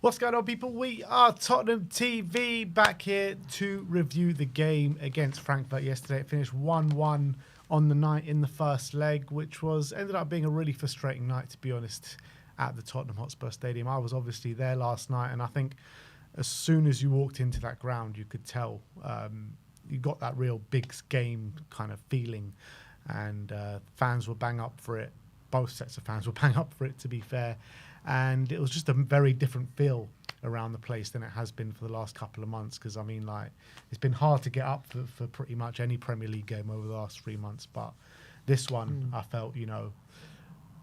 What's going on, people? We are Tottenham TV back here to review the game against Frankfurt yesterday. It finished 1-1 on the night in the first leg, which ended up being a really frustrating night, to be honest, at the Tottenham Hotspur Stadium. I was obviously there last night, and I think as soon as you walked into that ground, you could tell you got that real big game kind of feeling, and fans were bang up for it. Both sets of fans were bang up for it, to be fair. And it was just a very different feel around the place than it has been for the last couple of months. Because, I mean, like, it's been hard to get up for pretty much any Premier League game over the last 3 months. But this one, I felt,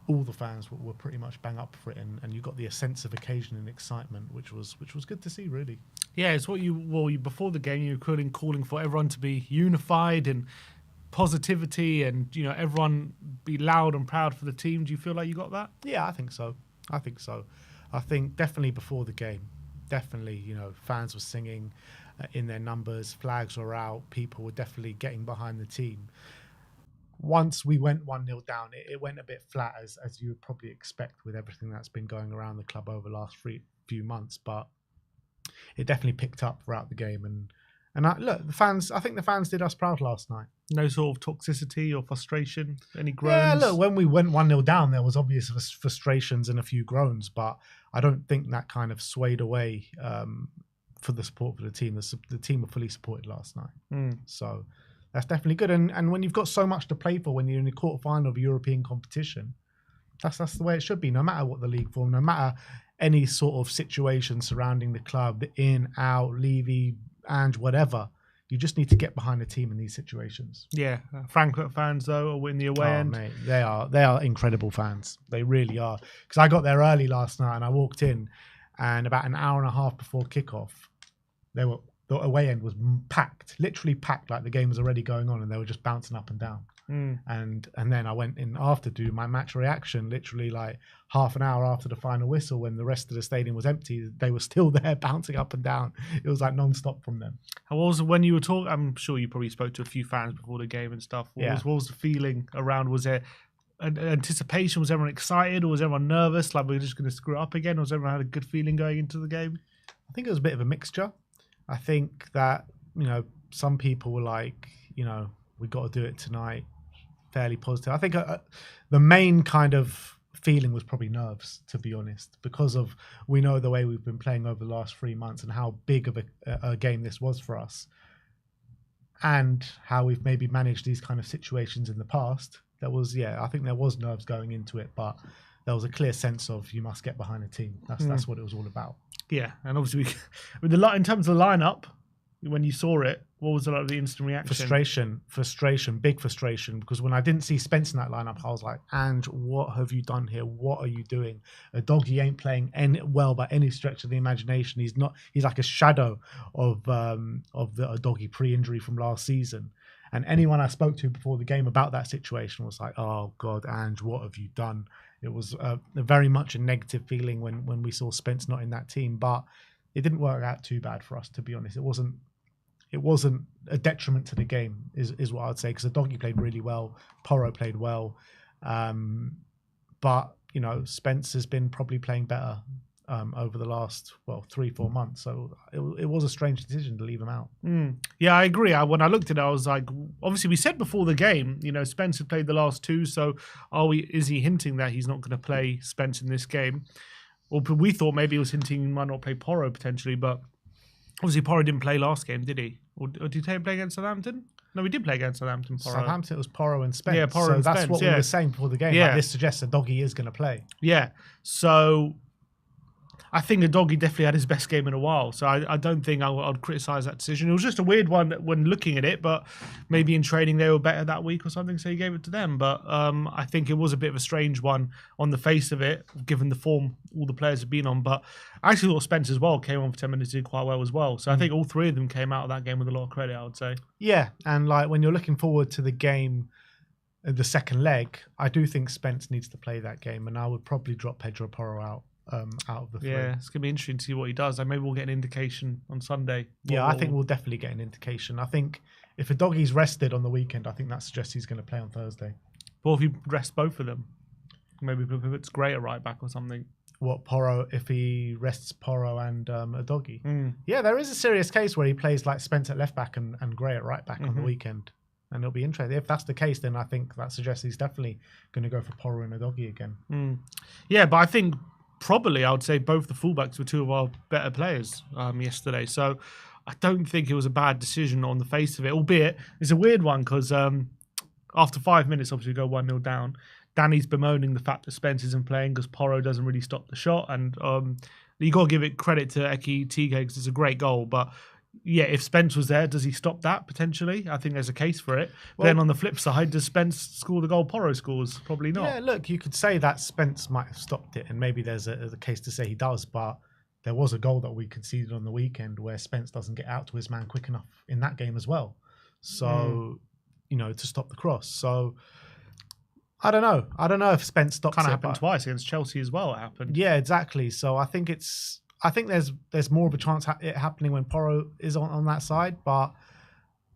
all the fans were pretty much bang up for it. And you got the sense of occasion and excitement, which was good to see, really. Yeah, it's what before the game, you were calling for everyone to be unified and positivity and, everyone be loud and proud for the team. Do you feel like you got that? Yeah, I think so. I think definitely before the game, fans were singing in their numbers, flags were out, people were definitely getting behind the team. Once we went 1-0 down, it went a bit flat, as you would probably expect with everything that's been going around the club over the last few months, but it definitely picked up throughout the game. And I think the fans did us proud last night. No sort of toxicity or frustration, any groans? Yeah, look, when we went 1-0 down, there was obvious frustrations and a few groans, but I don't think that kind of swayed away for the support for the team. The team were fully supported last night. So that's definitely good. And when you've got so much to play for, when you're in the quarterfinal of a European competition, that's the way it should be, no matter what the league form, no matter any sort of situation surrounding the club, the in, out, Levy, and whatever. You just need to get behind the team in these situations. Yeah, Frankfurt fans though are in the away end. Mate, they are incredible fans. They really are. Because I got there early last night and I walked in, and about an hour and a half before kickoff, the away end was packed, literally packed, like the game was already going on, and they were just bouncing up and down. And then I went in after to do my match reaction, literally like half an hour after the final whistle, when the rest of the stadium was empty. They were still there bouncing up and down. It was like non-stop from them. How was when you were talking? I'm sure you probably spoke to a few fans before the game and stuff. What was the feeling around? Was there an anticipation? Was everyone excited, or was everyone nervous? Like, we're just going to screw it up again? Or was everyone had a good feeling going into the game? I think it was a bit of a mixture. I think that, some people were like, we got to do it tonight. Fairly positive. I think the main kind of feeling was probably nerves, to be honest, because of we know the way we've been playing over the last 3 months and how big of a game this was for us, and how we've maybe managed these kind of situations in the past. I think there was nerves going into it, but there was a clear sense of you must get behind a team. That's what it was all about. Yeah, and obviously with in terms of the lineup, when you saw it, what was the instant reaction? Frustration, big frustration. Because when I didn't see Spence in that lineup, I was like, "Ange, what have you done here? What are you doing? Udogie ain't playing well by any stretch of the imagination. He's not. He's like a shadow of the Udogie pre-injury from last season." And anyone I spoke to before the game about that situation was like, "Oh God, Ange, what have you done?" It was very much a negative feeling when we saw Spence not in that team, but it didn't work out too bad for us, to be honest. It wasn't a detriment to the game, is what I'd say, because Udogie played really well, Porro played well, but Spence has been probably playing better over the last 3-4 months. So it was a strange decision to leave him out. Yeah, I agree. When I looked at it, I was like, obviously we said before the game, Spence had played the last 2, so is he hinting that he's not going to play Spence in this game? Or we thought maybe he was hinting he might not play Porro potentially, but obviously Porro didn't play last game, did he? Or did he play against Southampton? No, we did play against Southampton, Porro. Southampton, it was Porro and Spence. Yeah, Porro and Spence. That's what we were saying before the game. Yeah. Like, this suggests Udogie is going to play. Yeah, so I think Udogie definitely had his best game in a while, so I don't think I'd criticise that decision. It was just a weird one when looking at it, but maybe in training they were better that week or something, so he gave it to them. But I think it was a bit of a strange one on the face of it, given the form all the players have been on. But I actually thought Spence as well came on for 10 minutes, did quite well as well. So I think all 3 of them came out of that game with a lot of credit, I would say. Yeah, and like when you're looking forward to the game, the second leg, I do think Spence needs to play that game, and I would probably drop Pedro Porro out of the 3. Yeah, it's going to be interesting to see what he does. Maybe we'll get an indication on Sunday. Yeah, I think we'll definitely get an indication. I think if Udogie's rested on the weekend, I think that suggests he's going to play on Thursday. Or if you rest both of them. Maybe puts Gray at right back or something. What, Porro, if he rests Porro and Udogie? Yeah, there is a serious case where he plays like Spence at left back and Gray at right back on the weekend. And it'll be interesting. If that's the case, then I think that suggests he's definitely going to go for Porro and Udogie again. Yeah, but I think probably I would say both the fullbacks were two of our better players yesterday. So I don't think it was a bad decision on the face of it, albeit it's a weird one because after 5 minutes, obviously we go 1-0 down. Danny's bemoaning the fact that Spence isn't playing because Porro doesn't really stop the shot. And you got to give it credit to Equalization because it's a great goal. But yeah, if Spence was there, does he stop that potentially? I think there's a case for it. Well, then on the flip side, does Spence score the goal Porro scores? Probably not. Yeah, look, you could say that Spence might have stopped it, and maybe there's a case to say he does, but there was a goal that we conceded on the weekend where Spence doesn't get out to his man quick enough in that game as well. So, to stop the cross. So, I don't know. I don't know if Spence stops it. Kind of happened twice against Chelsea as well. It happened. Yeah, exactly. So I think there's more of a chance it happening when Porro is on that side, but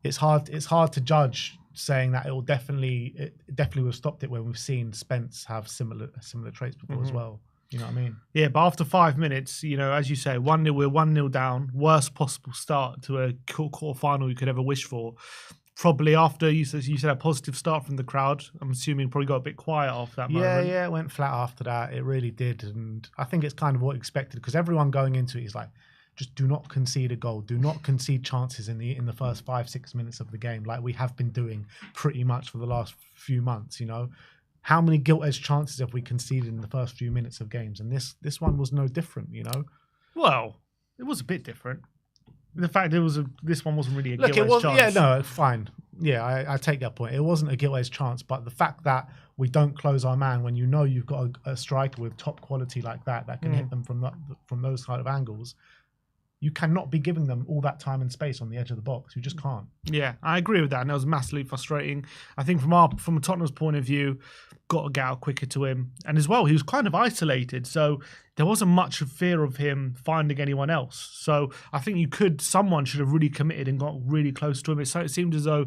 it's hard to judge saying that it definitely would have stopped it when we've seen Spence have similar traits before as well. You know what I mean? Yeah, but after 5 minutes, as you say, 1-0, we're 1-0 down. Worst possible start to a quarter final you could ever wish for. Probably after you said a positive start from the crowd. I'm assuming probably got a bit quiet after that moment. Yeah, it went flat after that. It really did, and I think it's kind of what expected because everyone going into it is like, just do not concede a goal, do not concede chances in the first 5-6 minutes of the game, like we have been doing pretty much for the last few months. How many gilt-edged chances have we conceded in the first few minutes of games, and this one was no different. Well, it was a bit different. The fact this one wasn't really a gilt-edged chance. Yeah, no, fine. Yeah, I take that point. It wasn't a gilt-edged chance, but the fact that we don't close our man when you've got a striker with top quality like that can hit them from those kind of angles, you cannot be giving them all that time and space on the edge of the box. You just can't. Yeah, I agree with that, and it was massively frustrating. I think from Tottenham's point of view, got to get out quicker to him, and as well, he was kind of isolated, so there wasn't much fear of him finding anyone else. So I think someone should have really committed and got really close to him. It seemed as though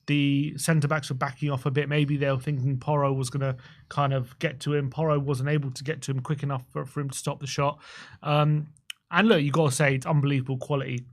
the centre-backs were backing off a bit. Maybe they were thinking Porro was going to kind of get to him. Porro wasn't able to get to him quick enough for him to stop the shot. And look, you got to say it's unbelievable quality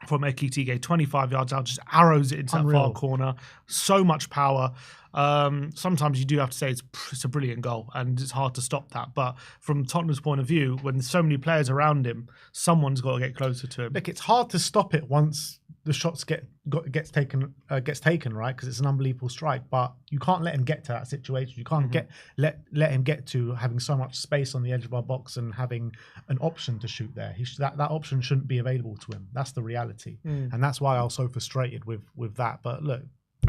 from Equalization. 25 yards out, just arrows it into that far corner. So much power. Sometimes you do have to say it's a brilliant goal and it's hard to stop that. But from Tottenham's point of view, when there's so many players around him, someone's got to get closer to him. Look, it's hard to stop it once the shots gets taken, right? Because it's an unbelievable strike, but you can't let him get to that situation. You can't let him get to having so much space on the edge of our box and having an option to shoot there. That option shouldn't be available to him. That's the reality, and that's why I was so frustrated with that. But look,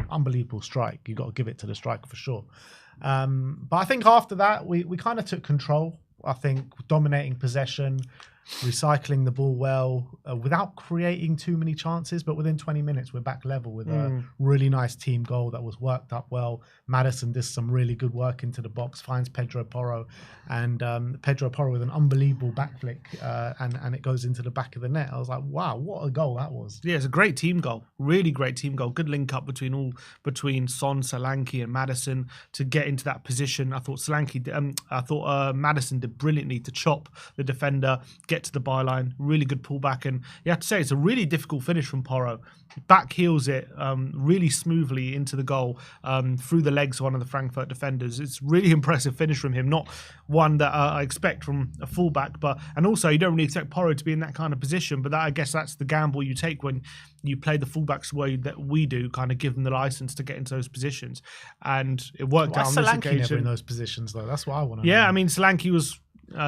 unbelievable strike. You got to give it to the striker for sure. But I think after that, we kind of took control. I think dominating possession, recycling the ball well, without creating too many chances. But within 20 minutes, we're back level with a really nice team goal that was worked up well. Maddison does some really good work into the box, finds Pedro Porro, and Pedro Porro with an unbelievable back flick, and it goes into the back of the net. I was like, wow, what a goal that was. Yeah, it's a great team goal. Really great team goal. Good link up between Son, Solanke and Maddison to get into that position. I thought Maddison did brilliantly to chop the defender, get to the byline, really good pullback, and you have to say it's a really difficult finish from Porro. Back heels it really smoothly into the goal through the legs of one of the Frankfurt defenders. It's really impressive finish from him, not one that I expect from a fullback, and also you don't really expect Porro to be in that kind of position, but I guess that's the gamble you take when you play the fullbacks the way that we do, kind of give them the license to get into those positions, and it worked out on this occasion. Never in those positions though? That's what I want to know. Yeah, I mean, Solanke was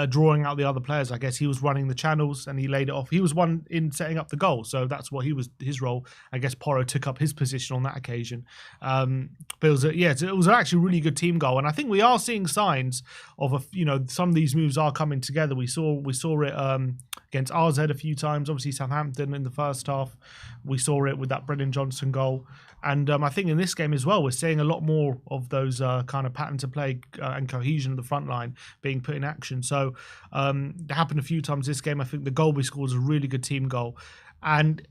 drawing out the other players. I guess he was running the channels and he laid it off. He was one in setting up the goal, so that's what his role. I guess Porro took up his position on that occasion. But it was actually a really good team goal, and I think we are seeing signs of some of these moves are coming together. We saw it against RZ a few times. Obviously Southampton in the first half. We saw it with that Brennan Johnson goal. And I think in this game as well, we're seeing a lot more of those kind of patterns of play and cohesion of the front line being put in action. So it happened a few times this game. I think the goal we scored was a really good team goal. And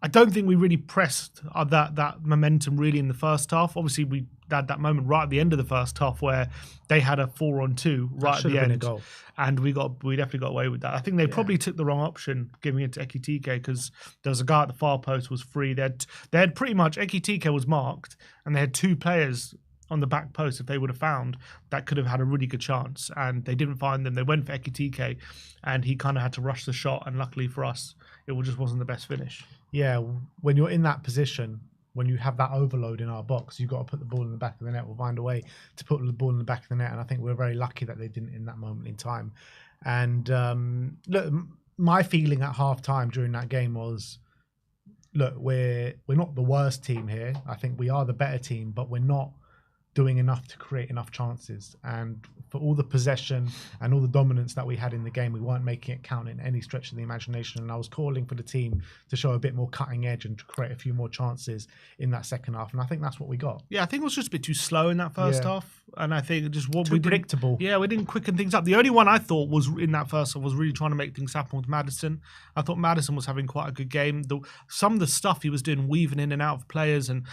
I don't think we really pressed that momentum really in the first half. Obviously, we had that moment right at the end of the first half where they had a 4-on-2 right at the end, goal. And we definitely got away with that. I think they probably took the wrong option giving it to Ekitike because there was a guy at the far post was free. They had pretty much Ekitike was marked, and they had 2 players on the back post if they would have found that could have had a really good chance, and they didn't find them. They went for Ekitike, and he kind of had to rush the shot, and luckily for us, it just wasn't the best finish. Yeah, when you're in that position, when you have that overload in our box, you've got to put the ball in the back of the net. We'll find a way to put the ball in the back of the net, and I think we're very lucky that they didn't in that moment in time. And look, my feeling at half-time during that game was, look, we're not the worst team here. I think we are the better team, but we're not doing enough to create enough chances. And for all the possession and all the dominance that we had in the game, we weren't making it count in any stretch of the imagination. And I was calling for the team to show a bit more cutting edge and to create a few more chances in that second half. And I think that's what we got. Yeah, I think it was just a bit too slow in that first half. And I think just what too predictable. Yeah, we didn't quicken things up. The only one I thought was in that first half was really trying to make things happen with Maddison. I thought Maddison was having quite a good game. Some of the stuff he was doing, weaving in and out of players and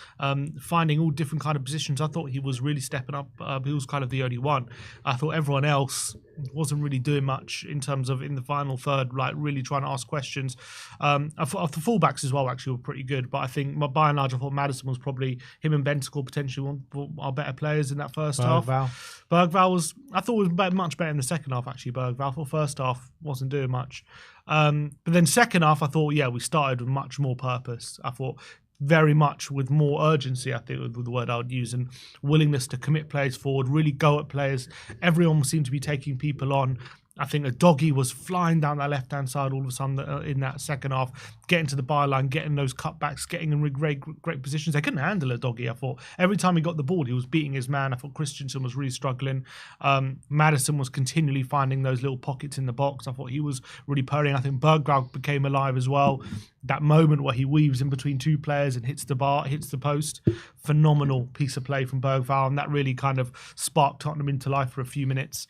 finding all different kind of positions, I thought he was really stepping up. He was kind of the only one. I thought everyone else wasn't really doing much in terms of in the final third, like really trying to ask questions. I thought the fullbacks as well actually were pretty good, but I think by and large I thought Maddison was probably, him and Bentancur potentially one our better players in that first half. Bergvall was, I thought was much better in the second half actually. Bergvall, I thought first half wasn't doing much, but then second half I thought we started with much more purpose. I thought very much with more urgency, I think with the word I would use, and willingness to commit players forward, really go at players. Everyone seemed to be taking people on. I think Udogie was flying down that left-hand side all of a sudden in that second half, getting to the byline, getting those cutbacks, getting in great positions. They couldn't handle Udogie, I thought. Every time he got the ball, he was beating his man. I thought Christensen was really struggling. Maddison was continually finding those little pockets in the box. I thought he was really purring. I think Bergvall became alive as well. That moment where he weaves in between 2 players and hits the post. Phenomenal piece of play from Bergvall, and that really kind of sparked Tottenham into life for a few minutes.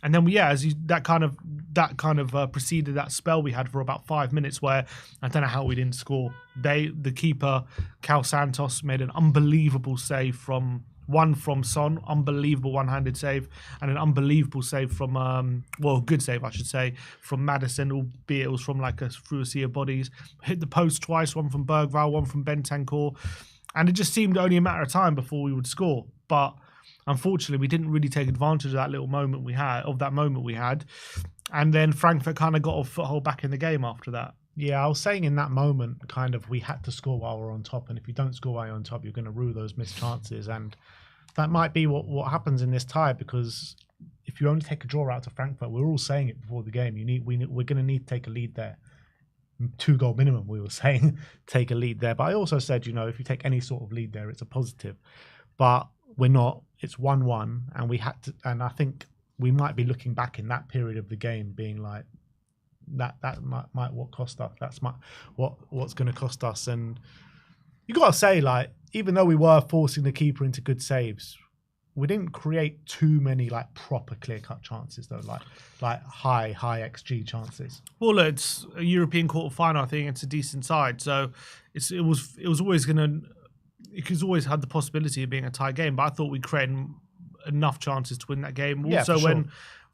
And then that kind of preceded that spell we had for about 5 minutes where I don't know how we didn't score. The keeper Cal Santos made an unbelievable save from Son, unbelievable one-handed save, and an unbelievable save from good save I should say from Maddison, albeit it was from through a sea of bodies. Hit the post twice, one from Bergvall, one from Bentancur, and it just seemed only a matter of time before we would score. But unfortunately, we didn't really take advantage of that moment we had, and then Frankfurt kind of got a foothold back in the game after that. Yeah, I was saying in that moment, kind of, we had to score while we're on top, and if you don't score while you're on top, you're going to rue those missed chances, and that might be what happens in this tie, because if you only take a draw out to Frankfurt, we're all saying it before the game, we're going to need to take a lead there. 2-goal minimum, we were saying, take a lead there. But I also said, if you take any sort of lead there, it's a positive. But we're not. It's 1-1, and we had to, and I think we might be looking back in that period of the game being like, that might what cost us. That's what's going to cost us. And you got to say, even though we were forcing the keeper into good saves, we didn't create too many proper clear-cut chances though, like high XG chances. Well, it's a European quarter-final. I think it's a decent side, so it was always going to. It's always had the possibility of being a tie game, but I thought we created enough chances to win that game. Also,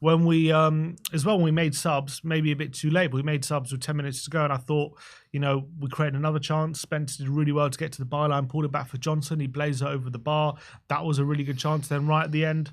when we as well, when we made subs, maybe a bit too late, but we made subs with 10 minutes to go, and I thought, we created another chance. Spence did really well to get to the byline, pulled it back for Johnson. He blazed it over the bar. That was a really good chance. Then right at the end,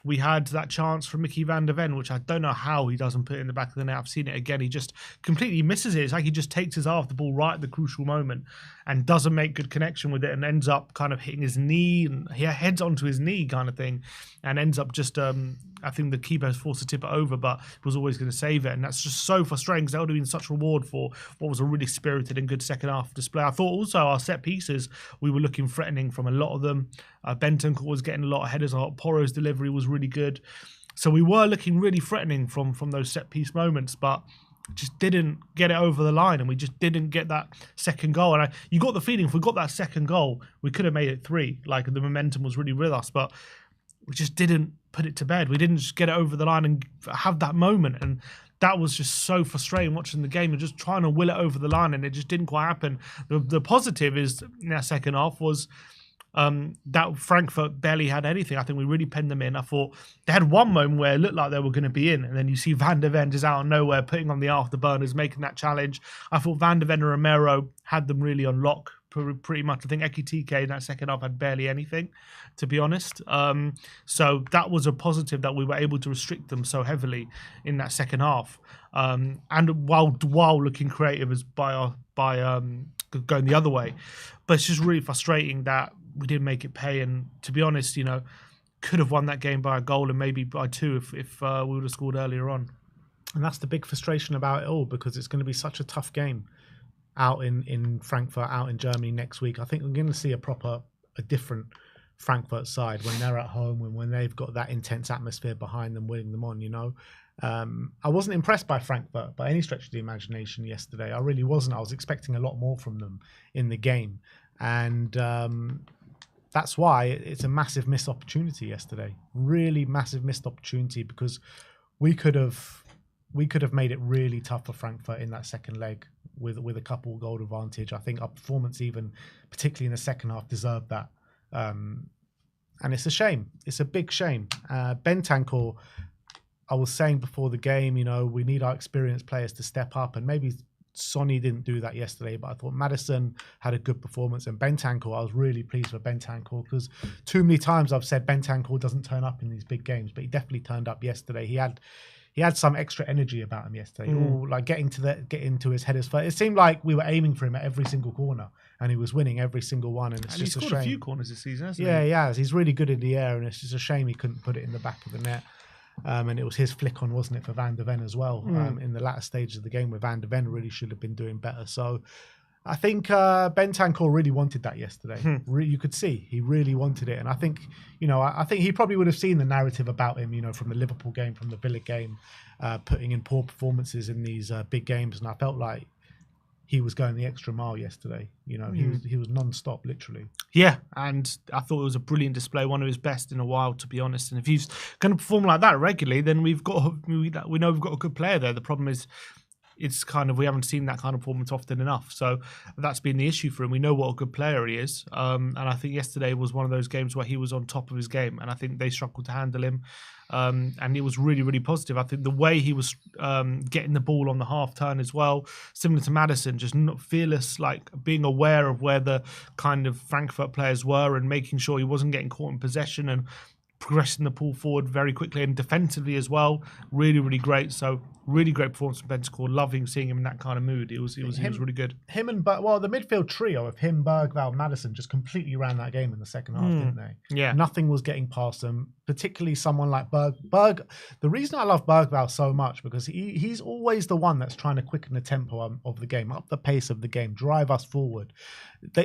we had that chance from Mickey van der Ven, which I don't know how he doesn't put it in the back of the net. I've seen it again. He just completely misses it. It's like he just takes his eye off the ball right at the crucial moment and doesn't make good connection with it and ends up kind of hitting his knee, and he heads onto his knee kind of thing, and ends up just, I think the keeper is forced to tip it over, but was always going to save it. And that's just so frustrating because that would have been such reward for what was a really spirited and good second half display. I thought also our set pieces, we were looking threatening from a lot of them. Bentancur was getting a lot of headers. Porro's delivery was really good. So we were looking really threatening from those set piece moments, but just didn't get it over the line, and we just didn't get that second goal. And you got the feeling if we got that second goal, we could have made it 3. The momentum was really with us, but we just didn't put it to bed. We didn't just get it over the line and have that moment. And that was just so frustrating watching the game and just trying to will it over the line, and it just didn't quite happen. The positive is in that second half was that Frankfurt barely had anything. I think we really penned them in. I thought they had one moment where it looked like they were going to be in, and then you see Van der Ven just out of nowhere putting on the afterburners, making that challenge. I thought Van der Ven and Romero had them really on lock pretty much. I think Ekitike in that second half had barely anything, to be honest. So that was a positive that we were able to restrict them so heavily in that second half. And while looking creative as by going the other way. But it's just really frustrating that we didn't make it pay. And to be honest, could have won that game by a goal and maybe by 2 if we would have scored earlier on. And that's the big frustration about it all, because it's going to be such a tough game out in Frankfurt, out in Germany next week. I think we're going to see a different Frankfurt side when they're at home and when they've got that intense atmosphere behind them, winning them on, I wasn't impressed by Frankfurt by any stretch of the imagination yesterday. I really wasn't. I was expecting a lot more from them in the game. And that's why it's a massive missed opportunity yesterday. Really massive missed opportunity, because we could have made it really tough for Frankfurt in that second leg with a couple goal advantage. I think our performance, even particularly in the second half, deserved that. And it's a shame. It's a big shame. Bentancur, I was saying before the game, we need our experienced players to step up, and maybe Sonny didn't do that yesterday, but I thought Maddison had a good performance, and Bentancur, I was really pleased with Bentancur, because too many times I've said Bentancur doesn't turn up in these big games, but he definitely turned up yesterday. He had some extra energy about him yesterday, like get into his headers first. It seemed like we were aiming for him at every single corner, and he was winning every single one. And it's just a shame. He scored a few corners this season, hasn't he? Yeah, he's really good in the air, and it's just a shame he couldn't put it in the back of the net. And it was his flick on, wasn't it, for Van der Ven as well, in the latter stages of the game, where Van der Ven really should have been doing better. So I think Bentancur really wanted that yesterday. You could see he really wanted it. And I think, I think he probably would have seen the narrative about him, from the Liverpool game, from the Villa game, putting in poor performances in these big games. And I felt like he was going the extra mile yesterday. He was non-stop, literally. Yeah, and I thought it was a brilliant display, one of his best in a while, to be honest. And if he's going to perform like that regularly, then we know we've got a good player there. The problem is, it's kind of, we haven't seen that kind of performance often enough. So that's been the issue for him. We know what a good player he is. And I think yesterday was one of those games where he was on top of his game, and I think they struggled to handle him. And it was really, really positive. I think the way he was getting the ball on the half turn as well, similar to Maddison, just not fearless, like being aware of where the kind of Frankfurt players were and making sure he wasn't getting caught in possession and progressing the ball forward very quickly, and defensively as well. Really, really great. So really great performance from Bentancur. Loving seeing him in that kind of mood. He was really good. Him and the midfield trio of him, Bergvall, Maddison just completely ran that game in the second half, didn't they? Yeah. Nothing was getting past them, particularly someone like Berg. The reason I love Bergvall so much, because he's always the one that's trying to quicken the tempo of the game, up the pace of the game, drive us forward.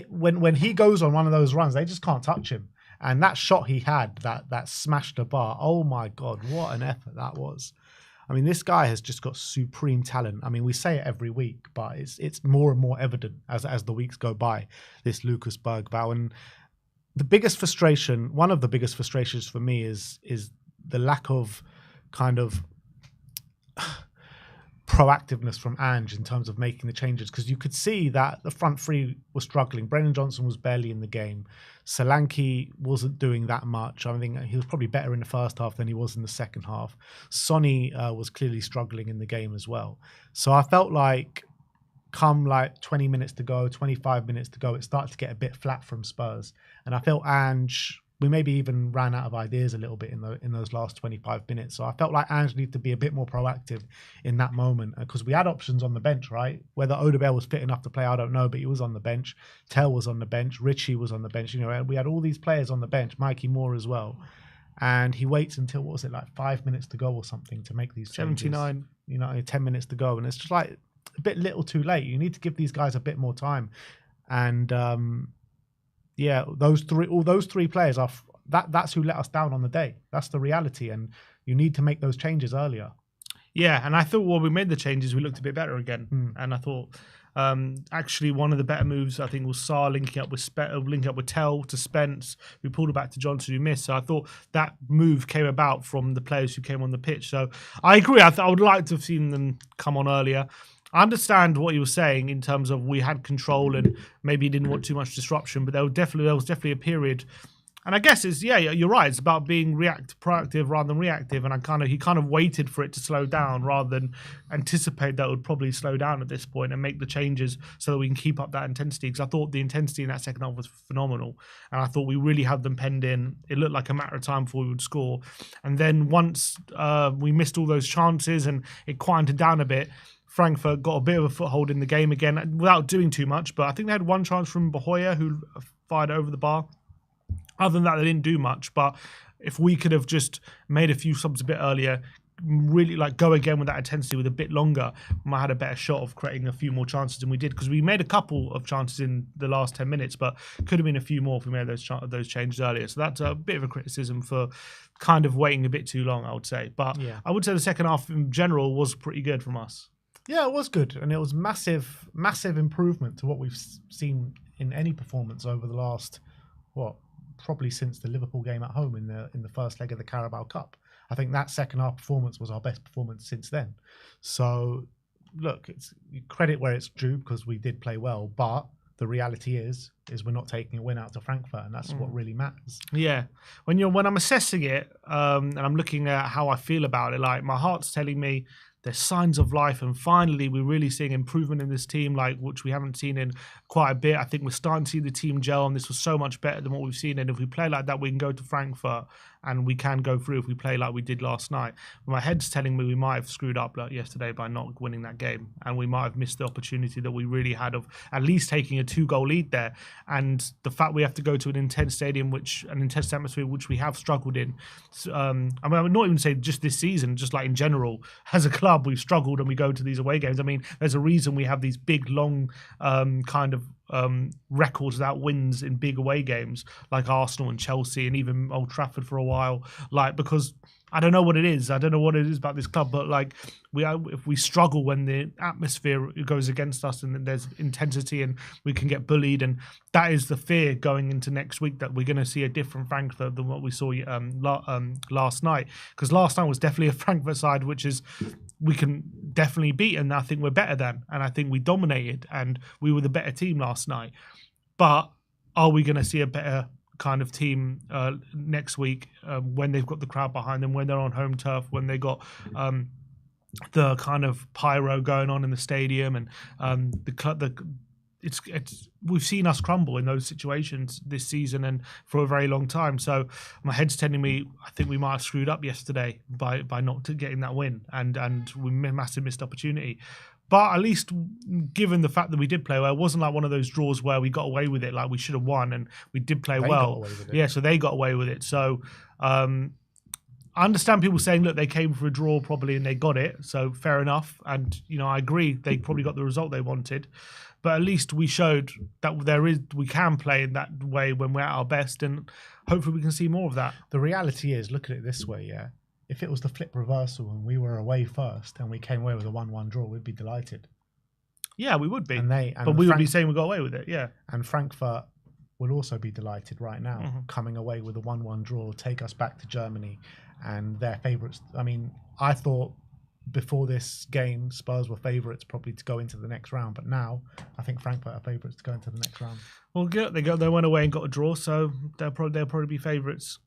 When he goes on one of those runs, they just can't touch him. And that shot he had, that smashed the bar, oh my God, what an effort that was. I mean, this guy has just got supreme talent. I mean, we say it every week, but it's more and more evident as the weeks go by, this Lucas Bergvall. And the biggest frustration, one of the biggest frustrations for me is the lack of kind of proactiveness from Ange in terms of making the changes, because you could see that the front three were struggling. Brennan Johnson was barely in the game. Solanke wasn't doing that much. I think he was probably better in the first half than he was in the second half. Sonny was clearly struggling in the game as well. So I felt like come like 20 minutes to go, 25 minutes to go, it started to get a bit flat from Spurs. And I felt Ange, we maybe even ran out of ideas a little bit in those last 25 minutes. So I felt like Ange needed to be a bit more proactive in that moment, because we had options on the bench, right? Whether Udogie was fit enough to play, I don't know, but he was on the bench. Tell was on the bench. Richie was on the bench. We had all these players on the bench, Mikey Moore as well. And he waits until, 5 minutes to go or something to make these changes. 79. 10 minutes to go. And it's just like a bit little too late. You need to give these guys a bit more time. And yeah, all those three players are that's who let us down on the day. That's the reality, and you need to make those changes earlier. Yeah, and I thought when we made the changes, we looked a bit better again. And I thought Actually, one of the better moves I think was Sarr linking up with Tell to Spence, who pulled it back to Johnson, who missed. So I thought that move came about from the players who came on the pitch. So I agree. I would like to have seen them come on earlier. I understand what you were saying in terms of we had control and maybe didn't want too much disruption, but there was definitely a period. And I guess you're right. It's about being proactive rather than reactive. And he kind of waited for it to slow down rather than anticipate that it would probably slow down at this point and make the changes so that we can keep up that intensity. Because I thought the intensity in that second half was phenomenal. And I thought we really had them penned in. It looked like a matter of time before we would score. And then once we missed all those chances and it quieted down a bit, Frankfurt got a bit of a foothold in the game again without doing too much. But I think they had one chance from Bahoya who fired over the bar. Other than that, they didn't do much. But if we could have just made a few subs a bit earlier, really go again with that intensity with a bit longer, we might have had a better shot of creating a few more chances than we did. Because we made a couple of chances in the last 10 minutes, but could have been a few more if we made those changes earlier. So that's a bit of a criticism for kind of waiting a bit too long, I would say. But I would say the second half in general was pretty good from us. Yeah, it was good. And it was massive improvement to what we've seen in any performance over the last, probably since the Liverpool game at home in the first leg of the Carabao Cup. I think that second half performance was our best performance since then. So, look, it's credit where it's due because we did play well, but the reality is we're not taking a win out to Frankfurt, and that's what really matters. Yeah, when I'm assessing it, and I'm looking at how I feel about it, my heart's telling me there's signs of life, and finally we're really seeing improvement in this team, which we haven't seen in quite a bit. I think we're starting to see the team gel, and this was so much better than what we've seen. And if we play like that, we can go to Frankfurt, and we can go through if we play like we did last night. But my head's telling me we might have screwed up yesterday by not winning that game, and we might have missed the opportunity that we really had of at least taking a 2-goal lead there. And the fact we have to go to an intense stadium, an intense atmosphere, which we have struggled in. I would not even say just this season, just in general, as a club, we've struggled and we go to these away games. I mean, there's a reason we have these big, long records without wins in big away games like Arsenal and Chelsea and even Old Trafford for a while. Because I don't know what it is. I don't know what it is about this club, but if we struggle when the atmosphere goes against us and there's intensity and we can get bullied, and that is the fear going into next week, that we're going to see a different Frankfurt than what we saw last night. Because last night was definitely a Frankfurt side which is we can definitely beat, and I think we're better than, and I think we dominated and we were the better team last night. But are we going to see a better kind of team next week when they've got the crowd behind them, when they're on home turf, when they got the kind of pyro going on in the stadium, and we've seen us crumble in those situations this season and for a very long time. So my head's telling me I think we might have screwed up yesterday by not getting that win, and we massive missed opportunity. But at least, given the fact that we did play well, it wasn't like one of those draws where we got away with it, we should have won, and we did play well. Yeah, so they got away with it. So I understand people saying, look, they came for a draw probably and they got it, so fair enough. And, I agree, they probably got the result they wanted. But at least we showed that we can play in that way when we're at our best, and hopefully we can see more of that. The reality is, look at it this way, yeah. If it was the flip reversal and we were away first and we came away with a 1-1 draw, we'd be delighted. Yeah, we would be. But we would be saying we got away with it, yeah. And Frankfurt will also be delighted right now, coming away with a 1-1 draw, take us back to Germany, and their favourites. I mean, I thought before this game, Spurs were favourites probably to go into the next round, but now I think Frankfurt are favourites to go into the next round. Well, they went away and got a draw, so they'll probably be favourites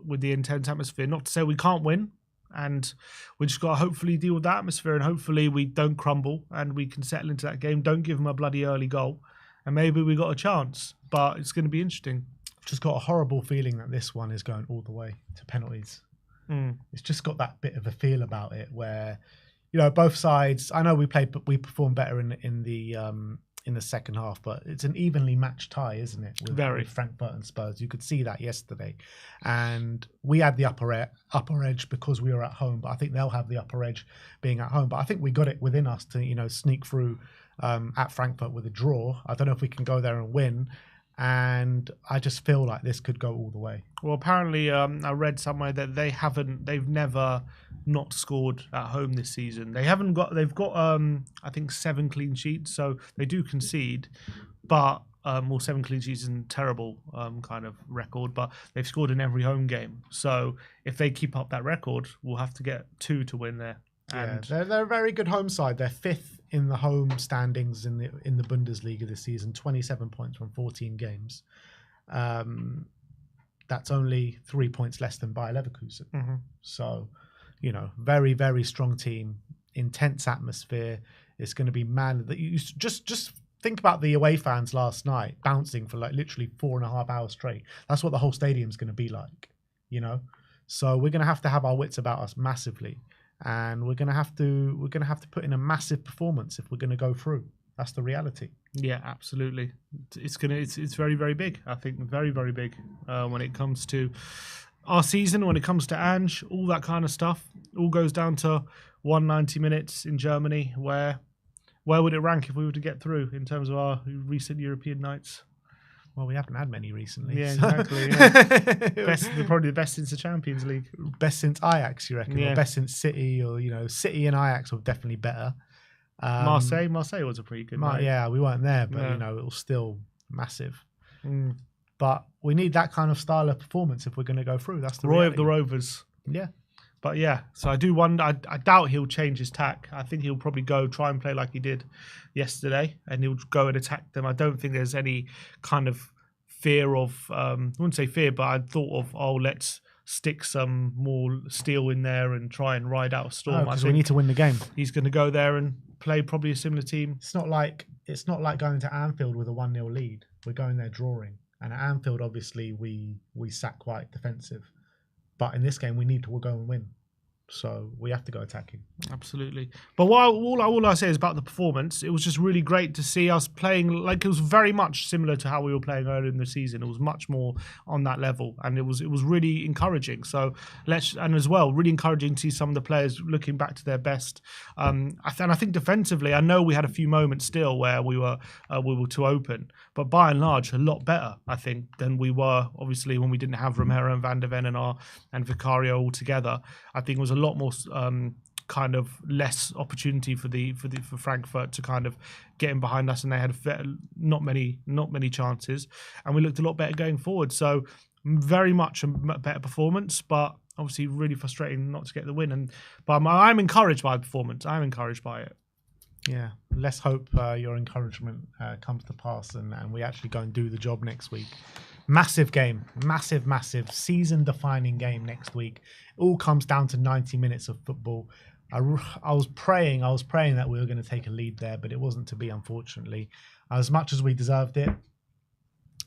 with the intense atmosphere. Not to say we can't win, and we just got to hopefully deal with that atmosphere, and hopefully we don't crumble and we can settle into that game. Don't give them a bloody early goal, and maybe we got a chance. But it's going to be interesting. Just got a horrible feeling that this one is going all the way to penalties. It's just got that bit of a feel about it where, both sides. I know we performed better in the second half, but it's an evenly matched tie, isn't it? With Frankfurt and Spurs. You could see that yesterday, and we had the upper edge because we were at home. But I think they'll have the upper edge being at home. But I think we got it within us to sneak through at Frankfurt with a draw. I don't know if we can go there and win. And I just feel like this could go all the way. Well, apparently, I read somewhere that they've never not scored at home this season. They've got I think 7 clean sheets, so they do concede, but 7 clean sheets isn't a terrible kind of record, but they've scored in every home game. So if they keep up that record, we'll have to get 2 to win there. And yeah, they're a very good home side. They're 5th in the home standings in the Bundesliga this season, 27 points from 14 games. That's only 3 points less than Bayer Leverkusen. Mm-hmm. So, very, very strong team, intense atmosphere. It's going to be mad. That you just think about the away fans last night bouncing for like literally 4.5 hours straight. That's what the whole stadium's going to be like, So we're going to have our wits about us massively. And we're gonna have to put in a massive performance if we're gonna go through. That's the reality. Yeah, absolutely. It's very, very big. I think very, very big when it comes to our season. When it comes to Ange, all that kind of stuff, all goes down to 190 minutes in Germany. Where would it rank if we were to get through in terms of our recent European nights? Well, we haven't had many recently. Yeah, so. exactly. Yeah. Probably the best since the Champions League. Best since Ajax, you reckon? Yeah. Or best since City, or City and Ajax were definitely better. Marseille was a pretty good night. Yeah, we weren't there, but No. it was still massive. Mm. But we need that kind of style of performance if we're going to go through. That's the Roy reality. of the Rovers. Yeah. But yeah, so I do wonder. I doubt he'll change his tack. I think he'll probably try and play like he did yesterday, and he'll go and attack them. I don't think there's any kind of fear of. I wouldn't say fear, but I thought of let's stick some more steel in there and try and ride out a storm. Because we need to win the game. He's going to go there and play probably a similar team. It's not like going to Anfield with a 1-0 lead. We're going there drawing, and at Anfield, obviously, we sat quite defensive. But in this game, we need to go and win. So we have to go attacking. Absolutely. But all I say is about the performance, it was just really great to see us playing. Like, it was very much similar to how we were playing earlier in the season. It was much more on that level, and it was really encouraging. So and as well, really encouraging to see some of the players looking back to their best. And I think defensively, I know we had a few moments still where we were too open, but by and large, a lot better, I think, than we were obviously when we didn't have Romero and Van der Ven and Vicario all together. I think it was a lot more kind of less opportunity for Frankfurt to kind of get in behind us, and they had not many chances, and we looked a lot better going forward. So very much a better performance, but obviously really frustrating not to get the win. But I'm encouraged by the performance. I'm encouraged by it. Yeah, let's hope your encouragement comes to pass and we actually go and do the job next week. Massive game, massive season-defining game next week. It all comes down to 90 minutes of football. I was praying that we were going to take a lead there, but it wasn't to be, unfortunately. As much as we deserved it,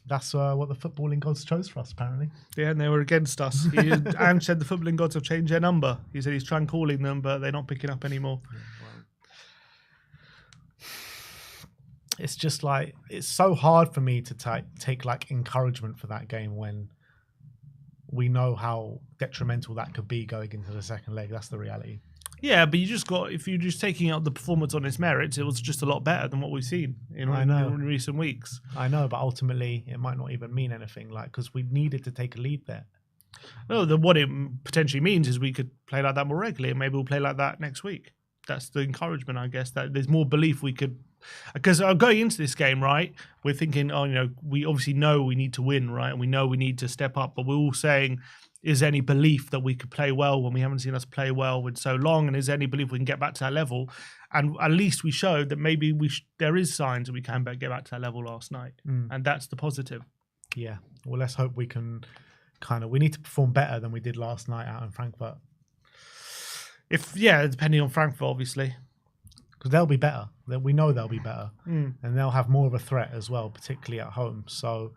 that's what the footballing gods chose for us, apparently. Yeah, and they were against us. Ange said the footballing gods have changed their number. He said he's trying calling them, but they're not picking up anymore. Yeah, well, it's just like, it's so hard for me to take like encouragement for that game when we know how detrimental that could be going into the second leg. That's the reality. Yeah, but if you're just taking out the performance on its merits, it was just a lot better than what we've seen in recent weeks. I know, but ultimately it might not even mean anything, because we needed to take a lead there. No, what it potentially means is we could play like that more regularly, and maybe we'll play like that next week. That's the encouragement, I guess, that there's more belief we could. Because going into this game, right, we're thinking, we obviously know we need to win, right, and we know we need to step up, but we're all saying, is there any belief that we could play well when we haven't seen us play well in so long, and is there any belief we can get back to that level? And at least we showed that maybe there is signs that we can get back to that level last night, and that's the positive. Yeah, well, let's hope we can we need to perform better than we did last night out in Frankfurt. Depending on Frankfurt, obviously. Because they'll be better. We know they'll be better. And they'll have more of a threat as well, particularly at home. So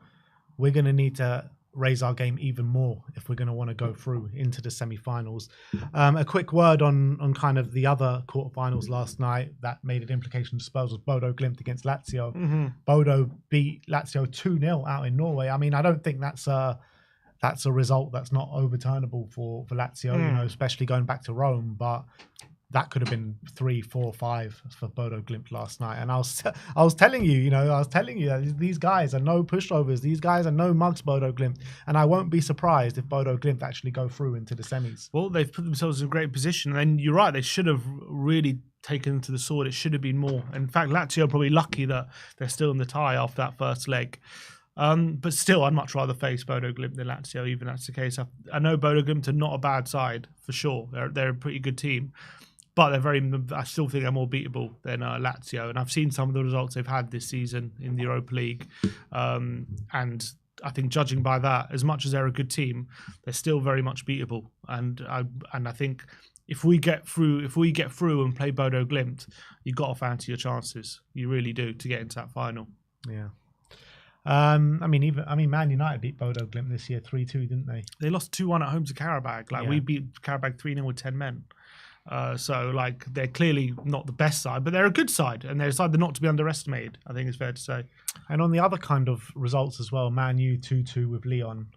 we're going to need to raise our game even more if we're going to want to go through into the semi-finals. A quick word on kind of the other quarterfinals last night that made an implication to Spurs was Bodo Glimt against Lazio. Mm-hmm. Bodo beat Lazio 2-0 out in Norway. I mean, I don't think that's a result that's not overturnable for Lazio, especially going back to Rome. But that could have been 3, 4, 5 for Bodo Glimt last night. And I was telling you, that these guys are no pushovers. These guys are no mugs, Bodo Glimt. And I won't be surprised if Bodo Glimt actually go through into the semis. Well, they've put themselves in a great position. And you're right, they should have really taken to the sword. It should have been more. In fact, Lazio are probably lucky that they're still in the tie after that first leg. But still, I'd much rather face Bodo Glimt than Lazio, even that's the case. I know Bodo Glimt are not a bad side, for sure. They're a pretty good team. But I still think they're more beatable than Lazio. And I've seen some of the results they've had this season in the Europa League. And I think judging by that, as much as they're a good team, they're still very much beatable. And I think if we get through and play Bodo Glimt, you've got to fancy your chances. You really do, to get into that final. Yeah. Man United beat Bodo Glimt this year 3-2, didn't they? They lost 2-1 at home to Karabag. We beat Karabag 3-0 with 10 men. So they're clearly not the best side, but they're a good side, and they're a side they're not to be underestimated, I think it's fair to say. And on the other kind of results as well, Man U 2-2 with Lyon.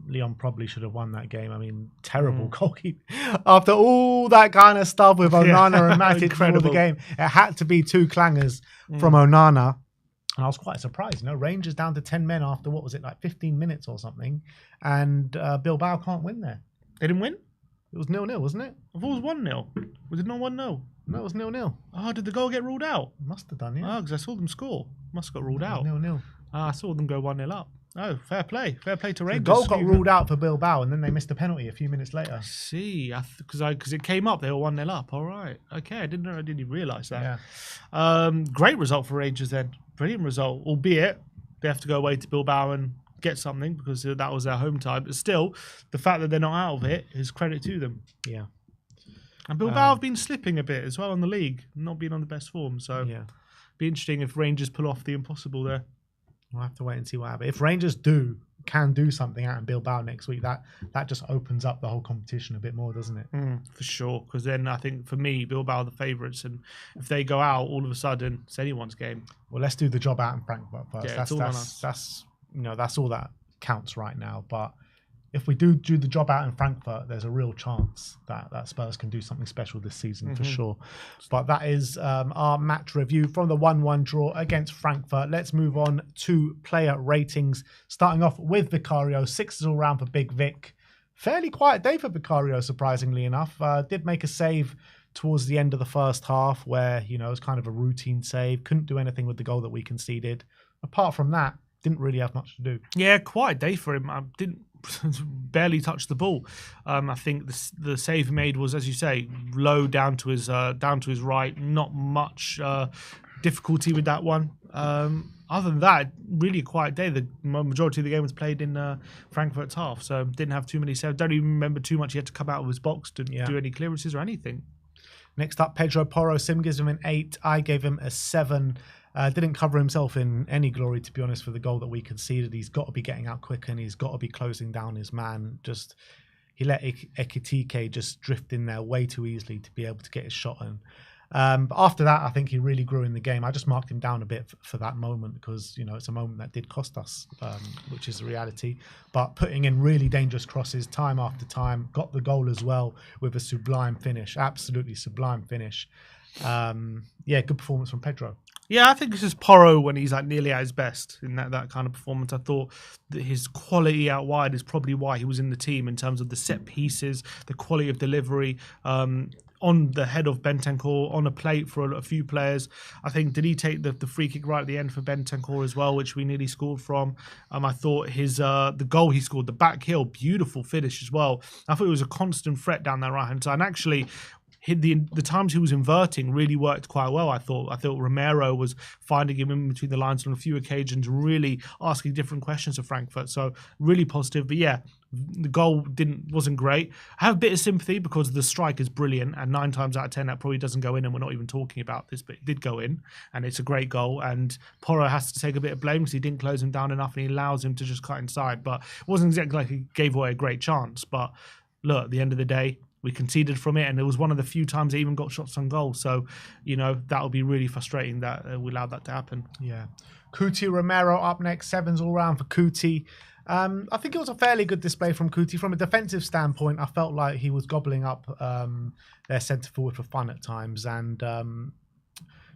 Lyon probably should have won that game. Terrible goalkeeper. After all that kind of stuff with Onana and Matic before the game, it had to be 2 clangers from Onana. And I was quite surprised. Rangers down to 10 men after, 15 minutes or something. And Bilbao can't win there. They didn't win? It was 0-0, wasn't it? I thought it was 1-0. Was it not 1-0? No, it was 0-0. Oh, did the goal get ruled out? Must have done, yeah. Oh, because I saw them score. Must have got ruled out. 0-0. I saw them go 1-0 up. Oh, fair play. Fair play to Rangers. The goal got ruled out for Bilbao, and then they missed a penalty a few minutes later. I see. Because it came up, they were 1-0 up. All right. Okay, I didn't even realise that. Yeah. Great result for Rangers then. Brilliant result. Albeit, they have to go away to Bilbao and get something because that was their home time. But still, the fact that they're not out of it is credit to them. Yeah. And Bilbao have been slipping a bit as well on the league, not being on the best form. So, be interesting if Rangers pull off the impossible there. We'll have to wait and see what happens. If Rangers can do something out in Bilbao next week, that just opens up the whole competition a bit more, doesn't it? For sure. Because then I think for me, Bilbao are the favourites, and if they go out, all of a sudden it's anyone's game. Well, let's do the job out in Frankfurt first. Yeah, that's all that counts right now. But if we do the job out in Frankfurt, there's a real chance that Spurs can do something special this season for sure. But that is our match review from the 1-1 draw against Frankfurt. Let's move on to player ratings, starting off with Vicario. 6s all round for Big Vic. Fairly quiet day for Vicario, surprisingly enough. Did make a save towards the end of the first half where, it was kind of a routine save. Couldn't do anything with the goal that we conceded. Apart from that, didn't really have much to do. Yeah, quiet day for him. I didn't barely touch the ball. I think the save he made was, as you say, low down to his right. Not much difficulty with that one. Other than that, really a quiet day. The majority of the game was played in Frankfurt's half, so didn't have too many saves. Don't even remember too much. He had to come out of his box to do any clearances or anything. Next up, Pedro Porro. Sim gives him an 8. I gave him a 7. Didn't cover himself in any glory, to be honest, for the goal that we conceded. He's got to be getting out quicker and he's got to be closing down his man. He let Ekitike just drift in there way too easily to be able to get his shot in. But after that, I think he really grew in the game. I just marked him down a bit for that moment because, it's a moment that did cost us, which is a reality. But putting in really dangerous crosses time after time, got the goal as well with a sublime finish, absolutely sublime finish. Good performance from Pedro. Yeah, I think this is Porro when he's nearly at his best in that kind of performance. I thought that his quality out wide is probably why he was in the team in terms of the set pieces, the quality of delivery, on the head of Bentancur, on a plate for a few players. I think, did he take the free kick right at the end for Bentancur as well, which we nearly scored from? I thought the goal he scored, the back heel, beautiful finish as well. I thought it was a constant threat down that right-hand side. And actually, the times he was inverting really worked quite well, I thought. I thought Romero was finding him in between the lines on a few occasions, really asking different questions of Frankfurt. So really positive. But yeah, the goal wasn't great. I have a bit of sympathy because the strike is brilliant, and 9 times out of 10 that probably doesn't go in, and we're not even talking about this, but it did go in, and it's a great goal. And Porro has to take a bit of blame because he didn't close him down enough, and he allows him to just cut inside. But it wasn't exactly like he gave away a great chance. But look, at the end of the day, we conceded from it, and it was one of the few times they even got shots on goal. So, that would be really frustrating that we allowed that to happen. Yeah. Kuti Romero up next. 7s all round for Kuti. I think it was a fairly good display from Kuti. From a defensive standpoint, I felt like he was gobbling up their centre forward for fun at times, and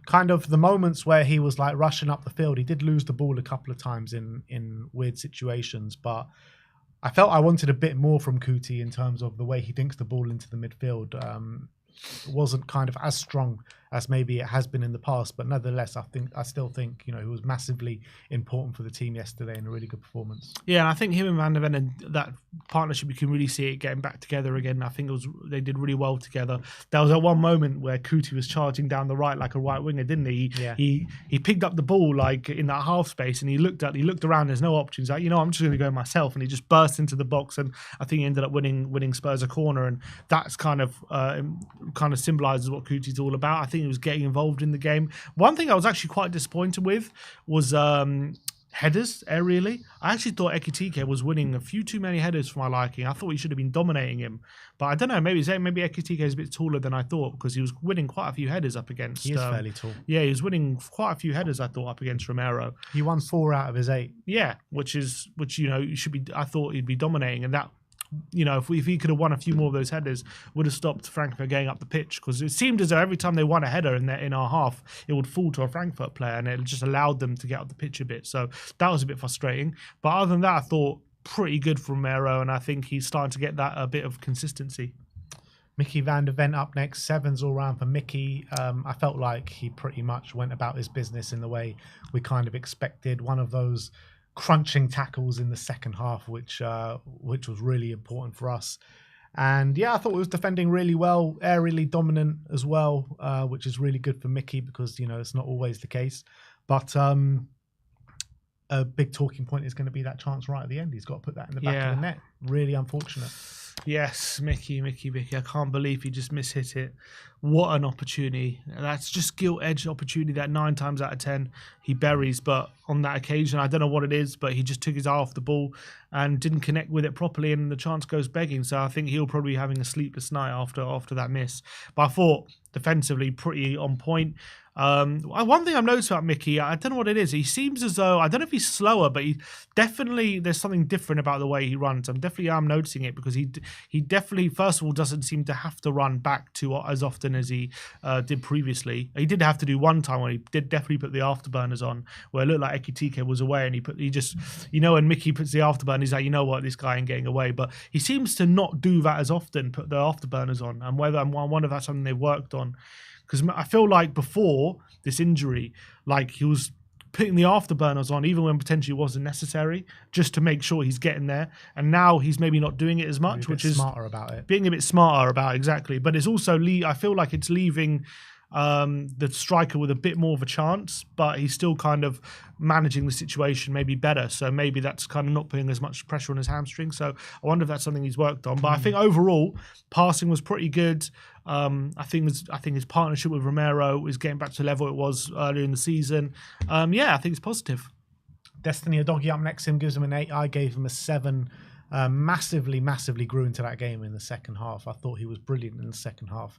kind of the moments where he was like rushing up the field, he did lose the ball a couple of times in weird situations, but I felt I wanted a bit more from Kuti in terms of the way he dinks the ball into the midfield. Wasn't kind of as strong as maybe it has been in the past, but nevertheless, I still think he was massively important for the team yesterday and a really good performance. Yeah, and I think him and Van der Ven and that partnership, you can really see it getting back together again. I think they did really well together. There was that one moment where Kuti was charging down the right like a right winger, didn't he? Yeah. He picked up the ball like in that half space, and he looked around. There's no options. Like, I'm just going to go myself, and he just burst into the box, and I think he ended up winning Spurs a corner, and that's kind of symbolises what Kuti's all about. I think he was getting involved in the game. One thing I was actually quite disappointed with was headers aerially. I actually thought Ekitike was winning a few too many headers for my liking. I thought he should have been dominating him, but I don't know. Maybe Ekitike is a bit taller than I thought, because he was winning quite a few headers up against. He is fairly tall. Yeah, he was winning quite a few headers, I thought, up against Romero. He won 4 out of his 8. Yeah, which you should be. I thought he'd be dominating, and that. If he could have won a few more of those headers, would have stopped Frankfurt going up the pitch, because it seemed as though every time they won a header in our half, it would fall to a Frankfurt player, and it just allowed them to get up the pitch a bit. So that was a bit frustrating. But other than that, I thought pretty good from Romero, and I think he's starting to get that a bit of consistency. Mickey van der Ven up next. 7s all round for Mickey. I felt like he pretty much went about his business in the way we kind of expected. One of those crunching tackles in the second half, which was really important for us. And yeah, I thought we was defending really well, aerially dominant as well, which is really good for Mickey, because it's not always the case. But a big talking point is going to be that chance right at the end. He's got to put that in the back of the net. Really unfortunate. Yes, Mickey. I can't believe he just mishit it. What an opportunity. That's just gilt-edged opportunity that 9 times out of 10 he buries. But on that occasion, I don't know what it is, but he just took his eye off the ball and didn't connect with it properly, and the chance goes begging. So I think he'll probably be having a sleepless night after that miss. But I thought defensively pretty on point. One thing I've noticed about Mickey, I don't know what it is. He seems as though, I don't know if he's slower, but there's something different about the way he runs. I'm noticing it, because he definitely, first of all, doesn't seem to have to run back to as often as he did previously. He did have to do one time when he did definitely put the afterburners on, where it looked like Ekitike was away, and he just, when Mickey puts the afterburner, he's like, this guy ain't getting away. But he seems to not do that as often, put the afterburners on, and I wonder if that's something they've worked on. Because I feel like before this injury, like he was putting the afterburners on even when potentially it wasn't necessary, just to make sure he's getting there. And now he's maybe not doing it as much, which is smarter about it. Being a bit smarter about exactly. But it's also I feel like it's leaving the striker with a bit more of a chance, but he's still kind of managing the situation maybe better. So maybe that's kind of not putting as much pressure on his hamstring. So I wonder if that's something he's worked on. But I think overall, passing was pretty good. I think his partnership with Romero is getting back to the level it was earlier in the season. I think it's positive. Destiny Udogie up next. Him gives him an 8. I gave him a 7. Massively grew into that game in the second half. I thought he was brilliant in the second half.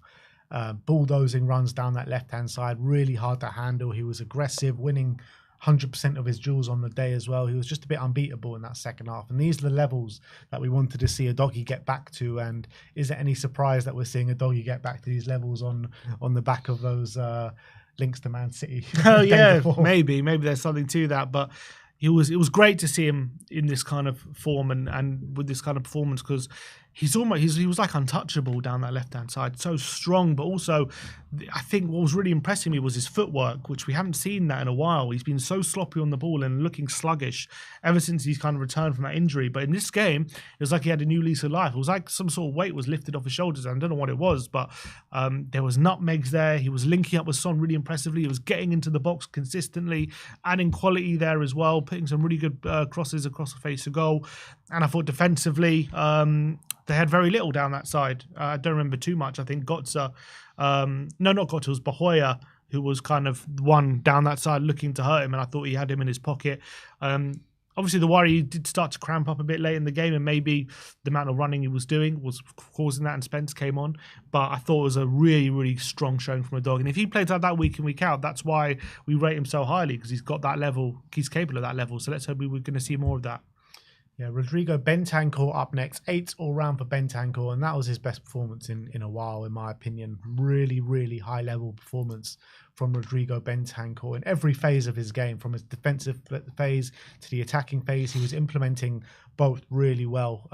Bulldozing runs down that left-hand side, really hard to handle. He was aggressive, winning 100% of his duels on the day as well. He was just a bit unbeatable in that second half. And these are the levels that we wanted to see Udogie get back to. And is it any surprise that we're seeing Udogie get back to these levels on the back of those links to Man City? Oh yeah, maybe there's something to that. But it was great to see him in this kind of form and with this kind of performance, because he was like untouchable down that left-hand side. So strong, but also I think what was really impressing me was his footwork, which we haven't seen that in a while. He's been so sloppy on the ball and looking sluggish ever since he's kind of returned from that injury. But in this game, it was like he had a new lease of life. It was like some sort of weight was lifted off his shoulders. I don't know what it was, but there was nutmegs there. He was linking up with Son really impressively. He was getting into the box consistently, adding quality there as well, putting some really good crosses across the face of goal. And I thought defensively, they had very little down that side. I don't remember too much. I think Götze, not Götze, it was Bahoya, who was kind of one down that side looking to hurt him, and I thought he had him in his pocket. Obviously, the worry did start to cramp up a bit late in the game, and maybe the amount of running he was doing was causing that, and Spence came on. But I thought it was a really, really strong showing from Udogie. And if he plays like that week in, week out, that's why we rate him so highly, because he's got that level, he's capable of that level. So let's hope we're going to see more of that. Yeah, Rodrigo Bentancur up next. 8 all round for Bentancur, and that was his best performance in a while, in my opinion. Really, really high level performance from Rodrigo Bentancur in every phase of his game, from his defensive phase to the attacking phase. He was implementing both really well.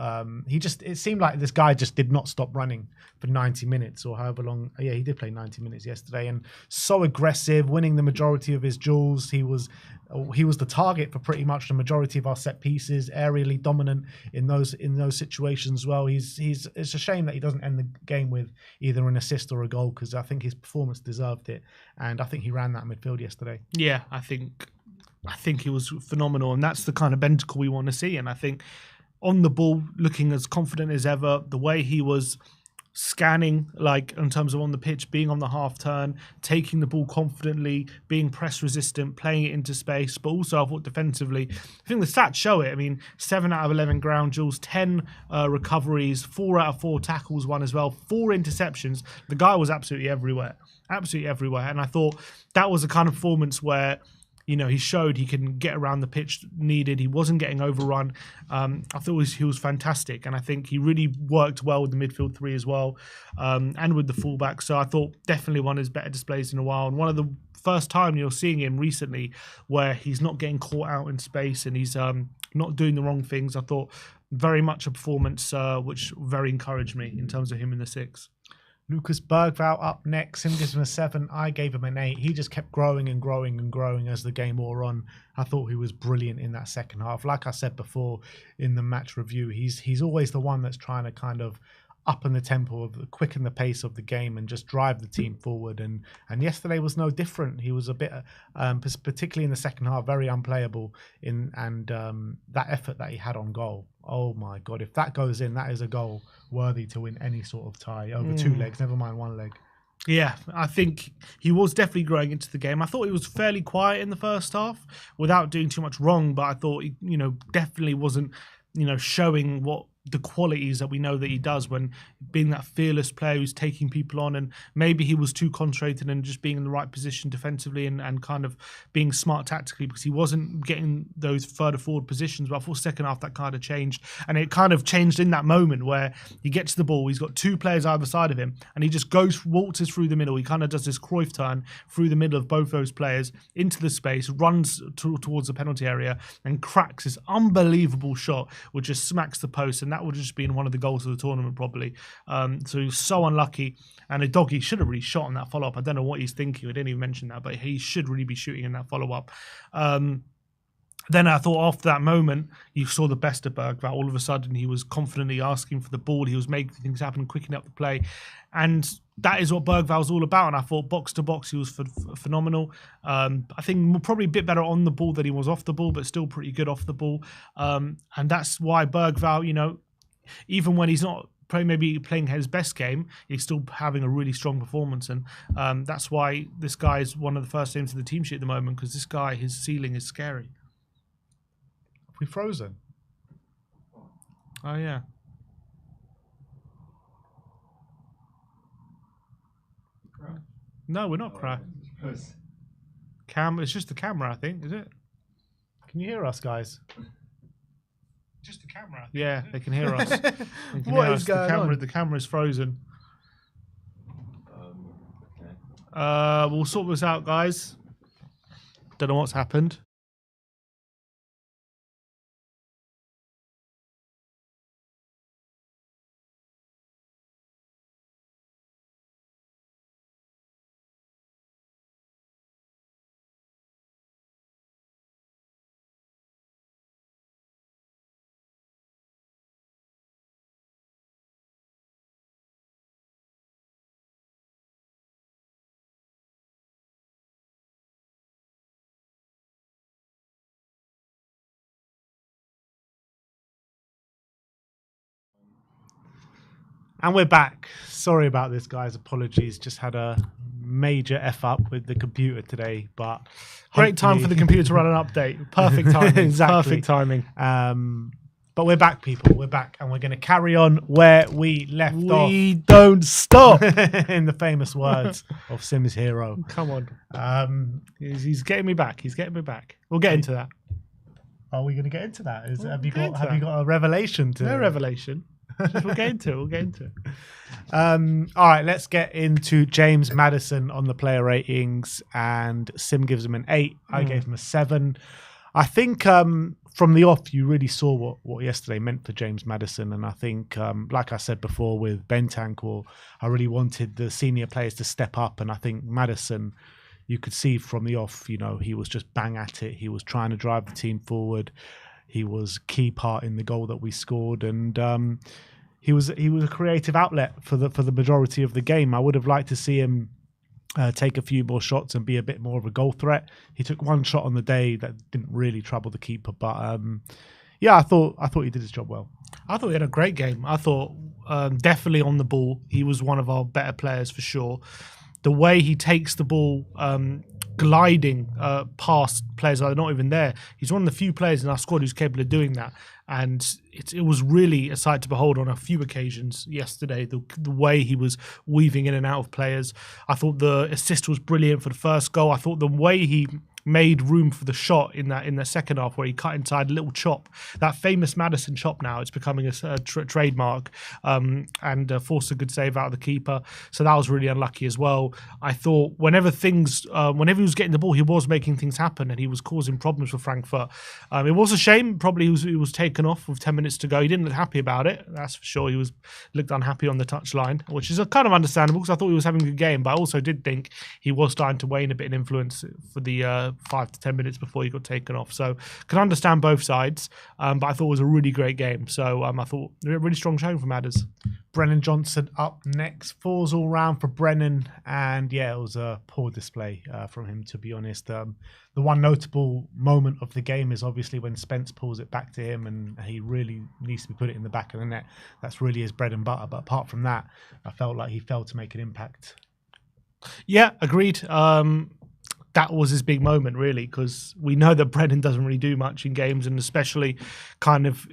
It seemed like this guy just did not stop running for 90 minutes or however long. Yeah, he did play 90 minutes yesterday, and so aggressive, winning the majority of his duels. He was the target for pretty much the majority of our set pieces, aerially dominant in those situations as well. It's a shame that he doesn't end the game with either an assist or a goal, because I think his performance deserved it, and I think he ran that midfield yesterday. Yeah, I think he was phenomenal, and that's the kind of Bentancur we want to see. And I think on the ball, looking as confident as ever, the way he was scanning, like in terms of on the pitch, being on the half turn, taking the ball confidently, being press resistant, playing it into space, but also I thought defensively, I think the stats show it. I mean, 7 out of 11 ground duels, 10 recoveries, 4 out of 4 tackles won as well, 4 interceptions. The guy was absolutely everywhere. And I thought that was a kind of performance where, you know, he showed he can get around the pitch needed. He wasn't getting overrun. I thought he was fantastic. And I think he really worked well with the midfield three as well, and with the fullback. So I thought definitely one of his better displays in a while. And one of the first time you're seeing him recently where he's not getting caught out in space and he's not doing the wrong things. I thought very much a performance which very encouraged me in terms of him in the 6. Lucas Bergvall up next. Him gives him a 7. I gave him an 8. He just kept growing and growing and growing as the game wore on. I thought he was brilliant in that second half. Like I said before in the match review, he's always the one that's trying to kind of up in the tempo, quicken the pace of the game and just drive the team forward. And yesterday was no different. He was a bit, particularly in the second half, very unplayable that effort that he had on goal. Oh my God, if that goes in, that is a goal worthy to win any sort of tie over 2 legs, never mind 1 leg. Yeah, I think he was definitely growing into the game. I thought he was fairly quiet in the first half without doing too much wrong, but I thought he, definitely wasn't, showing what the qualities that we know that he does when being that fearless player who's taking people on. And maybe he was too concentrated and just being in the right position defensively and kind of being smart tactically, because he wasn't getting those further forward positions. But I thought second half that kind of changed, and it kind of changed in that moment where he gets the ball, he's got 2 players either side of him, and he just waltzes through the middle. He kind of does this Cruyff turn through the middle of both those players into the space, runs towards the penalty area and cracks this unbelievable shot which just smacks the post, and that would have just been one of the goals of the tournament probably. So he was so unlucky, and Udogie should have really shot on that follow-up. I don't know what he's thinking. I didn't even mention that, but he should really be shooting in that follow-up. Then I thought after that moment, you saw the best of Bergvall. All of a sudden, he was confidently asking for the ball. He was making things happen, quickening up the play. And that is what Bergvall's all about. And I thought box to box, he was phenomenal. I think probably a bit better on the ball than he was off the ball, but still pretty good off the ball. And that's why Bergvall, even when he's not maybe playing his best game, he's still having a really strong performance. And that's why this guy is one of the first names in the team sheet at the moment, because this guy, his ceiling is scary. Have we frozen? Oh, yeah. No, we're not crashed. It's just the camera, I think, is it? Can you hear us, guys? Just the camera. Yeah, they can hear us. What is going on? The camera's frozen. Okay. We'll sort this out, guys. Don't know what's happened. And we're back. Sorry about this, guys. Apologies. Just had a major F up with the computer today, but great time for the computer to run an update. Perfect timing. Exactly. Perfect timing. But we're back, people. We're back, and we're going to carry on where we left off. We don't stop. In the famous words of Sims Hero. Come on. He's getting me back. He's getting me back. We'll get into that. Are we going to get into that? Have you get into got a revelation to? No revelation. Just we'll get into it. All right, let's get into James Maddison on the player ratings, and Sim gives him an 8. I gave him a 7. I think from the off, you really saw what yesterday meant for James Maddison, and I think, like I said before with Bentancur, I really wanted the senior players to step up, and I think Maddison, you could see from the off, he was just bang at it. He was trying to drive the team forward. He was key part in the goal that we scored, and he was a creative outlet for the majority of the game. I would have liked to see him take a few more shots and be a bit more of a goal threat. He took one shot on the day that didn't really trouble the keeper, but I thought he did his job well. I thought he had a great game. I thought definitely on the ball, he was one of our better players for sure. The way he takes the ball, gliding past players that are not even there. He's one of the few players in our squad who's capable of doing that. And it was really a sight to behold on a few occasions yesterday, the way he was weaving in and out of players. I thought the assist was brilliant for the first goal. I thought the way he made room for the shot in the second half, where he cut inside a little chop, that famous Maddison chop. Now it's becoming a trademark, and forced a good save out of the keeper. So that was really unlucky as well. I thought whenever he was getting the ball, he was making things happen, and he was causing problems for Frankfurt. It was a shame. Probably he was taken off with 10 minutes to go. He didn't look happy about it, that's for sure. He looked unhappy on the touchline, which is kind of understandable, because I thought he was having a good game, but I also did think he was starting to wane a bit in influence for the 5 to 10 minutes before he got taken off. So can understand both sides, but I thought it was a really great game. So I thought a really strong showing from Madders. Brennan Johnson up next. 4s all round for Brennan, and it was a poor display from him, to be honest. The one notable moment of the game is obviously when Spence pulls it back to him, and he really needs to be put it in the back of the net. That's really his bread and butter. But apart from that, I felt like he failed to make an impact. Yeah, agreed. That was his big moment, really, because we know that Brennan doesn't really do much in games, and especially kind of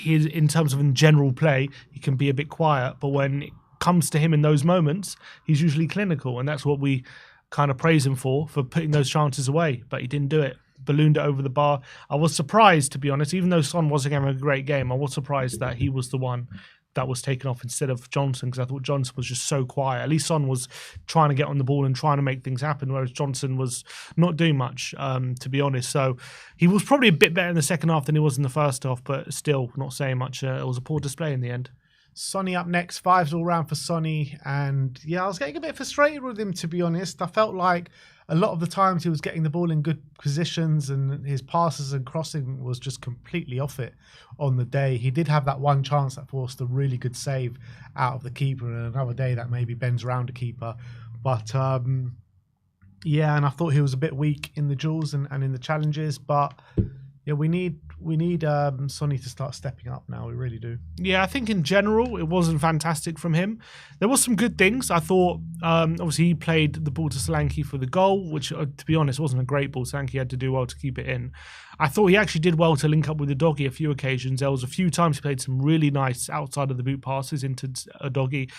in terms of in general play, he can be a bit quiet. But when it comes to him in those moments, he's usually clinical, and that's what we kind of praise him for putting those chances away. But he didn't do it. Ballooned it over the bar. I was surprised, to be honest, even though Son was having a great game, I was surprised that he was the one that was taken off instead of Johnson, because I thought Johnson was just so quiet. At least Son was trying to get on the ball and trying to make things happen, whereas Johnson was not doing much, to be honest. So he was probably a bit better in the second half than he was in the first half, but still not saying much. It was a poor display in the end. Sonny up next. 5s all round for Sonny, and I was getting a bit frustrated with him, to be honest. I felt like a lot of the times he was getting the ball in good positions, and his passes and crossing was just completely off it on the day. He did have that one chance that forced a really good save out of the keeper, and another day that maybe bends around a keeper. But and I thought he was a bit weak in the duels and in the challenges. But we need Sonny to start stepping up now. We really do. Yeah, I think in general it wasn't fantastic from him. There was some good things. I thought obviously he played the ball to Solanke for the goal, which to be honest wasn't a great ball. Solanke had to do well to keep it in. I thought he actually did well to link up with Udogie a few occasions. There was a few times he played some really nice outside of the boot passes into Udogie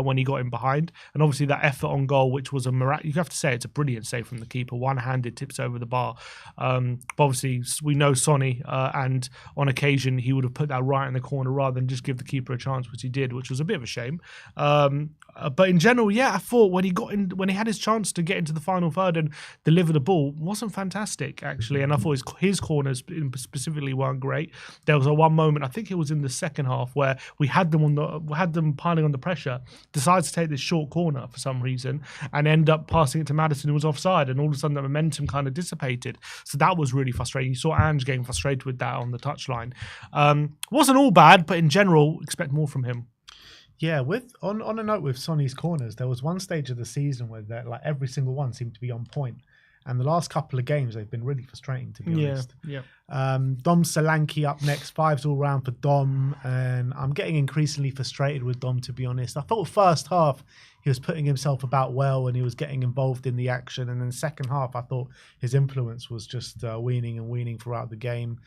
when he got in behind. And obviously that effort on goal, which was you have to say it's a brilliant save from the keeper. One-handed tips over the bar. But obviously we know Sonny, and on occasion he would have put that right in the corner rather than just give the keeper a chance, which he did, which was a bit of a shame. But in general, I thought when he had his chance to get into the final third and deliver the ball, wasn't fantastic actually. And I thought his corners specifically weren't great. There was one moment, I think it was in the second half, where we had them piling on the pressure, decides to take this short corner for some reason, and end up passing it to Maddison, who was offside, and all of a sudden the momentum kind of dissipated. So that was really frustrating. You saw Ange getting frustrated with that on the touchline. Wasn't all bad, but in general, expect more from him. Yeah, on a note with Sonny's corners, there was one stage of the season where every single one seemed to be on point. And the last couple of games, they've been really frustrating, to be honest. Yeah. Dom Solanke up next. 5s all round for Dom. And I'm getting increasingly frustrated with Dom, to be honest. I thought first half, he was putting himself about well and he was getting involved in the action. And then second half, I thought his influence was just weaning throughout the game.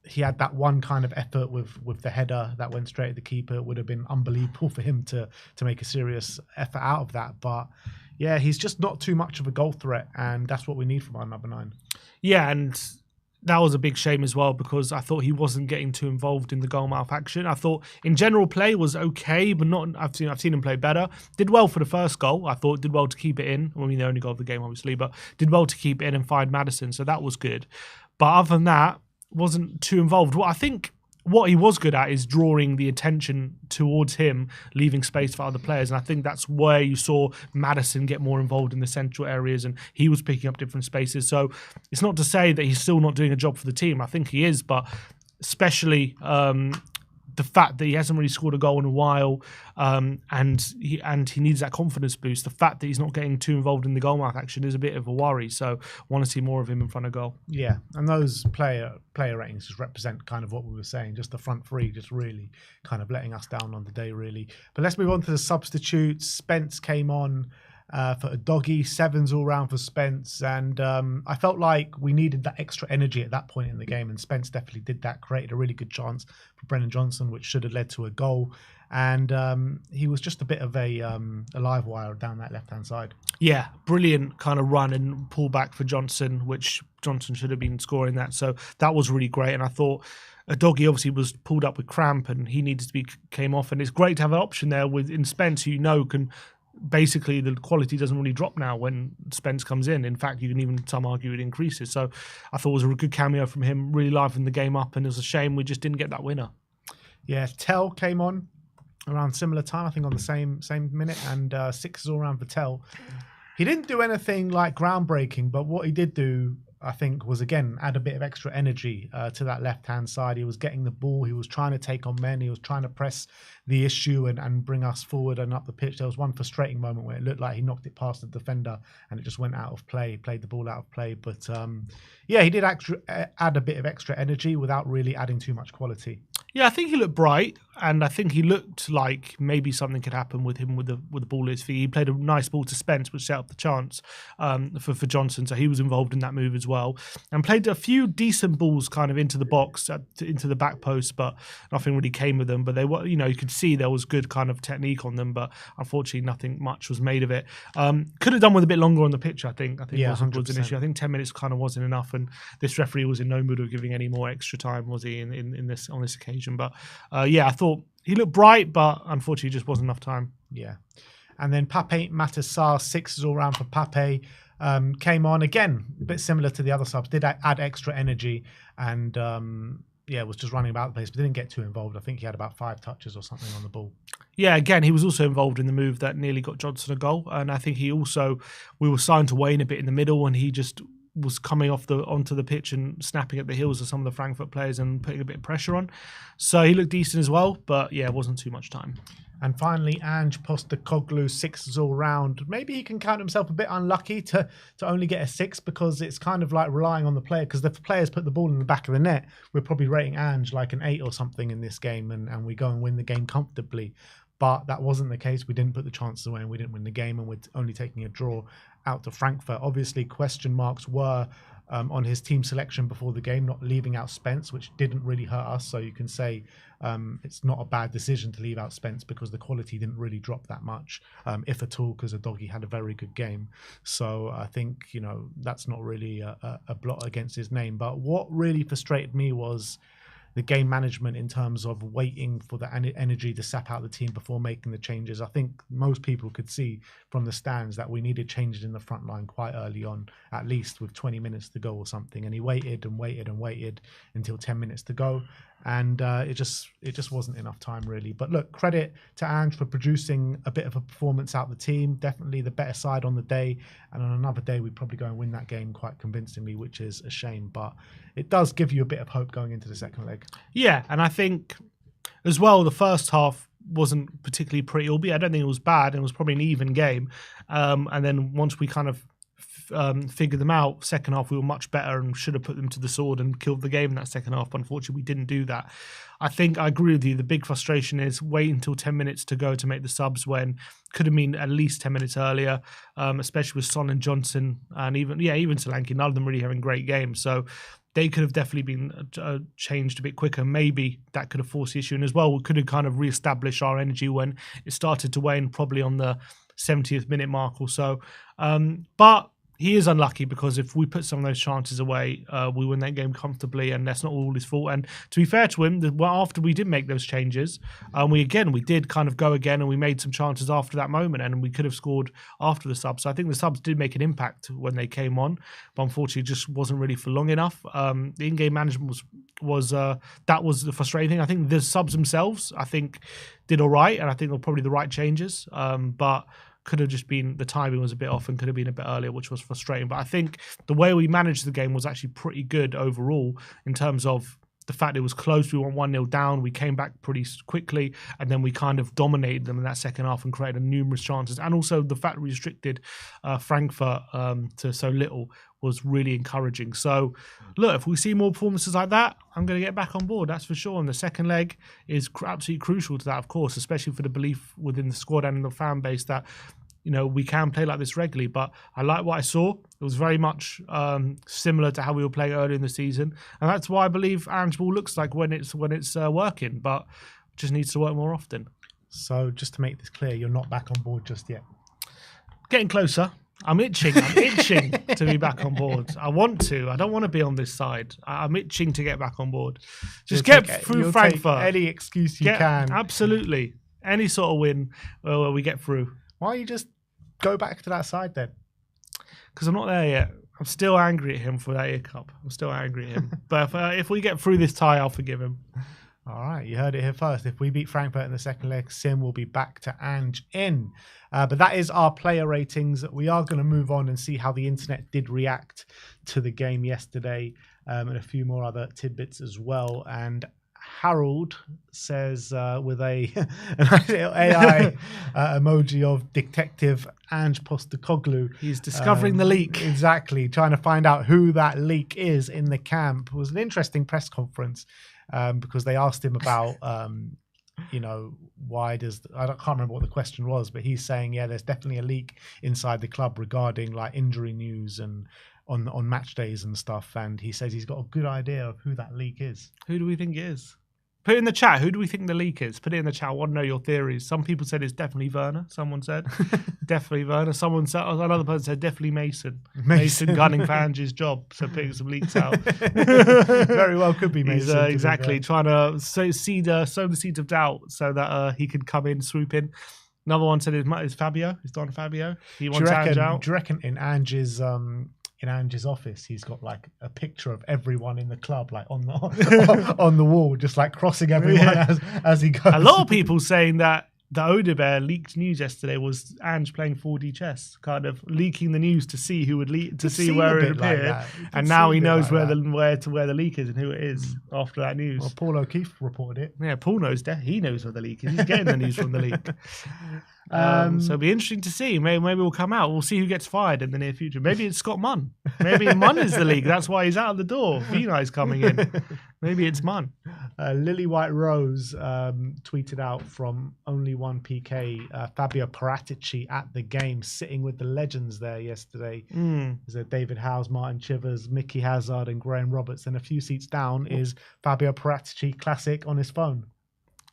He had that one kind of effort with the header that went straight at the keeper. It would have been unbelievable for him to make a serious effort out of that. But he's just not too much of a goal threat, and that's what we need from our number 9. Yeah, and that was a big shame as well, because I thought he wasn't getting too involved in the goalmouth action. I thought in general play was okay, but not. I've seen him play better. Did well for the first goal. I thought did well to keep it in. I mean, the only goal of the game, obviously, but did well to keep it in and find Maddison, so that was good. But other than that, wasn't too involved. Well, I think what he was good at is drawing the attention towards him, leaving space for other players. And I think that's where you saw Maddison get more involved in the central areas, and he was picking up different spaces. So it's not to say that he's still not doing a job for the team. I think he is, but especially the fact that he hasn't really scored a goal in a while, and he needs that confidence boost. The fact that he's not getting too involved in the goalmouth action is a bit of a worry. So want to see more of him in front of goal. Yeah, and those player ratings just represent kind of what we were saying. Just the front three, just really kind of letting us down on the day, really. But let's move on to the substitutes. Spence came on for Udogie, 7s all round for Spence, and I felt like we needed that extra energy at that point in the game, and Spence definitely did that, created a really good chance for Brennan Johnson, which should have led to a goal, and he was just a bit of a live wire down that left-hand side. Yeah, brilliant kind of run and pull back for Johnson, which Johnson should have been scoring that, so that was really great, and I thought Udogie obviously was pulled up with cramp and he needed to be came off, and it's great to have an option there in Spence, who can basically the quality doesn't really drop now when Spence comes in. In fact, you can even some argue it increases. So I thought it was a good cameo from him, really livened the game up, and it was a shame we just didn't get that winner. Yeah, Tell came on around similar time, I think on the same minute, and 6s all around for Tell. He didn't do anything like groundbreaking, but what he did do, I think, was again add a bit of extra energy to that left-hand side. He was getting the ball, he was trying to take on men, he was trying to press the issue and bring us forward and up the pitch. There was one frustrating moment where it looked like he knocked it past the defender and it just went out of play, played the ball out of play. But yeah, he did add a bit of extra energy without really adding too much quality. Yeah, I think he looked bright, and I think he looked like maybe something could happen with him with the ball at his feet. He played a nice ball to Spence, which set up the chance for Johnson, so he was involved in that move as well, and played a few decent balls kind of into the box, into the back post, but nothing really came with them. But they were, you could see there was good kind of technique on them, but unfortunately nothing much was made of it. Could have done with a bit longer on the pitch, I think. Yeah, was an issue. I think 10 minutes kind of wasn't enough, and this referee was in no mood of giving any more extra time, was he, in this on this occasion? But yeah, I thought he looked bright, but unfortunately just wasn't enough time. Yeah. And then Pape Sarr, 6s all round for Pape, came on again, a bit similar to the other subs, did add extra energy, and yeah, was just running about the place, but didn't get too involved. I think he had about 5 touches or something on the ball. Yeah, again, he was also involved in the move that nearly got Johnson a goal, and I think we were starting to wane a bit in the middle, and he just was coming onto the pitch and snapping at the heels of some of the Frankfurt players and putting a bit of pressure on. So he looked decent as well, but yeah, it wasn't too much time. And finally, Postecoglou, 6s all round. Maybe he can count himself a bit unlucky to only get a 6, because it's kind of like relying on the player, because the players put the ball in the back of the net. We're probably rating Ange like an 8 or something in this game, and we go and win the game comfortably. But that wasn't the case. We didn't put the chances away and we didn't win the game, and we're only taking a draw out to Frankfurt. Obviously, question marks were on his team selection before the game, not leaving out Spence, which didn't really hurt us. So you can say it's not a bad decision to leave out Spence, because the quality didn't really drop that much, if at all, because Udogie had a very good game. So I think, that's not really a blot against his name. But what really frustrated me was the game management in terms of waiting for the energy to sap out the team before making the changes. I think most people could see from the stands that we needed changes in the front line quite early on, at least with 20 minutes to go or something. And he waited and waited and waited until 10 minutes to go. And it just wasn't enough time, really. But look, credit to Ange for producing a bit of a performance out of the team. Definitely the better side on the day. And on another day, we'd probably go and win that game quite convincingly, which is a shame. But it does give you a bit of hope going into the second leg. Yeah, and I think as well, the first half wasn't particularly pretty, albeit I don't think it was bad. It was probably an even game. And then once we kind of figured them out, second half we were much better and should have put them to the sword and killed the game in that second half, but unfortunately we didn't do that. I think I agree with you. The big frustration is waiting until 10 minutes to go to make the subs, when could have been at least 10 minutes earlier, especially with Son and Johnson, and even Solanke, none of them really having great games. So they could have definitely been changed a bit quicker. Maybe that could have forced the issue. And as well, we could have kind of re-established our energy when it started to wane, probably on the 70th minute mark or so. But he is unlucky because if we put some of those chances away, we win that game comfortably, and that's not all his fault. And to be fair to him, after we did make those changes, we did kind of go again, and we made some chances after that moment, and we could have scored after the subs. So I think the subs did make an impact when they came on, but unfortunately, it just wasn't really for long enough. The in-game management was that was the frustrating thing. I think the subs themselves, I think, did all right, and I think they're probably the right changes, but could have just been, the timing was a bit off and could have been a bit earlier, which was frustrating. But I think the way we managed the game was actually pretty good overall in terms of the fact it was close. We went 1-0 down. We came back pretty quickly, and then we kind of dominated them in that second half and created numerous chances. And also the fact we restricted Frankfurt to so little was really encouraging. So, look, if we see more performances like that, I'm going to get back on board, that's for sure. And the second leg is absolutely crucial to that, of course, especially for the belief within the squad and in the fan base that, you know, we can play like this regularly. But I like what I saw. It was very much similar to how we were playing earlier in the season, and that's why I believe Ange ball looks like when it's working, but just needs to work more often. So, just to make this clear, you're not back on board just yet. Getting closer. I'm itching to be back on board. I want to. I don't want to be on this side. I'm itching to get back on board. Just get through Frankfurt. Any excuse you can. Absolutely. Any sort of win where we get through. Why don't you just go back to that side then? Because I'm not there yet. I'm still angry at him for that ear cup. I'm still angry at him. But if we get through this tie, I'll forgive him. All right, you heard it here first. If we beat Frankfurt in the second leg, Sim will be back to Ange in. But that is our player ratings. We are going to move on and see how the internet did react to the game yesterday, and a few more other tidbits as well. And Harold says with a an AI emoji of Detective Ange Postecoglou. He's discovering the leak. Exactly, trying to find out who that leak is in the camp. It was an interesting press conference. Because they asked him about, why does I can't remember what the question was, but he's saying, yeah, there's definitely a leak inside the club regarding like injury news and on match days and stuff. And he says he's got a good idea of who that leak is. Who do we think it is? Put it in the chat. Who do we think the leak is? Put it in the chat. I want to know your theories. Some people said it's definitely Werner. Someone said definitely Werner. Someone said, another person said definitely Mason. Mason gunning for Ange's job, so putting some leaks out. Very well could be Mason. He's exactly trying to sow the seeds of doubt so that he could come in, swoop in. Another one said it's Fabio. It's Don Fabio. He wants Ange out. Do you reckon in Ange's office, he's got like a picture of everyone in the club, like on the wall, just like crossing everyone as he goes. A lot of people saying that the Odebear leaked news yesterday was Ange playing 4D chess, kind of leaking the news to see who would leak, to see where it appeared, and now he knows where the leak is and who it is after that news. Well, Paul O'Keefe reported it. Yeah, Paul knows that. He knows where the leak is. He's getting the news from the leak. So it'll be interesting to see. Maybe we'll come out. We'll see who gets fired in the near future. Maybe it's Scott Munn. Maybe Munn is the league. That's why he's out of the door. Vinai's coming in. Maybe it's Munn. Lily White Rose tweeted out from only one PK. Fabio Paratici at the game, sitting with the legends there yesterday. There's David Howes, Martin Chivers, Mickey Hazard, and Graham Roberts. And a few seats down is Fabio Paratici, classic, on his phone.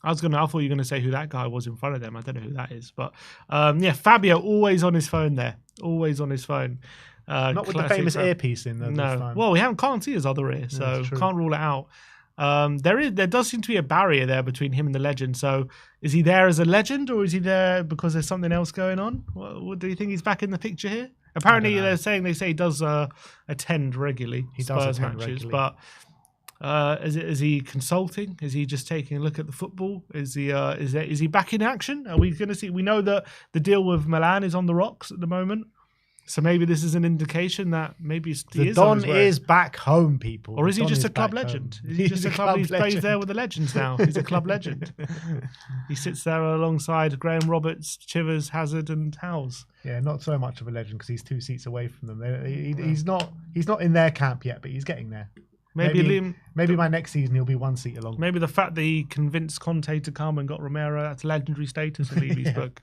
I thought you were going to say who that guy was in front of them. I don't know who that is. But Fabio always on his phone there. Always on his phone. Not with the famous earpiece in, though. No. Well, we can't see his other ear, so can't rule it out. There does seem to be a barrier there between him and the legend. So is he there as a legend, or is he there because there's something else going on? What do you think he's back in the picture here? Apparently, they say he does attend regularly. He Spurs does attend matches, regularly. but is he consulting? Is he just taking a look at the football? Is he back in action? Are we going to see? We know that the deal with Milan is on the rocks at the moment. So maybe this is an indication that maybe the Don is back home, people. Or is he just a club legend? Is he just a club? He plays there with the legends now. He's a club legend. He sits there alongside Graham Roberts, Chivers, Hazard, and Howes. Yeah, not so much of a legend because he's 2 seats away from them. He's not in their camp yet, but he's getting there. Maybe by next season he'll be 1 seat along. Maybe the fact that he convinced Conte to come and got Romero, that's legendary status in Levy's book.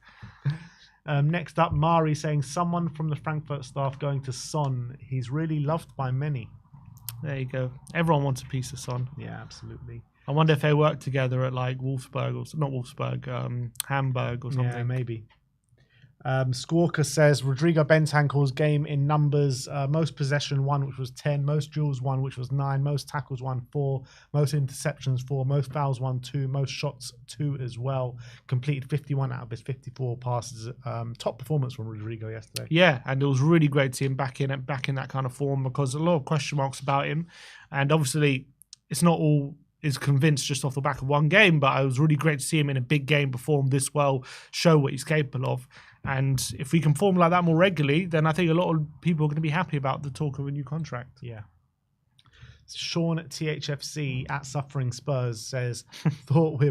Next up, Mari saying someone from the Frankfurt staff going to Son. He's really loved by many. There you go. Everyone wants a piece of Son. Yeah, absolutely. I wonder if they work together at like Wolfsburg or not Wolfsburg, Hamburg or something. Yeah, maybe. Squawker says Rodrigo Bentancur's game in numbers, most possession 1, which was 10, most duels 1, which was 9, most tackles 1, 4, most interceptions 4, most fouls 1, 2, most shots 2 as well. Completed 51 out of his 54 passes. Top performance from Rodrigo yesterday. Yeah, and it was really great to see him back in that kind of form, because a lot of question marks about him, and obviously it's not all is convinced just off the back of one game, but it was really great to see him in a big game perform this well, show what he's capable of. And if we can perform like that more regularly, then I think a lot of people are going to be happy about the talk of a new contract. Yeah. Sean at THFC at Suffering Spurs says, thought we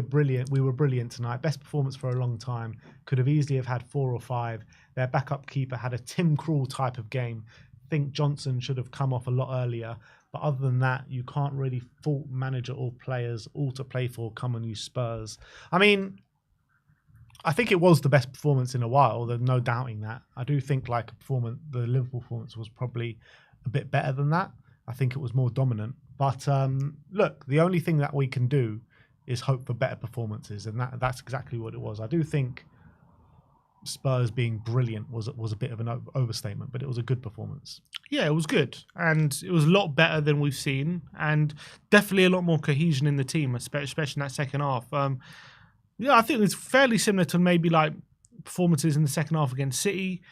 were brilliant tonight. Best performance for a long time. Could have easily have had 4 or 5. Their backup keeper had a Tim Krul type of game. Think Johnson should have come off a lot earlier. But other than that, you can't really fault manager or players. All to play for. Come on, you Spurs. I mean, I think it was the best performance in a while. There's no doubting that. I do think the Liverpool performance was probably a bit better than that. I think it was more dominant. But look, the only thing that we can do is hope for better performances, and that's exactly what it was. I do think Spurs being brilliant was a bit of an overstatement, but it was a good performance. Yeah, it was good, and it was a lot better than we've seen, and definitely a lot more cohesion in the team, especially in that second half. Yeah, I think it's fairly similar to maybe like performances in the second half against City.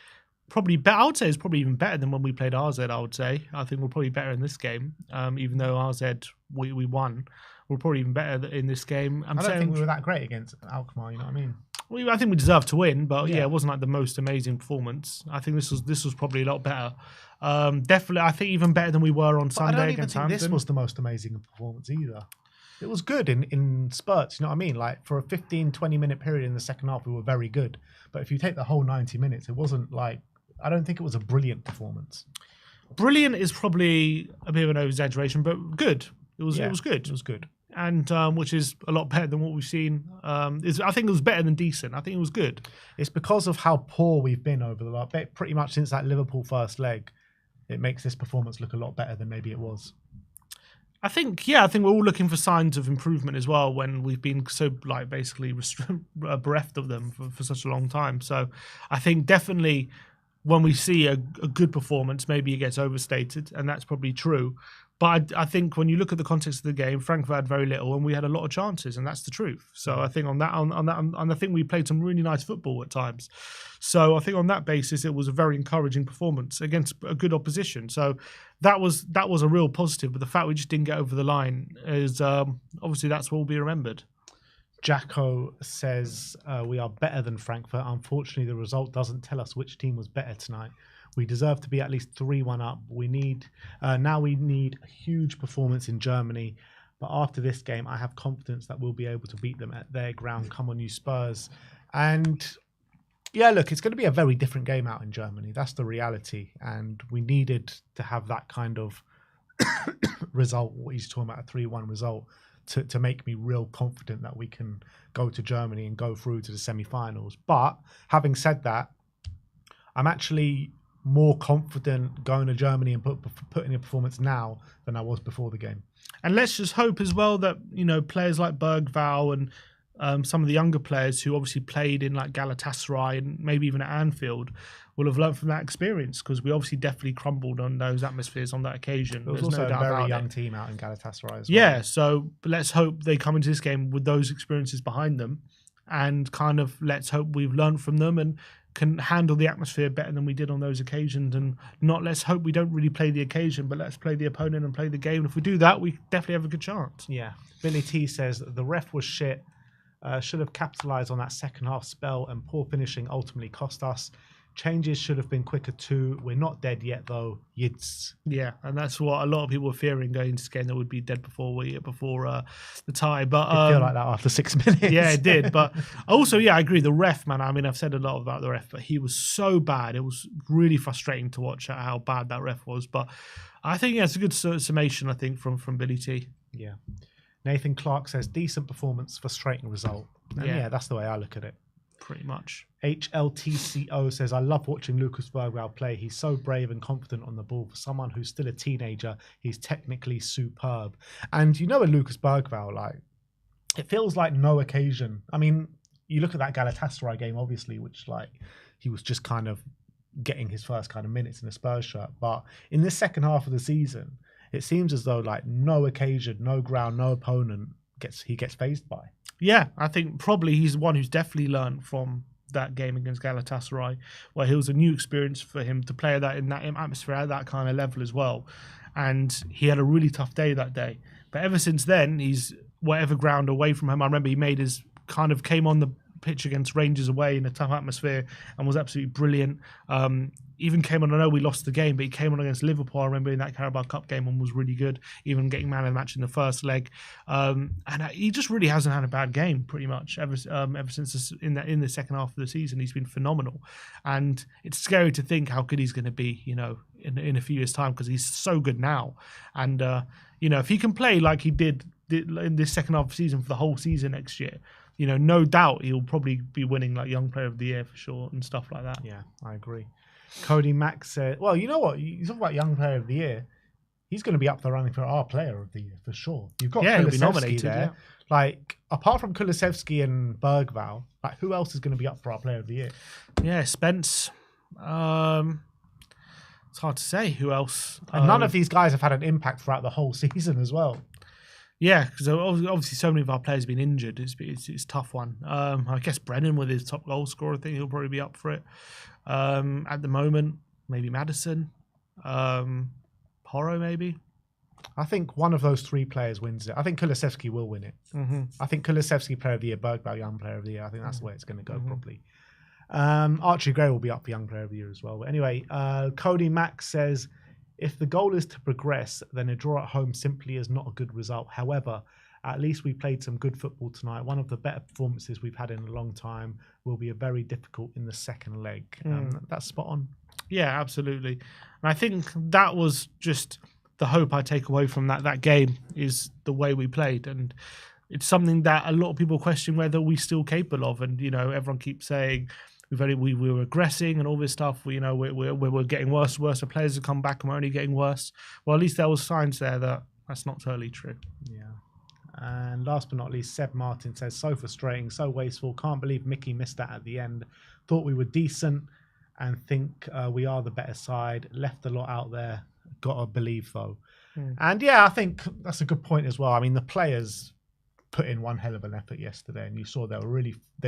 Probably better. I would say it's probably even better than when we played RZ. I would say. I think we're probably better in this game, even though RZ we won. We're probably even better in this game. I don't think we were that great against Alkmaar. You know what I mean? I think we deserved to win, but yeah, it wasn't like the most amazing performance. I think this was probably a lot better. Definitely, I think even better than we were on Sunday against Hampton. I don't even think this was the most amazing performance either. It was good in spurts, you know what I mean? Like for a 15, 20-minute period in the second half, we were very good. But if you take the whole 90 minutes, it wasn't like, I don't think it was a brilliant performance. Brilliant is probably a bit of an exaggeration, but good. It was good. It was good. And which is a lot better than what we've seen. I think it was better than decent. I think it was good. It's because of how poor we've been over the last, pretty much since that Liverpool first leg. It makes this performance look a lot better than maybe it was. I think we're all looking for signs of improvement as well when we've been so basically bereft of them for such a long time. So I think definitely when we see a good performance, maybe it gets overstated, and that's probably true. But I think when you look at the context of the game, Frankfurt had very little, and we had a lot of chances, and that's the truth. So I think on that, I think we played some really nice football at times. So I think on that basis, it was a very encouraging performance against a good opposition. So that was a real positive. But the fact we just didn't get over the line is obviously that's what will be remembered. Jacko says we are better than Frankfurt. Unfortunately, the result doesn't tell us which team was better tonight. We deserve to be at least 3-1 up. We need a huge performance in Germany. But after this game, I have confidence that we'll be able to beat them at their ground. Come on, you Spurs. And yeah, look, it's going to be a very different game out in Germany. That's the reality. And we needed to have that kind of result, what he's talking about, a 3-1 result, to make me real confident that we can go to Germany and go through to the semi-finals. But having said that, I'm actually more confident going to Germany and putting a performance now than I was before the game. And let's just hope as well that, players like Bergvall and some of the younger players who obviously played in like Galatasaray and maybe even at Anfield will have learned from that experience, because we obviously definitely crumbled on those atmospheres on that occasion. There was also a very young team out in Galatasaray as well. Yeah, so let's hope they come into this game with those experiences behind them, and kind of let's hope we've learned from them and can handle the atmosphere better than we did on those occasions, and let's hope we don't really play the occasion, but let's play the opponent and play the game. And if we do that, we definitely have a good chance. Yeah. Billy T says the ref was shit. Should have capitalised on that second half spell, and poor finishing ultimately cost us. Changes should have been quicker too. We're not dead yet though. Yids. Yeah, and that's what a lot of people were fearing going into this game, that would be dead before the tie. But it feel like that after 6 minutes. Yeah, it did. But also, yeah, I agree. The ref, man. I mean, I've said a lot about the ref, but he was so bad. It was really frustrating to watch how bad that ref was. But I think it's a good summation. I think from Billy T. Yeah. Nathan Clark says decent performance, frustrating result. And yeah, that's the way I look at it. Pretty much. HLTCO says, I love watching Lucas Bergvall play. He's so brave and confident on the ball. For someone who's still a teenager, he's technically superb. And with Lucas Bergvall, it feels like no occasion. I mean, you look at that Galatasaray game, obviously, which he was just kind of getting his first kind of minutes in a Spurs shirt. But in this second half of the season, it seems as though like no occasion, no ground, no opponent he gets fazed by. Yeah, I think probably he's one who's definitely learned from that game against Galatasaray, where it was a new experience for him to play that in that atmosphere at that kind of level as well. And he had a really tough day that day. But ever since then, he's whatever ground away from him. I remember he made his came on the pitch against Rangers away in a tough atmosphere and was absolutely brilliant. Even came on, I know we lost the game, but he came on against Liverpool, I remember, in that Carabao Cup game, and was really good, even getting man of the match in the first leg. And he just really hasn't had a bad game pretty much ever since in the second half of the season. He's been phenomenal. And it's scary to think how good he's going to be, in a few years' time, because he's so good now. And, if he can play like he did in this second half of the season for the whole season next year, no doubt he'll probably be winning like Young Player of the Year for sure and stuff like that. Yeah, I agree. Cody Mack said, well, you know what? You talk about Young Player of the Year. He's going to be up there running for our Player of the Year for sure. You've got he'll be nominated there. Yeah. Like, apart from Kulusevski and Bergvall, like, who else is going to be up for our Player of the Year? Yeah, Spence. It's hard to say who else. And none of these guys have had an impact throughout the whole season as well. Yeah, because obviously so many of our players have been injured. It's a tough one. I guess Brennan, with his top goal scorer, I think he'll probably be up for it. At the moment, maybe Maddison. Porro, maybe. I think one of those three players wins it. I think Kulusevski will win it. Mm-hmm. I think Kulusevski Player of the Year, Bergvall Young Player of the Year. I think that's the way it's going to go probably. Archie Gray will be up for Young Player of the Year as well. But anyway, Cody Mack says, if the goal is to progress, then a draw at home simply is not a good result. However, at least we played some good football tonight. One of the better performances we've had in a long time. Will be a very difficult in the second leg. That's spot on. Yeah, absolutely. And I think that was just the hope I take away from that game, is the way we played. And it's something that a lot of people question whether we're still capable of. And, everyone keeps saying, we were regressing and all this stuff. We're getting worse and worse. The players have come back and we're only getting worse. Well, at least there was signs there that that's not totally true. Yeah. And last but not least, Seb Martin says, so frustrating, so wasteful. Can't believe Mickey missed that at the end. Thought we were decent and think we are the better side. Left a lot out there. Got to believe, though. And yeah, I think that's a good point as well. I mean, the players put in one hell of an effort yesterday, and you saw they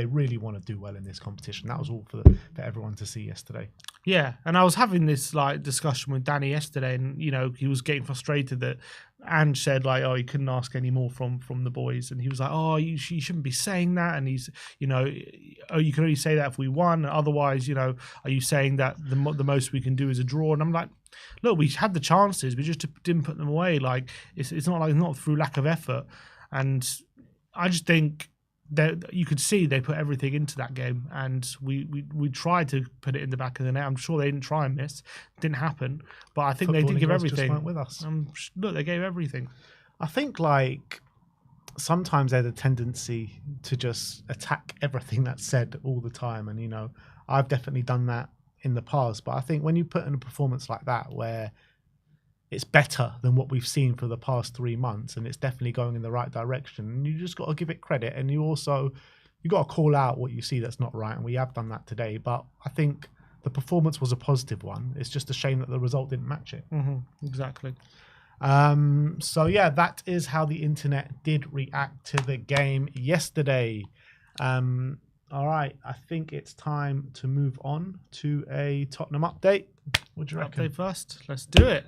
really want to do well in this competition. That was all for everyone to see yesterday. Yeah, and I was having this discussion with Danny yesterday, and he was getting frustrated that Ange said he couldn't ask any more from the boys, and he was like, you shouldn't be saying that, and he's you can only say that if we won, otherwise are you saying that the most we can do is a draw? And I'm like, look, we had the chances, we just didn't put them away. It's not through lack of effort. And I just think that you could see they put everything into that game, and we tried to put it in the back of the net. I'm sure they didn't try and miss. It didn't happen. But I think they did give everything. Just weren't with us. Look, they gave everything. I think sometimes there's a tendency to just attack everything that's said all the time. And, I've definitely done that in the past. But I think when you put in a performance like that, where it's better than what we've seen for the past 3 months, and it's definitely going in the right direction, and you just got to give it credit, and you got to call out what you see that's not right, and we have done that today. But I think the performance was a positive one. It's just a shame that the result didn't match it. Exactly. So yeah, that is how the internet did react to the game yesterday. All right, I think it's time to move on to a Tottenham update. What do you reckon? Update first. Let's do it.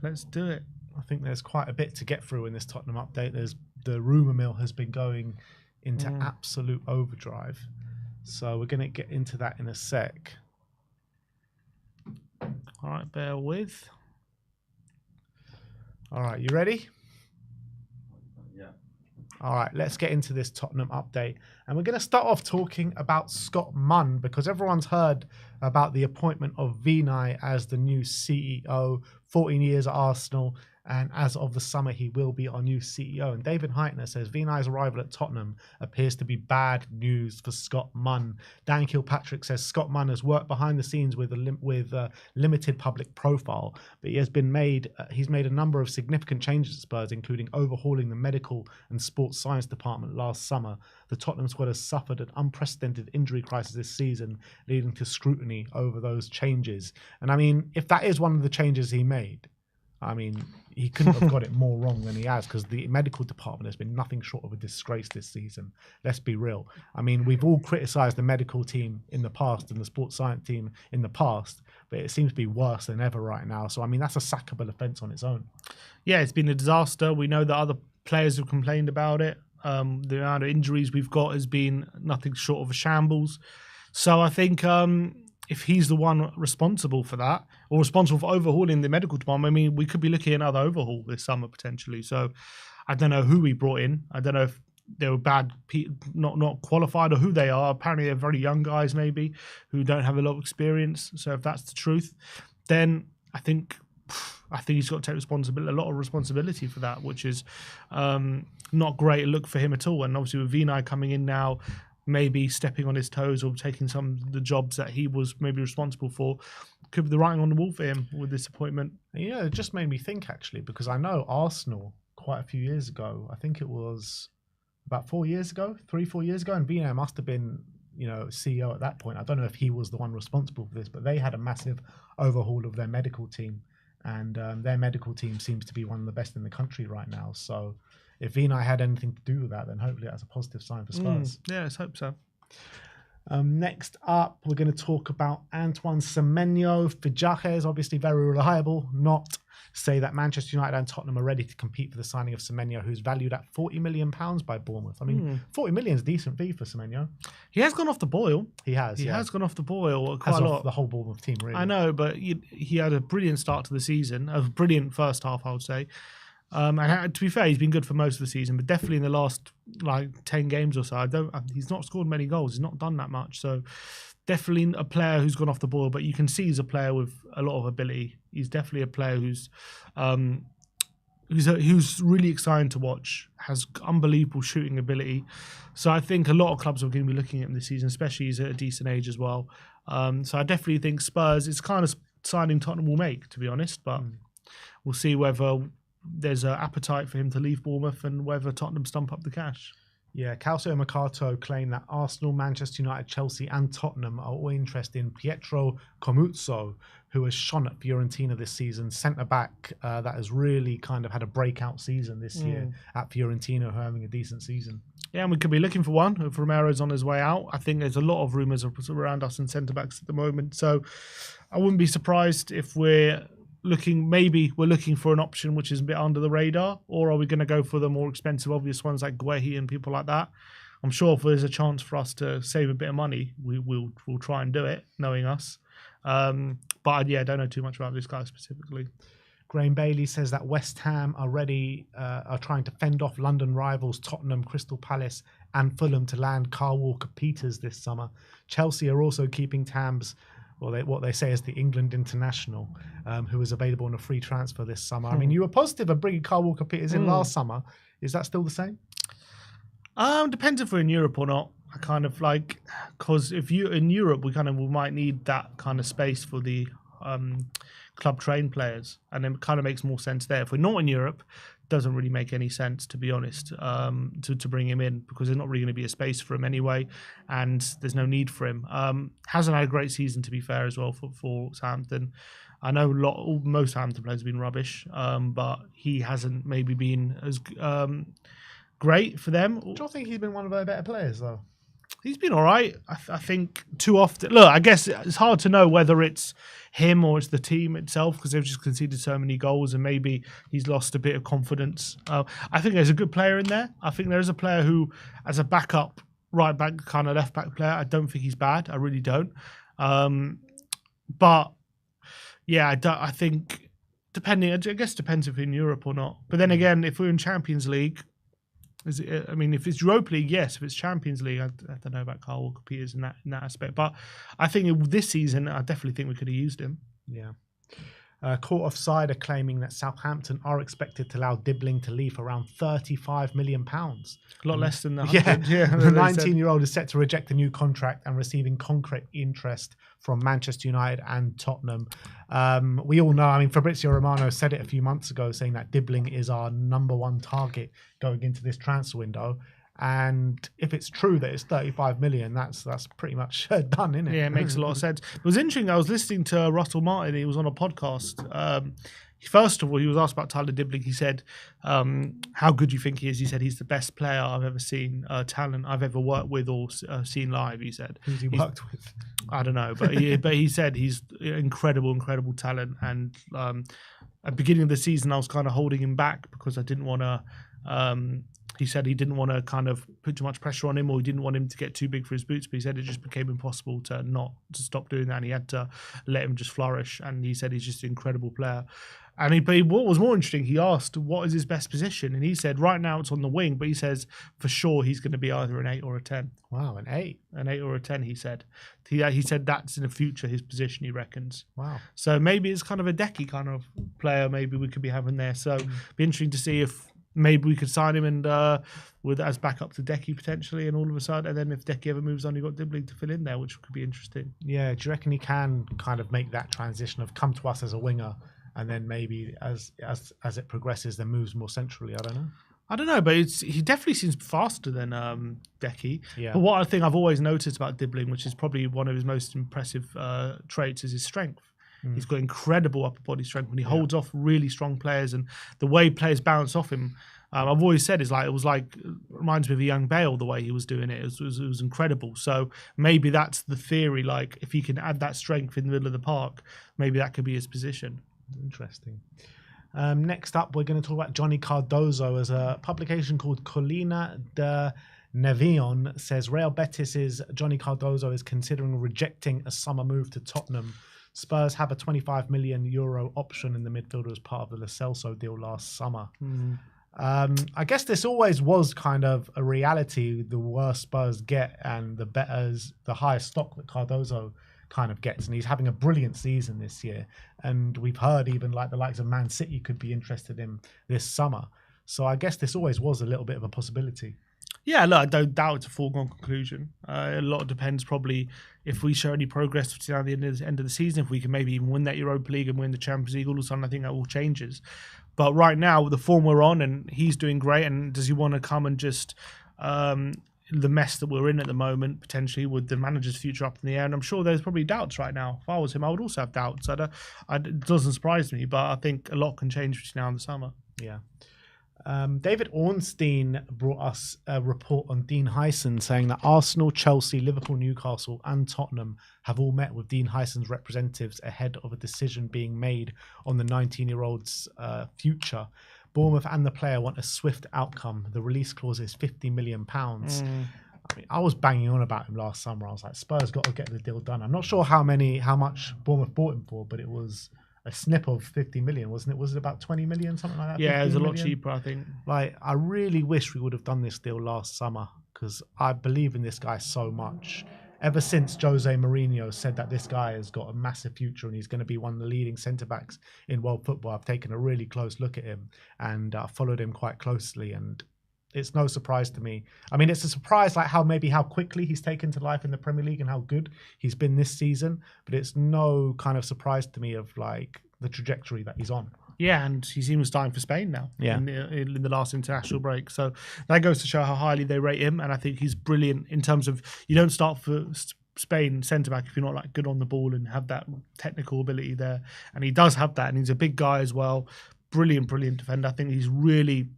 I think there's quite a bit to get through in this Tottenham update. The rumour mill has been going into absolute overdrive. So we're going to get into that in a sec. All right, bear with. All right, you ready? Yeah. All right, let's get into this Tottenham update. And we're going to start off talking about Scott Munn, because everyone's heard about the appointment of Vinai as the new CEO, 14 years at Arsenal. And as of the summer, he will be our new CEO. And David Heitner says Vinai's arrival at Tottenham appears to be bad news for Scott Munn. Dan Kilpatrick says Scott Munn has worked behind the scenes with a limited public profile, but he's made a number of significant changes at Spurs, including overhauling the medical and sports science department last summer. The Tottenham squad has suffered an unprecedented injury crisis this season, leading to scrutiny over those changes. And I mean, if that is one of the changes he made, I mean, he couldn't have got it more wrong than he has, because the medical department has been nothing short of a disgrace this season. Let's be real. I mean, we've all criticised the medical team in the past and the sports science team in the past, but it seems to be worse than ever right now. So, I mean, that's a sackable offence on its own. Yeah, it's been a disaster. We know that other players have complained about it. The amount of injuries we've got has been nothing short of a shambles. So I think if he's the one responsible for that, or responsible for overhauling the medical department, I mean, we could be looking at another overhaul this summer potentially. So I don't know who we brought in. I don't know if they were bad, not qualified, or who they are. Apparently they're very young guys maybe who don't have a lot of experience. So if that's the truth, then I think he's got to take responsibility, a lot of responsibility for that, which is not great look for him at all. And obviously with Vinai coming in now, maybe stepping on his toes or taking some of the jobs that he was maybe responsible for, could be the writing on the wall for him with this appointment. Yeah, it just made me think, actually, because I know Arsenal quite a few years ago, I think it was about 4 years ago, 3-4 years ago, and Vinai must have been, CEO at that point. I don't know if he was the one responsible for this, but they had a massive overhaul of their medical team, and their medical team seems to be one of the best in the country right now. So if Vinai had anything to do with that, then hopefully that's a positive sign for Spurs. Yeah, let's hope so. Next up, we're going to talk about Antoine Semenyo. Fijache is obviously very reliable. Not say that Manchester United and Tottenham are ready to compete for the signing of Semenyo, who's valued at £40 million by Bournemouth. I mean, 40 million is a decent fee for Semenyo. He has gone off the boil. He has gone off the boil quite a lot. The whole Bournemouth team, really. I know, but he had a brilliant start to the season, a brilliant first half, I would say. And to be fair, he's been good for most of the season, but definitely in the last 10 games or so, he's not scored many goals. He's not done that much. So definitely a player who's gone off the ball, but you can see he's a player with a lot of ability. He's definitely a player who's really exciting to watch, has unbelievable shooting ability. So I think a lot of clubs are going to be looking at him this season, especially he's at a decent age as well. So I definitely think Spurs, it's kind of signing Tottenham will make, to be honest, but we'll see whether there's an appetite for him to leave Bournemouth and whether Tottenham stump up the cash. Yeah, Calcio Mercato claimed that Arsenal, Manchester United, Chelsea and Tottenham are all interested in Pietro Comuzzo, who has shone at Fiorentina this season, centre-back that has really kind of had a breakout season this year at Fiorentina, who are having a decent season. Yeah, and we could be looking for one if Romero's on his way out. I think there's a lot of rumours around us in centre-backs at the moment, so I wouldn't be surprised if we're looking for an option which is a bit under the radar, or are we going to go for the more expensive, obvious ones like Guehi and people like that? I'm sure if there's a chance for us to save a bit of money, we'll try and do it, knowing us. But yeah, I don't know too much about this guy specifically. Graham Bailey says that West Ham are trying to fend off London rivals Tottenham, Crystal Palace and Fulham to land Kyle Walker-Peters this summer. Chelsea are also keeping tabs, what they say is the England international, who is available on a free transfer this summer. I mean, you were positive of bringing Kyle Walker-Peters in last summer. Is that still the same? Depends if we're in Europe or not. I kind of because if you're in Europe, we might need that kind of space for the club trained players, and it kind of makes more sense there. If we're not in Europe, it doesn't really make any sense, to be honest, to bring him in, because there's not really going to be a space for him anyway, and there's no need for him. Hasn't had a great season, to be fair, as well for Southampton. I know most Southampton players have been rubbish, but he hasn't maybe been as great for them. Do you think he's been one of their better players, though? He's been all right. I think too often... Look, I guess it's hard to know whether it's him or it's the team itself, because they've just conceded so many goals and maybe he's lost a bit of confidence. I think there's a good player in there. I think there's a player who, as a backup, right back, kind of left back player, I don't think he's bad. I really don't. But yeah, I think I guess depends if we're in Europe or not. But then again, if we're in Champions League... if it's Europa League, yes. If it's Champions League, I don't know about Kyle Walker-Peters in that aspect. But I think this season, I definitely think we could have used him. Yeah. Court offside are claiming that Southampton are expected to allow Dibling to leave for around £35 million. A lot less than the 100. Yeah, the 19-year-old is set to reject a new contract and receiving concrete interest from Manchester United and Tottenham. We all know, I mean, Fabrizio Romano said it a few months ago, saying that Dibling is our number one target going into this transfer window. And if it's true that it's 35 million, that's pretty much done, isn't it? Yeah, it makes a lot of sense. It was interesting. I was listening to Russell Martin. He was on a podcast. First of all, he was asked about Tyler Dibling. He said, how good do you think he is? He said, he's the best player I've ever seen, talent I've ever worked with or seen live, he said. Who's he worked with? I don't know. But he said he's incredible talent. And at the beginning of the season, I was kind of holding him back because I didn't want to... he said he didn't want to kind of put too much pressure on him, or he didn't want him to get too big for his boots, but he said it just became impossible to stop doing that, and he had to let him just flourish. And he said he's just an incredible player. And what was more interesting, he asked what is his best position, and he said right now it's on the wing, but he says for sure he's going to be either an 8 or a 10. Wow, an 8? An 8 or a 10, he said. He said that's in the future his position, he reckons. Wow. So maybe it's kind of a Decky kind of player maybe we could be having there. So be interesting to see if maybe we could sign him and with as backup to Decky potentially, and all of a sudden, and then if Decky ever moves on, you've got Dibling to fill in there, which could be interesting. Yeah, do you reckon he can kind of make that transition of come to us as a winger, and then maybe as it progresses, then moves more centrally? I don't know, but he definitely seems faster than Decky. Yeah. But what I think I've always noticed about Dibling, which is probably one of his most impressive traits, is his strength. He's got incredible upper body strength when he holds off really strong players, and the way players bounce off him. I've always said it reminds me of a young Bale, the way he was doing it. It was incredible. So maybe that's the theory. Like if he can add that strength in the middle of the park, maybe that could be his position. Interesting. Next up, we're going to talk about Johnny Cardozo. As a publication called Colina de Nevion says, Real Betis's Johnny Cardozo is considering rejecting a summer move to Tottenham. Spurs have a €25 million option in the midfielder as part of the Lo Celso deal last summer. I guess this always was kind of a reality. The worse Spurs get and the higher stock that Cardozo kind of gets. And he's having a brilliant season this year. And we've heard even like the likes of Man City could be interested in this summer. So I guess this always was a little bit of a possibility. Yeah, look, I don't doubt it's a foregone conclusion. A lot depends probably if we show any progress between the end of the season, if we can maybe even win that Europa League and win the Champions League all of a sudden, I think that all changes. But right now, with the form we're on and he's doing great, and does he want to come and just the mess that we're in at the moment, potentially with the manager's future up in the air? And I'm sure there's probably doubts right now. If I was him, I would also have doubts. It doesn't surprise me, but I think a lot can change between now and the summer. Yeah. David Ornstein brought us a report on Dean Heisen saying that Arsenal, Chelsea, Liverpool, Newcastle and Tottenham have all met with Dean Heisen's representatives ahead of a decision being made on the 19-year-old's future. Bournemouth and the player want a swift outcome. The release clause is £50 million. I mean, I was banging on about him last summer. I was like, Spurs got to get the deal done. I'm not sure how much Bournemouth bought him for, but it was a snip of 50 million, wasn't it? Was it about 20 million, something like that? Yeah, it was a lot cheaper, I think. Like, I really wish we would have done this deal last summer because I believe in this guy so much. Ever since Jose Mourinho said that this guy has got a massive future and he's going to be one of the leading centre-backs in world football, I've taken a really close look at him and followed him quite closely, and it's no surprise to me. I mean, it's a surprise like how quickly he's taken to life in the Premier League and how good he's been this season, but it's no kind of surprise to me of like the trajectory that he's on. Yeah, and he's even starting for Spain now in the last international break. So that goes to show how highly they rate him, and I think he's brilliant in terms of you don't start for Spain centre-back if you're not like good on the ball and have that technical ability there. And he does have that, and he's a big guy as well. Brilliant defender. I think he's really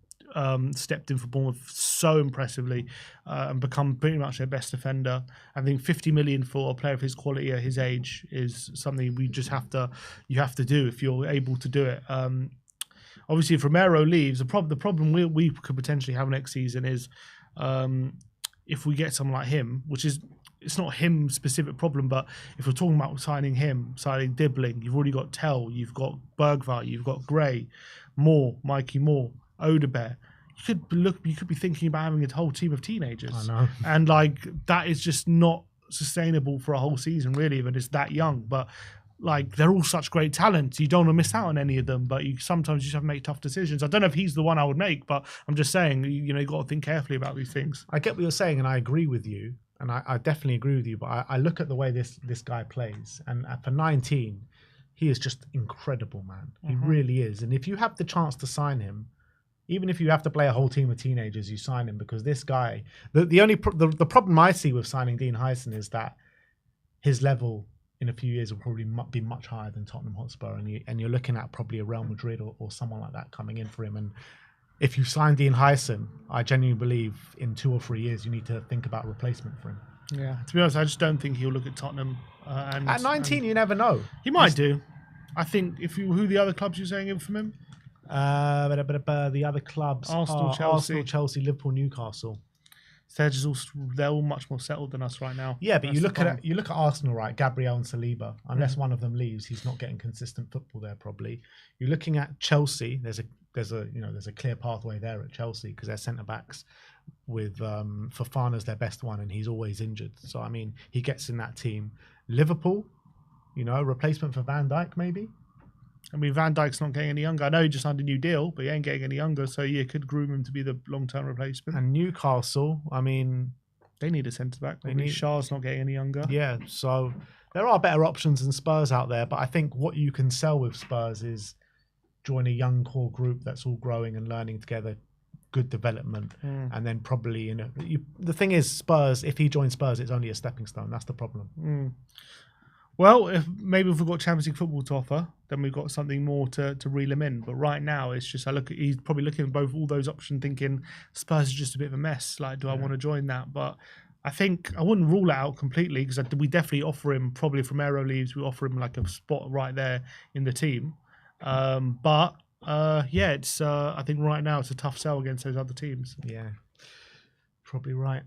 stepped in for Bournemouth so impressively and become pretty much their best defender. I think 50 million for a player of his quality at his age is something we just have to do if you're able to do it. Obviously, if Romero leaves, the problem we could potentially have next season is if we get someone like him, which is it's not him specific problem, but if we're talking about signing Dibling, you've already got Tell, you've got Bergvall, you've got Gray, Mikey Moore, Odebear. You could be thinking about having a whole team of teenagers. I know. And like that is just not sustainable for a whole season, really, when it's that young. But like they're all such great talents. You don't want to miss out on any of them, but sometimes you just have to make tough decisions. I don't know if he's the one I would make, but I'm just saying, you got to think carefully about these things. I get what you're saying, and I agree with you, and I definitely agree with you. But I look at the way this guy plays, and for 19, he is just incredible, man. He really is. And if you have the chance to sign him, even if you have to play a whole team of teenagers, you sign him, because this guy. The problem I see with signing Dean Heisen is that his level in a few years will probably be much higher than Tottenham Hotspur, and you're looking at probably a Real Madrid or someone like that coming in for him. And if you sign Dean Heisen, I genuinely believe in 2 or 3 years you need to think about replacement for him. Yeah, to be honest, I just don't think he'll look at Tottenham. At 19, you never know. He might do. I think who the other clubs you're saying in from him? The other clubs: Arsenal, Chelsea, Liverpool, Newcastle. They're all much more settled than us right now. Yeah, but you look at Arsenal, right? Gabriel and Saliba. Unless one of them leaves, he's not getting consistent football there. Probably. You're looking at Chelsea. There's a clear pathway there at Chelsea because their centre backs with Fofana's their best one, and he's always injured. So I mean, he gets in that team. Liverpool, replacement for Van Dijk maybe. I mean, Van Dijk's not getting any younger. I know he just signed a new deal, but he ain't getting any younger. So, could groom him to be the long-term replacement. And Newcastle, I mean... They need a centre-back. Sarr's not getting any younger. Yeah, so there are better options than Spurs out there. But I think what you can sell with Spurs is join a young core group that's all growing and learning together, good development. And then probably, the thing is, Spurs, if he joins Spurs, it's only a stepping stone. That's the problem. Well, if we've got Champions League football to offer, then we've got something more to reel him in. But right now, it's just he's probably looking at all those options, thinking Spurs is just a bit of a mess. Like, do I want to join that? But I think I wouldn't rule it out completely because we definitely offer him. Probably if Romero leaves, we offer him like a spot right there in the team. But it's I think right now it's a tough sell against those other teams. Yeah, probably right.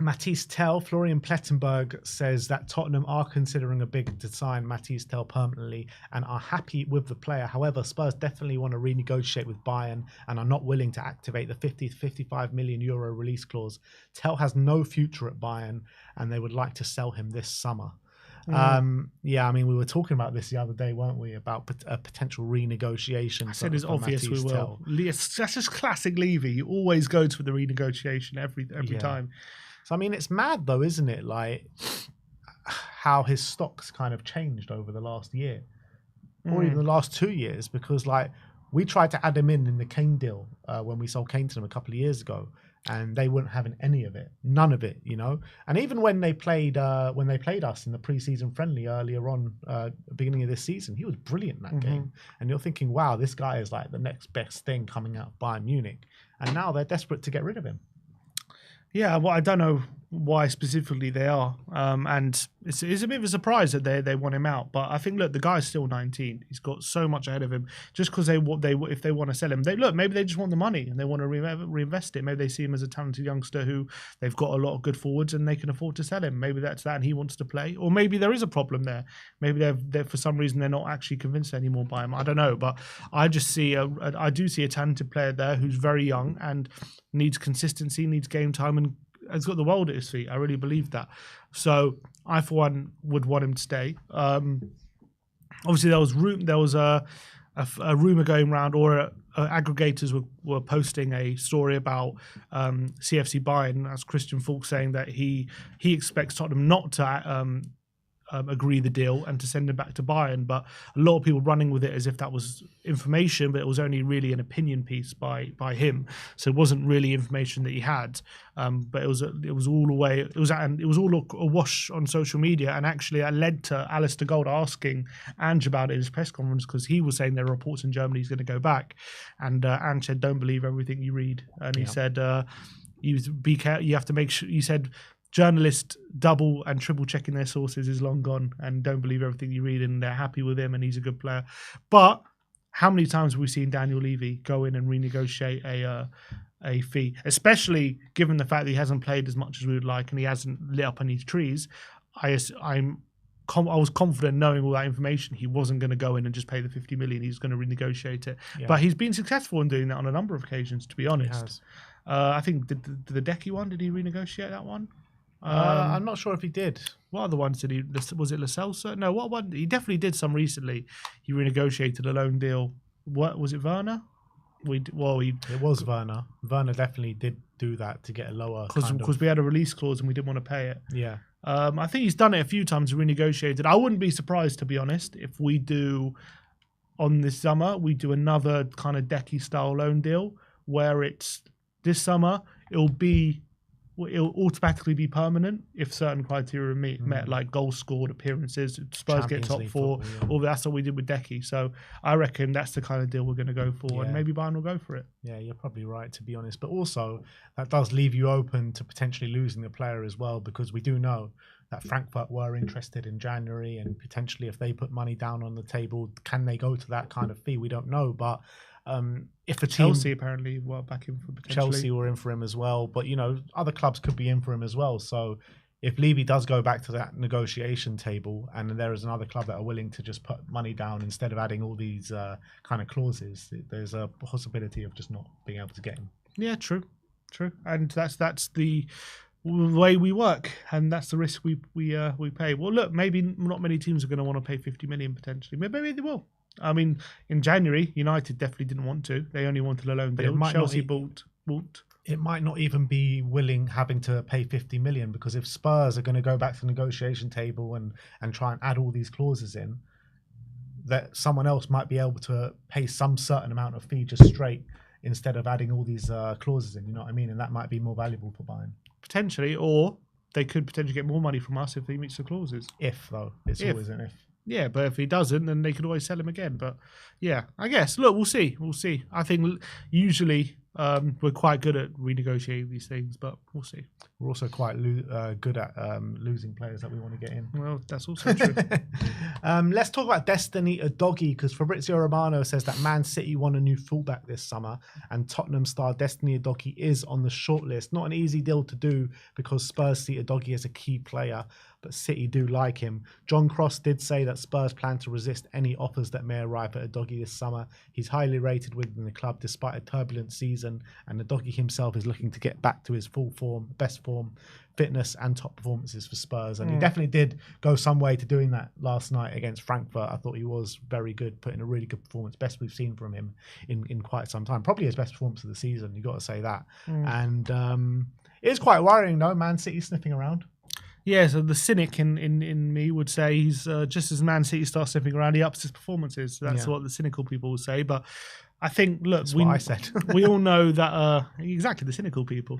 Matisse Tell, Florian Plettenberg says that Tottenham are considering a bid to sign Matisse Tell permanently and are happy with the player. However, Spurs definitely want to renegotiate with Bayern and are not willing to activate the 50 to 55 million euro release clause. Tell has no future at Bayern and they would like to sell him this summer. I mean, we were talking about this the other day, weren't we? About a potential renegotiation. I said it's obvious we will. That's just classic Levy. You always go to the renegotiation every time. So, I mean, it's mad, though, isn't it? Like, how his stocks kind of changed over the last year or even the last 2 years because, like, we tried to add him in the Kane deal when we sold Kane to them a couple of years ago and they weren't having any of it, none of it, And even when they played us in the pre-season friendly earlier on, beginning of this season, he was brilliant in that game. And you're thinking, wow, this guy is like the next best thing coming out of Bayern Munich. And now they're desperate to get rid of him. Yeah, well, I don't know why specifically they are, and it's a bit of a surprise that they want him out. But I think, look, the guy's still 19. He's got so much ahead of him. Just because if they want to sell him, maybe they just want the money and they want to reinvest it. Maybe they see him as a talented youngster who they've got a lot of good forwards and they can afford to sell him. Maybe that's that, and he wants to play. Or maybe there is a problem there. Maybe they're for some reason they're not actually convinced anymore by him. I don't know, but I just see I do see a talented player there who's very young and needs consistency, needs game time, and has got the world at his feet. I really believe that. So I, for one, would want him to stay. Obviously, there was a rumor going around, or aggregators were posting a story about CFC Bayern, as Christian Falk saying that he expects Tottenham not to agree the deal and to send him back to Bayern, but a lot of people running with it as if that was information, but it was only really an opinion piece by him, so it wasn't really information that he had. But it was all awash on social media, and actually it led to Alistair Gold asking Ange about it in his press conference because he was saying there are reports in Germany he's going to go back, and Ange said, "Don't believe everything you read," and he said, "You have to make sure." He said, journalists double and triple checking their sources is long gone, and don't believe everything you read, and they're happy with him and he's a good player. But how many times have we seen Daniel Levy go in and renegotiate a fee, especially given the fact that he hasn't played as much as we would like and he hasn't lit up any trees? I was confident, knowing all that information, he wasn't going to go in and just pay the 50 million. He was going to renegotiate it. Yeah. But he's been successful in doing that on a number of occasions, to be honest. I think the Decky one, did he renegotiate that one? I'm not sure if he did. What other ones did he? Was it Lo Celso? No, what one? He definitely did some recently. He renegotiated a loan deal. What was it? Werner? It was Werner. Werner definitely did do that to get a lower because we had a release clause and we didn't want to pay it. Yeah. I think he's done it a few times, renegotiated. I wouldn't be surprised, to be honest, if we do on this summer, we do another kind of Decky style loan deal where it's this summer, it'll automatically be permanent if certain criteria are met, like goals scored, appearances, Spurs Champions get top League 4, football, all that's what we did with Decky. So I reckon that's the kind of deal we're going to go for, and maybe Bayern will go for it. Yeah, you're probably right, to be honest. But also, that does leave you open to potentially losing the player as well, because we do know that Frankfurt were interested in January, and potentially if they put money down on the table, can they go to that kind of fee? We don't know, but if a team, Chelsea apparently were back in for potentially. Chelsea were in for him as well, but other clubs could be in for him as well. So if Levy does go back to that negotiation table, and there is another club that are willing to just put money down instead of adding all these kind of clauses, there's a possibility of just not being able to get him. Yeah, true, and that's the way we work, and that's the risk we pay. Well, look, maybe not many teams are going to want to pay 50 million potentially. Maybe they will. I mean, in January, United definitely didn't want to. They only wanted a loan deal. Chelsea bought. It might not even be having to pay 50 million, because if Spurs are going to go back to the negotiation table and try and add all these clauses in, that someone else might be able to pay some certain amount of fee just straight instead of adding all these clauses in, you know what I mean? And that might be more valuable for Bayern. Potentially, or they could potentially get more money from us if he meets the clauses. If, though. It's always an if. Yeah, but if he doesn't, then they could always sell him again. But yeah, I guess. Look, we'll see. I think usually we're quite good at renegotiating these things, but we'll see. We're also quite good at losing players that we want to get in. Well, that's also true. Let's talk about Destiny Udogie, because Fabrizio Romano says that Man City want a new fullback this summer, and Tottenham star Destiny Udogie is on the shortlist. Not an easy deal to do, because Spurs see Udogie as a key player, but City do like him. John Cross did say that Spurs plan to resist any offers that may arrive at Udogie this summer. He's highly rated within the club despite a turbulent season, and Udogie himself is looking to get back to his full form, best form, fitness and top performances for Spurs. And he definitely did go some way to doing that last night against Frankfurt. I thought he was very good, put in a really good performance, best we've seen from him in quite some time. Probably his best performance of the season, you've got to say that. And it is quite worrying though, Man City sniffing around. Yeah, so the cynic in me would say he's just as Man City starts sniffing around, he ups his performances. That's what the cynical people will say. But I think, look, that's what I said. We all know that, exactly, the cynical people.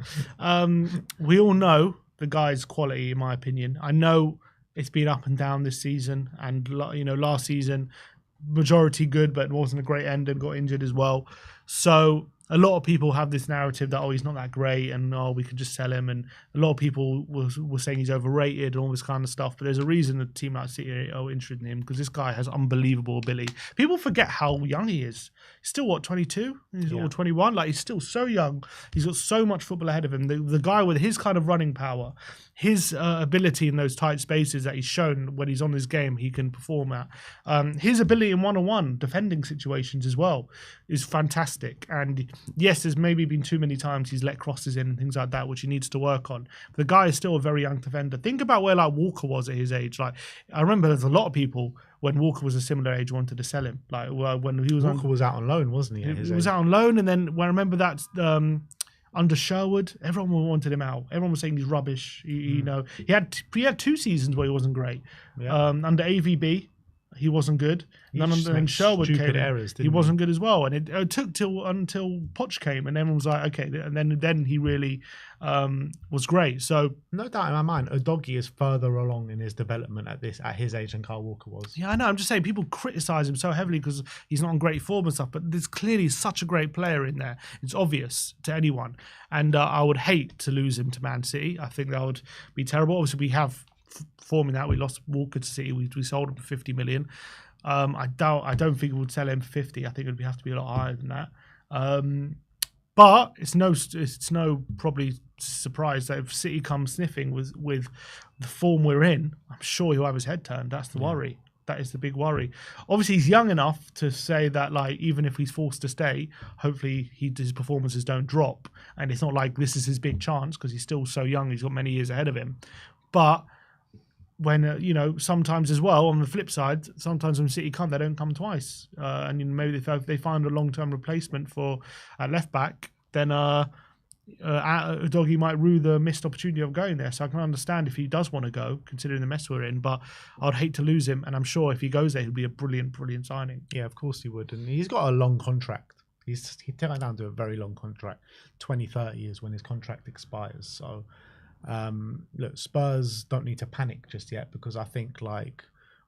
We all know the guy's quality, in my opinion. I know it's been up and down this season, and last season, majority good, but it wasn't a great end and got injured as well. So a lot of people have this narrative that, he's not that great and, we could just sell him. And a lot of people were saying he's overrated and all this kind of stuff. But there's a reason a team like City are interested in him, because this guy has unbelievable ability. People forget how young he is. He's still, 22? Or 21? Like, he's still so young. He's got so much football ahead of him. The guy with his kind of running power, his ability in those tight spaces that he's shown when he's on his game, he can perform at. His ability in one-on-one defending situations as well is fantastic. And yes, there's maybe been too many times he's let crosses in and things like that, which he needs to work on. But the guy is still a very young defender. Think about where like Walker was at his age. Like, I remember there's a lot of people when Walker was a similar age wanted to sell him. Like, when he was Walker was out on loan, wasn't he? He was out on loan, and then when I remember that under Sherwood, everyone wanted him out. Everyone was saying he's rubbish. He had 2 seasons where he wasn't great. Yeah. Under AVB, he wasn't good. And Sherwood came errors, he wasn't good as well. And it took until Poch came, and everyone was like, okay. And then he really was great. So no doubt in my mind, Udogie is further along in his development at his age than Kyle Walker was. Yeah, I know. I'm just saying people criticize him so heavily because he's not on great form and stuff. But there's clearly such a great player in there. It's obvious to anyone. And I would hate to lose him to Man City. I think that would be terrible. Obviously, we have forming that. We lost Walker to City. We sold him for 50 million. I don't think we would sell him for 50. I think it would have to be a lot higher than that. But it's no probably surprise that if City comes sniffing with the form we're in, I'm sure he'll have his head turned. That's the worry. That is the big worry. Obviously, he's young enough to say that, like, even if he's forced to stay, hopefully his performances don't drop. And it's not like this is his big chance because he's still so young. He's got many years ahead of him. But when, sometimes as well, on the flip side, sometimes when City come, they don't come twice. And maybe if they find a long-term replacement for a left-back, then Udogie might rue the missed opportunity of going there. So I can understand if he does want to go, considering the mess we're in, but I'd hate to lose him. And I'm sure if he goes there, he'll be a brilliant, brilliant signing. Yeah, of course he would. And he's got a long contract. He's turned down to a very long contract. 2030 is when his contract expires. So, look, Spurs don't need to panic just yet because I think,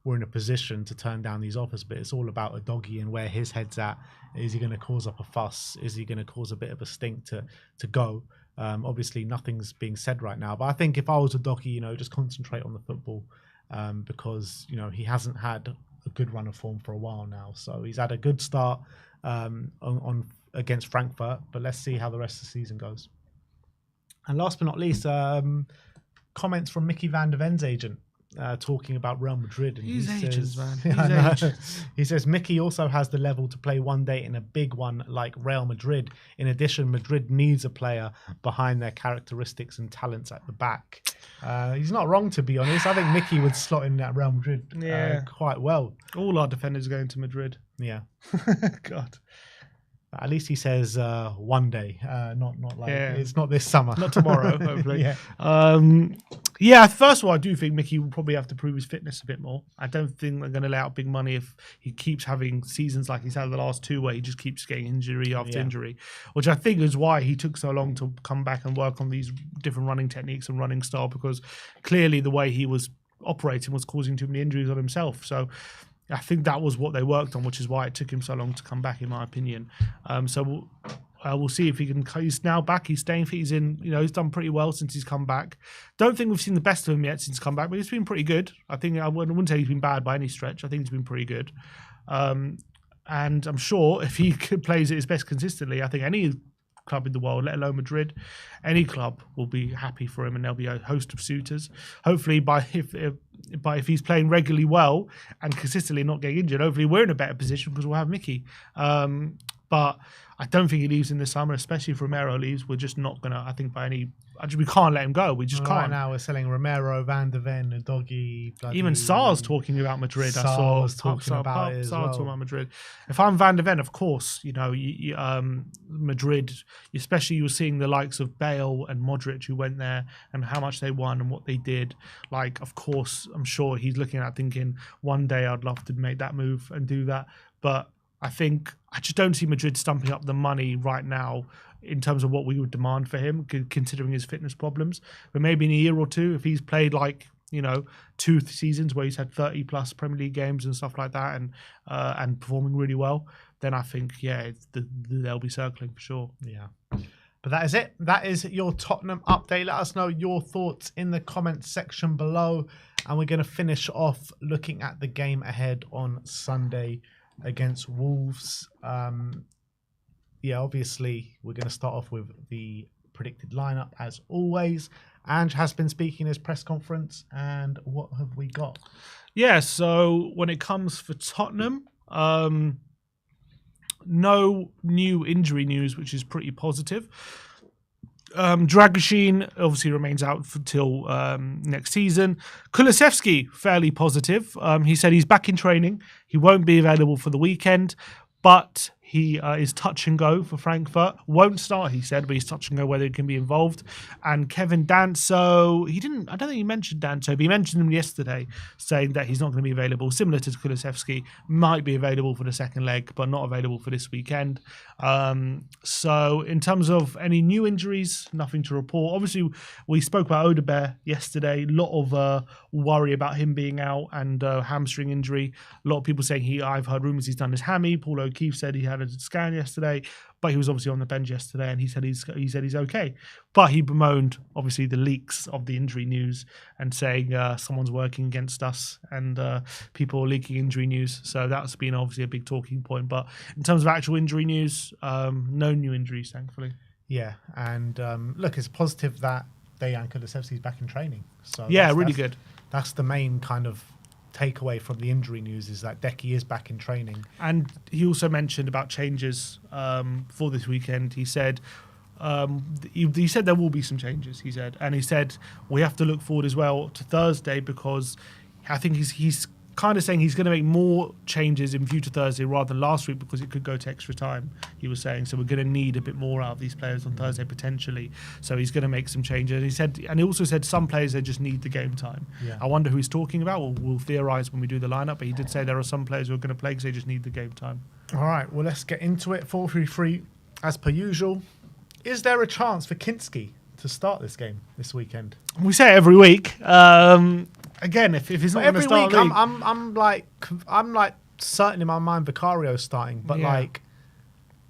we're in a position to turn down these offers, but it's all about Udogie and where his head's at. Is he going to cause up a fuss? Is he going to cause a bit of a stink to go? Obviously, nothing's being said right now, but I think if I was Udogie, just concentrate on the football because, he hasn't had a good run of form for a while now. So he's had a good start on against Frankfurt, but let's see how the rest of the season goes. And last but not least, comments from Mickey van der Ven's agent. Talking about Real Madrid. And He's agents, man. He says Mickey also has the level to play one day in a big one like Real Madrid. In addition, Madrid needs a player behind their characteristics and talents at the back. He's not wrong, to be honest. I think Mickey would slot in at Real Madrid quite well. All our defenders are going to Madrid. Yeah. God. At least he says one day, not like it's not this summer, not tomorrow. Hopefully, First of all, I do think Mickey will probably have to prove his fitness a bit more. I don't think they're going to lay out big money if he keeps having seasons like he's had the last two, where he just keeps getting injury after injury, which I think is why he took so long to come back and work on these different running techniques and running style, because clearly the way he was operating was causing too many injuries on himself. So I think that was what they worked on, which is why it took him so long to come back, in my opinion. So we'll see if he can. He's now back. He's staying fit. He's in. He's done pretty well since he's come back. Don't think we've seen the best of him yet since he's come back, but he's been pretty good. I wouldn't say he's been bad by any stretch. I think he's been pretty good. And I'm sure if he plays at his best consistently, I think any club in the world, let alone Madrid, any club will be happy for him, and there'll be a host of suitors. Hopefully, if he's playing regularly well and consistently not getting injured, hopefully we're in a better position because we'll have Mickey. But I don't think he leaves in the summer, especially if Romero leaves. We're just not gonna. I think we can't let him go. We just can't. Right now we're selling Romero, Van der Ven, Udogie. Even Sarr's talking about Madrid. Sarr was talking about it as well. Talking about Madrid. If I'm Van der Ven, of course, Madrid, especially you're seeing the likes of Bale and Modric who went there and how much they won and what they did. Of course, I'm sure he's looking at thinking one day I'd love to make that move and do that. But I just don't see Madrid stumping up the money right now in terms of what we would demand for him, considering his fitness problems. But maybe in a year or two, if he's played 2 seasons where he's had 30 plus Premier League games and stuff like that, and performing really well, then I think they'll be circling for sure. Yeah. But that is it. That is your Tottenham update. Let us know your thoughts in the comments section below, and we're going to finish off looking at the game ahead on Sunday against Wolves. Obviously we're going to start off with the predicted lineup as always. Ange has been speaking in his press conference, and what have we got? So when it comes for Tottenham, no new injury news, which is pretty positive. Dragoshin obviously remains out until next season. Kulusevski, fairly positive. He said he's back in training. He won't be available for the weekend, but he is touch and go for Frankfurt. Won't start, he said, but he's touch and go whether he can be involved. And Kevin Danso, I don't think he mentioned Danso, but he mentioned him yesterday, saying that he's not going to be available, similar to Kulusevski, might be available for the second leg, but not available for this weekend. So in terms of any new injuries, nothing to report. Obviously, we spoke about Odegaard yesterday. A lot of worry about him being out and hamstring injury. A lot of people saying I've heard rumours he's done his hammy. Paul O'Keefe said he had a scan yesterday, but he was obviously on the bench yesterday, and he said he's okay. But he bemoaned obviously the leaks of the injury news and saying someone's working against us, and people are leaking injury news. So that's been obviously a big talking point. But in terms of actual injury news, no new injuries, thankfully. Yeah, and look, it's positive that Dejan Kulusevski's back in training. So really good. That's the main kind of takeaway from the injury news is that Decky is back in training. And he also mentioned about changes for this weekend. He said he said there will be some changes, he said. And he said we have to look forward as well to Thursday, because I think he's kind of saying he's going to make more changes in view to Thursday rather than last week, because it could go to extra time, he was saying. So we're going to need a bit more out of these players on Thursday potentially. So he's going to make some changes. And he also said some players, they just need the game time. Yeah. I wonder who he's talking about. We'll theorise when we do the lineup, but he did say there are some players who are going to play because they just need the game time. All right, well, let's get into it. 4-3-3 as per usual. Is there a chance for Kinski to start this game this weekend? We say it every week. Again, if he's not going to start every week, I'm like certain in my mind Vicario's starting, but like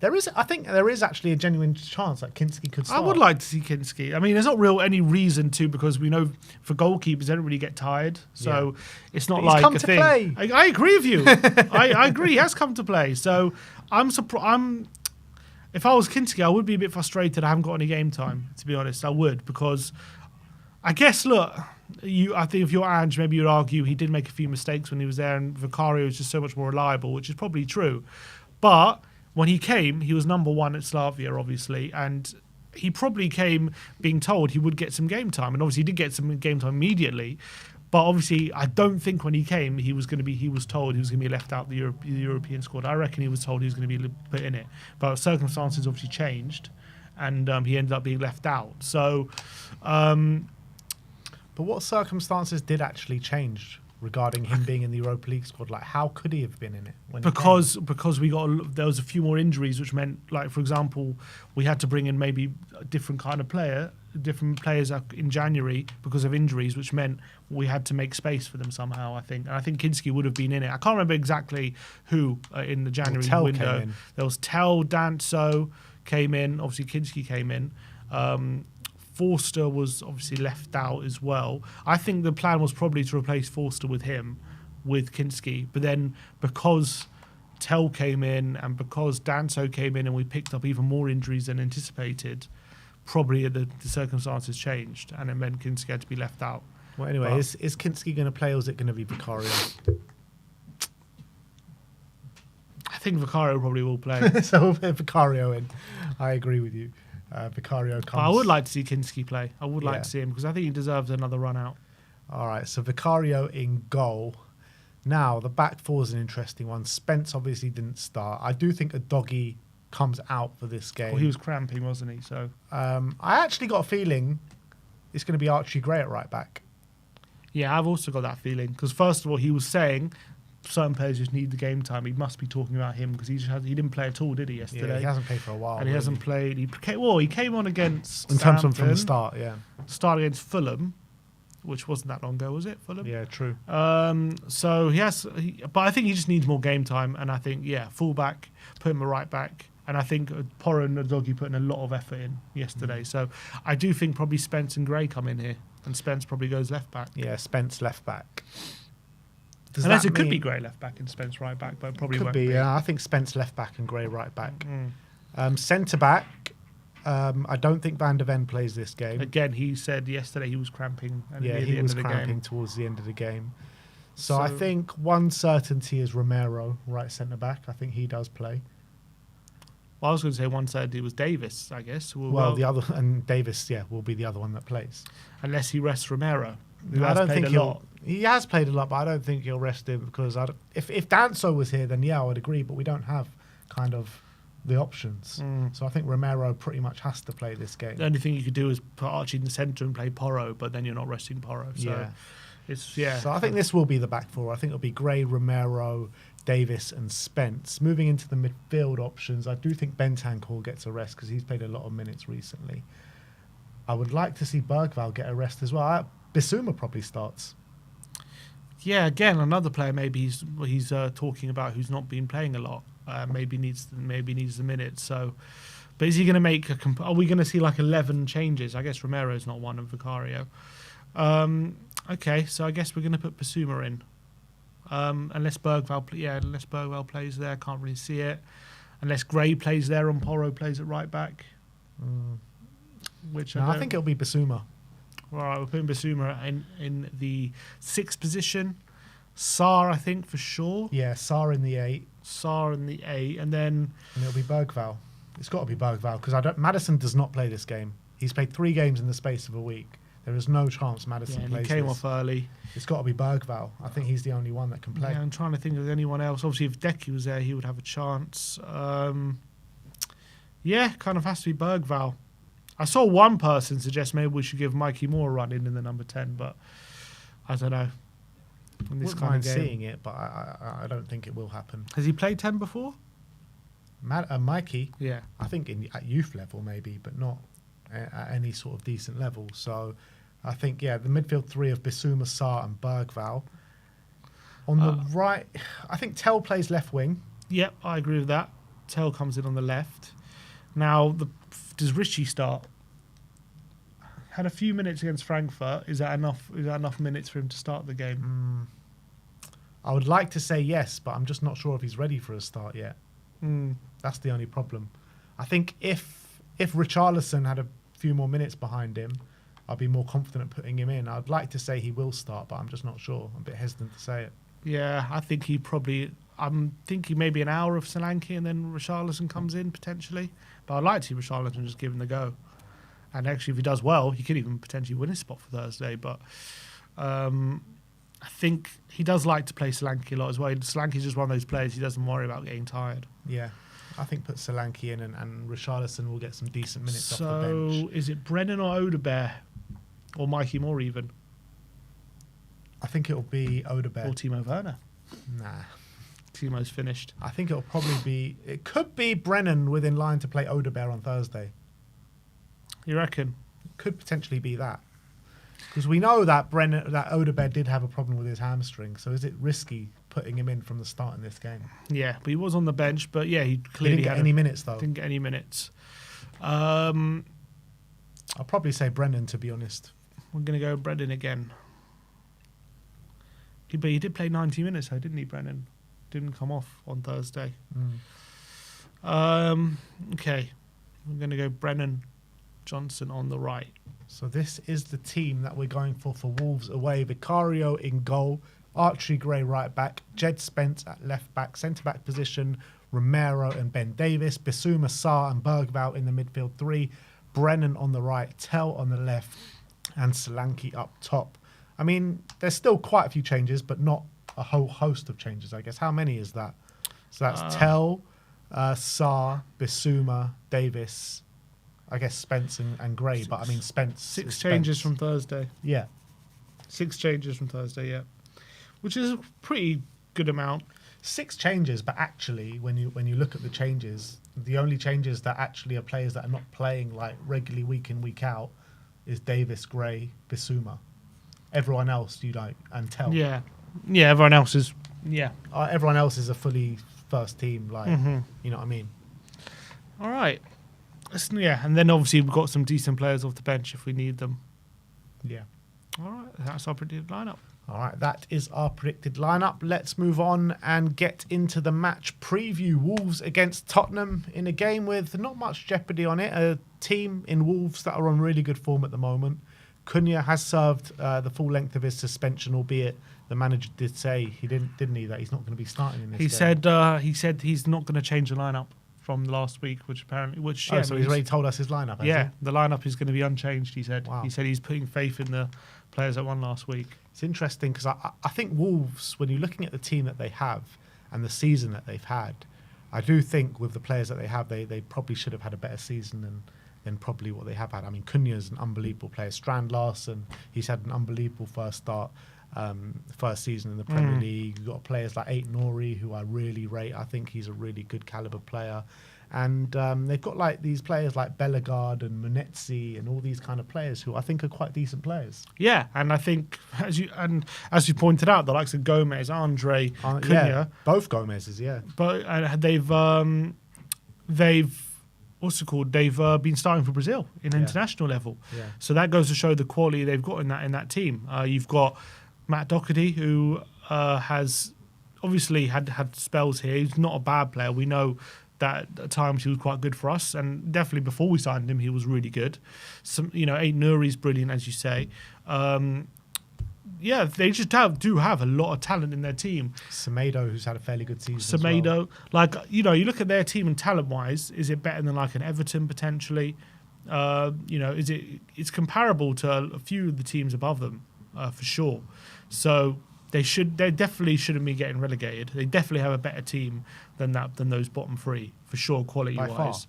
I think there is actually a genuine chance that Kinski could start. I would like to see Kinski. I mean, there's not any reason to, because we know for goalkeepers they don't really get tired, so it's not like a thing. Play. I agree with you. I agree. He has come to play. So I'm surprised. If I was Kinski, I would be a bit frustrated I haven't got any game time, to be honest. I would, because I guess, look, I think if you're Ange, maybe you'd argue he did make a few mistakes when he was there, and Vicario is just so much more reliable, which is probably true. But when he came, he was number one at Slavia, obviously, and he probably came being told he would get some game time, and obviously he did get some game time immediately. But obviously, I don't think when he came, he was told he was going to be left out the European squad. I reckon he was told he was going to be put in it. But circumstances obviously changed, and he ended up being left out. So, but what circumstances did actually change regarding him being in the Europa League squad? Like, how could he have been in it? Because there was a few more injuries, which meant, like, for example, we had to bring in maybe a different kind of player, different players in January because of injuries, which meant we had to make space for them somehow, I think. And I think Kinski would have been in it. I can't remember exactly who in the January window. There was Tell, Danso came in. Obviously, Kinski came in. Forster was obviously left out as well. I think the plan was probably to replace Forster with Kinski. But then because Tell came in and because Danso came in and we picked up even more injuries than anticipated, probably the circumstances changed and it meant Kinski had to be left out. Well, anyway, is Kinski going to play, or is it going to be Vicario? I think Vicario probably will play. So we'll put Vicario in. I agree with you. Vicario comes. But I would like to see Kinski play. I would like to see him because I think he deserves another run out. All right, so Vicario in goal. Now, the back four is an interesting one. Spence obviously didn't start. I do think Udogie comes out for this game. Well, he was cramping, wasn't he? So I actually got a feeling it's going to be Archie Gray at right back. Yeah, I've also got that feeling because first of all, he was saying certain players just need the game time. He must be talking about him because he didn't play at all, did he, yesterday? Yeah, he hasn't played for a while. And he hasn't played. He came on against in terms of from the start, yeah. Started against Fulham, which wasn't that long ago, was it? Fulham? Yeah, true. So but I think he just needs more game time. And I think, fullback, put him a right back. And I think Porro and Udogie put in a lot of effort in yesterday. So I do think probably Spence and Gray come in here. And Spence probably goes left back. Yeah, Spence left back. Unless it could be Gray left back and Spence right back, but it probably won't be. Yeah, I think Spence left back and Gray right back. Centre back, I don't think Van der Ven plays this game. Again, he said yesterday he was cramping. He was cramping towards the end of the game. So I think one certainty is Romero, right centre back. I think he does play. Well, I was going to say one certainty was Davis, I guess. Well, the other, and Davis, will be the other one that plays. Unless he rests Romero. I don't think he has played a lot, but I don't think he'll rest him because if Danso was here, then I would agree. But we don't have kind of the options, so I think Romero pretty much has to play this game. The only thing you could do is put Archie in the centre and play Porro, but then you're not resting Porro. So So I think this will be the back four. I think it'll be Gray, Romero, Davis, and Spence. Moving into the midfield options, I do think Bentancur gets a rest because he's played a lot of minutes recently. I would like to see Bergvall get a rest as well. Bissouma probably starts. Yeah, again, another player maybe he's talking about who's not been playing a lot. Maybe needs the minutes. So, but is he going to make are we going to see like 11 changes? I guess Romero's not one, and Vicario. Okay, so I guess we're going to put Bissouma in. Unless Bergvall plays there, can't really see it. Unless Gray plays there and Porro plays at right back. I think it'll be Bissouma. All right, we're putting Bissouma in the 6th position. Sarr, I think, for sure. Yeah, Sarr in the 8. Sarr in the 8. And then... And it'll be Bergvall. It's got to be Bergvall because Maddison does not play this game. He's played 3 games in the space of a week. There is no chance Maddison plays he came this. off early. It's got to be Bergvall. I think he's the only one that can play. Yeah, I'm trying to think of anyone else. Obviously, if Decky was there, he would have a chance. Yeah, kind of has to be Bergvall. I saw one person suggest maybe we should give Mikey Moore a run in the number 10, but I don't know. In this Wouldn't kind mind of game. seeing it, but I don't think it will happen. Has he played 10 before? Mikey, Yeah. I think at youth level maybe, but not at any sort of decent level. So I think, the midfield 3 of Bissouma, Sarr and Bergvall. On the right, I think Tell plays left wing. Yep, I agree with that. Tell comes in on the left. Now, does Richie start? Had a few minutes against Frankfurt. Is that enough? Is that enough minutes for him to start the game? I would like to say yes, but I'm just not sure if he's ready for a start yet. That's the only problem. I think if Richarlison had a few more minutes behind him, I'd be more confident putting him in. I'd like to say he will start, but I'm just not sure. I'm a bit hesitant to say it. Yeah, I think I'm thinking maybe an hour of Solanke and then Richarlison comes in potentially. But I'd like to see Richarlison just give him the go. And actually, if he does well, he could even potentially win his spot for Thursday. But I think he does like to play Solanke a lot as well. Solanke's just one of those players he doesn't worry about getting tired. Yeah, I think put Solanke in and Richarlison will get some decent minutes off the bench. So is it Brennan or Odebear? Or Mikey Moore even? I think it'll be Odebear. Or Timo Werner? Nah. Timo's finished. I think it'll probably be... It could be Brennan within line to play Odebear on Thursday. You reckon? Could potentially be that. Because we know that Odebear did have a problem with his hamstring. So is it risky putting him in from the start in this game? Yeah, but he was on the bench. But yeah, he clearly didn't get any minutes though. Didn't get any minutes. I'll probably say Brennan, to be honest. We're going to go Brennan again. But he did play 90 minutes, though, didn't he, Brennan? Didn't come off on Thursday. Okay. We're going to go Brennan Johnson on the right. So this is the team that we're going for Wolves away. Vicario in goal. Archie Gray right back. Jed Spence at left back. Centre back position. Romero and Ben Davis. Bissouma, Sarr and Bergvall in the midfield 3. Brennan on the right. Tell on the left. And Solanke up top. I mean, there's still quite a few changes, but not a whole host of changes, I guess. How many is that? So that's Tell, Sarr, Bissouma, Davis, I guess Spence and Gray. But I mean, Spence. 6 changes from Thursday. Yeah. 6 changes from Thursday, yeah. Which is a pretty good amount. 6 changes, but actually, when you look at the changes, the only changes that actually are players that are not playing like regularly week in, week out is Davis, Gray, Bissouma. Everyone else you don't, and Tell. Yeah, everyone else is, everyone else is a fully first team, like, you know what I mean? All right. And then obviously we've got some decent players off the bench if we need them. Yeah. All right, that's our predicted lineup. All right, that is our predicted lineup. Let's move on and get into the match preview. Wolves against Tottenham in a game with not much jeopardy on it. A team in Wolves that are on really good form at the moment. Cunha has served the full length of his suspension, albeit the manager did say didn't he, that he's not going to be starting in this game. He said he's not going to change the lineup from last week, so he's already told us his lineup. Yeah, the lineup is going to be unchanged. He said. Wow. He said he's putting faith in the players that won last week. It's interesting because I think Wolves, when you're looking at the team that they have and the season that they've had, I do think with the players that they have, they probably should have had a better season than probably what they have had. I mean, Cunha's an unbelievable player. Strand Larsen, he's had an unbelievable first season in the Premier League. You've got players like Aït-Nouri, who I really rate. I think he's a really good caliber player. And they've got like these players like Bellegarde and Munetsi and all these kind of players who I think are quite decent players. Yeah, and I think as you pointed out, the likes of Gomez, Andre, Cunha, yeah, both Gomez's, yeah. But they've what's it called? They've been starting for Brazil in international level. Yeah. So that goes to show the quality they've got in that team. You've got Matt Doherty, who has obviously had spells here. He's not a bad player. We know that at times he was quite good for us, and definitely before we signed him, he was really good. Aït-Nouri's brilliant, as you say. they just do have a lot of talent in their team. Semedo, who's had a fairly good season. Semedo, like, you know, you look at their team and talent-wise, is it better than like an Everton potentially? You know, it's comparable to a few of the teams above them, for sure. So they definitely shouldn't be getting relegated. They definitely have a better team than those bottom three, for sure, quality-wise.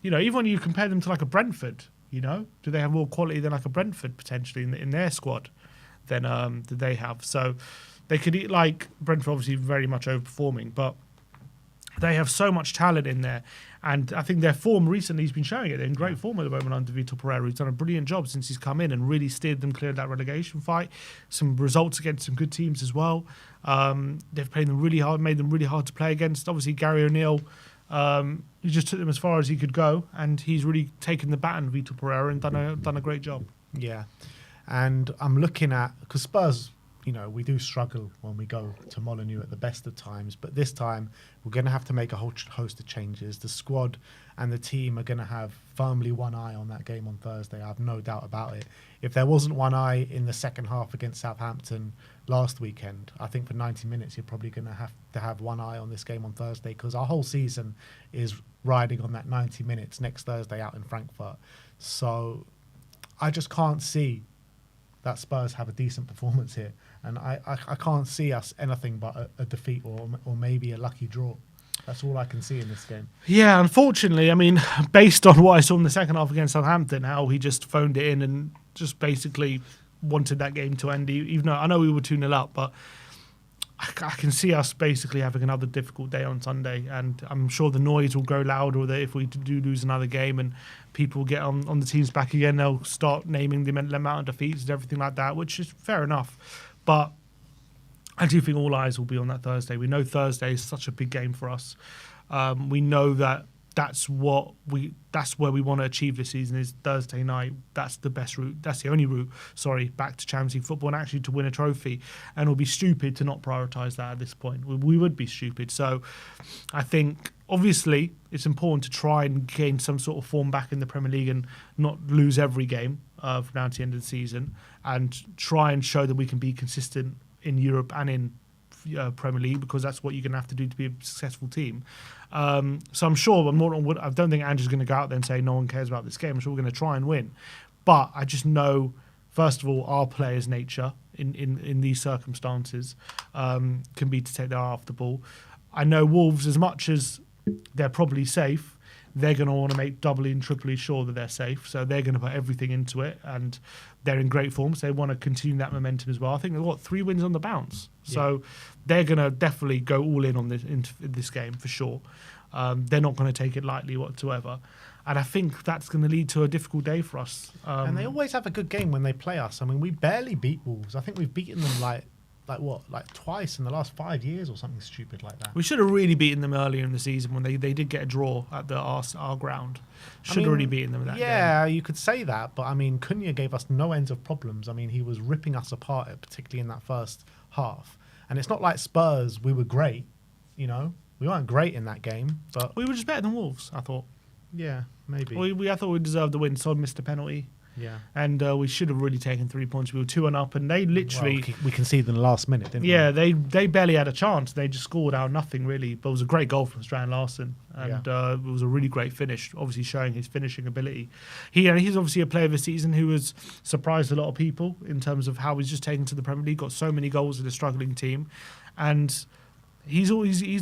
You know, even when you compare them to like a Brentford, you know, do they have more quality than like a Brentford potentially in their squad than that they have? So they could eat, like, Brentford obviously very much overperforming, but they have so much talent in there. And I think their form recently has been showing it. They're in great form at the moment under Vitor Pereira. He's done a brilliant job since he's come in and really steered them clear of that relegation fight. Some results against some good teams as well. They've played them really hard, made them really hard to play against. Obviously, Gary O'Neill, he just took them as far as he could go, and he's really taken the baton, Vitor Pereira, and done a great job. Yeah. And I'm looking at, because Spurs, you know, we do struggle when we go to Molineux at the best of times, but this time we're going to have to make a whole host of changes. The squad and the team are going to have firmly one eye on that game on Thursday. I have no doubt about it. If there wasn't one eye in the second half against Southampton last weekend, I think for 90 minutes you're probably going to have one eye on this game on Thursday, because our whole season is riding on that 90 minutes next Thursday out in Frankfurt. So I just can't see that Spurs have a decent performance here. And I can't see us anything but a defeat or maybe a lucky draw. That's all I can see in this game. Yeah, unfortunately, I mean, based on what I saw in the second half against Southampton, how he just phoned it in and just basically wanted that game to end, even though I know we were 2-0 up, but I can see us basically having another difficult day on Sunday, and I'm sure the noise will grow louder if we do lose another game and people get on the team's back again. They'll start naming the amount of defeats and everything like that, which is fair enough. But I do think all eyes will be on that Thursday. We know Thursday is such a big game for us. We know that's where we want to achieve this season is Thursday night. That's the best route. That's the only route, back to Champions League football and actually to win a trophy. And it'll be stupid to not prioritise that at this point. We would be stupid. So I think, obviously, it's important to try and gain some sort of form back in the Premier League and not lose every game from now to the end of the season, and try and show that we can be consistent in Europe and in Premier League, because that's what you're going to have to do to be a successful team. So I'm sure I don't think Andrew's going to go out there and say no one cares about this game. I'm sure we're going to try and win. But I just know, first of all, our players' nature in these circumstances can be to take their eye off the ball. I know Wolves, as much as they're probably safe, they're going to want to make doubly and triply sure that they're safe. So they're going to put everything into it, and they're in great form. So they want to continue that momentum as well. I think they've 3 wins on the bounce. Yeah. So they're going to definitely go all in on this game for sure. They're not going to take it lightly whatsoever. And I think that's going to lead to a difficult day for us. And they always have a good game when they play us. I mean, we barely beat Wolves. I think we've beaten them like twice in the last 5 years or something stupid like that. We should have really beaten them earlier in the season when they did get a draw at our ground. Should have really beaten them that game. Yeah, you could say that, but I mean, Cunha gave us no ends of problems. I mean, he was ripping us apart, particularly in that first half. And it's not like Spurs, we were great, you know. We weren't great in that game, but we were just better than Wolves, I thought. Yeah, maybe. I thought we deserved the win. Son missed a penalty. Yeah. And we should have really taken 3 points. We were 2-1 up, and they literally... Well, we conceded in the last minute, didn't we? Yeah, they barely had a chance. They just scored out nothing, really. But it was a great goal from Strand Larsen, and it was a really great finish, obviously showing his finishing ability. He's obviously a player of the season who has surprised a lot of people in terms of how he's just taken to the Premier League, got so many goals in a struggling team, and... He's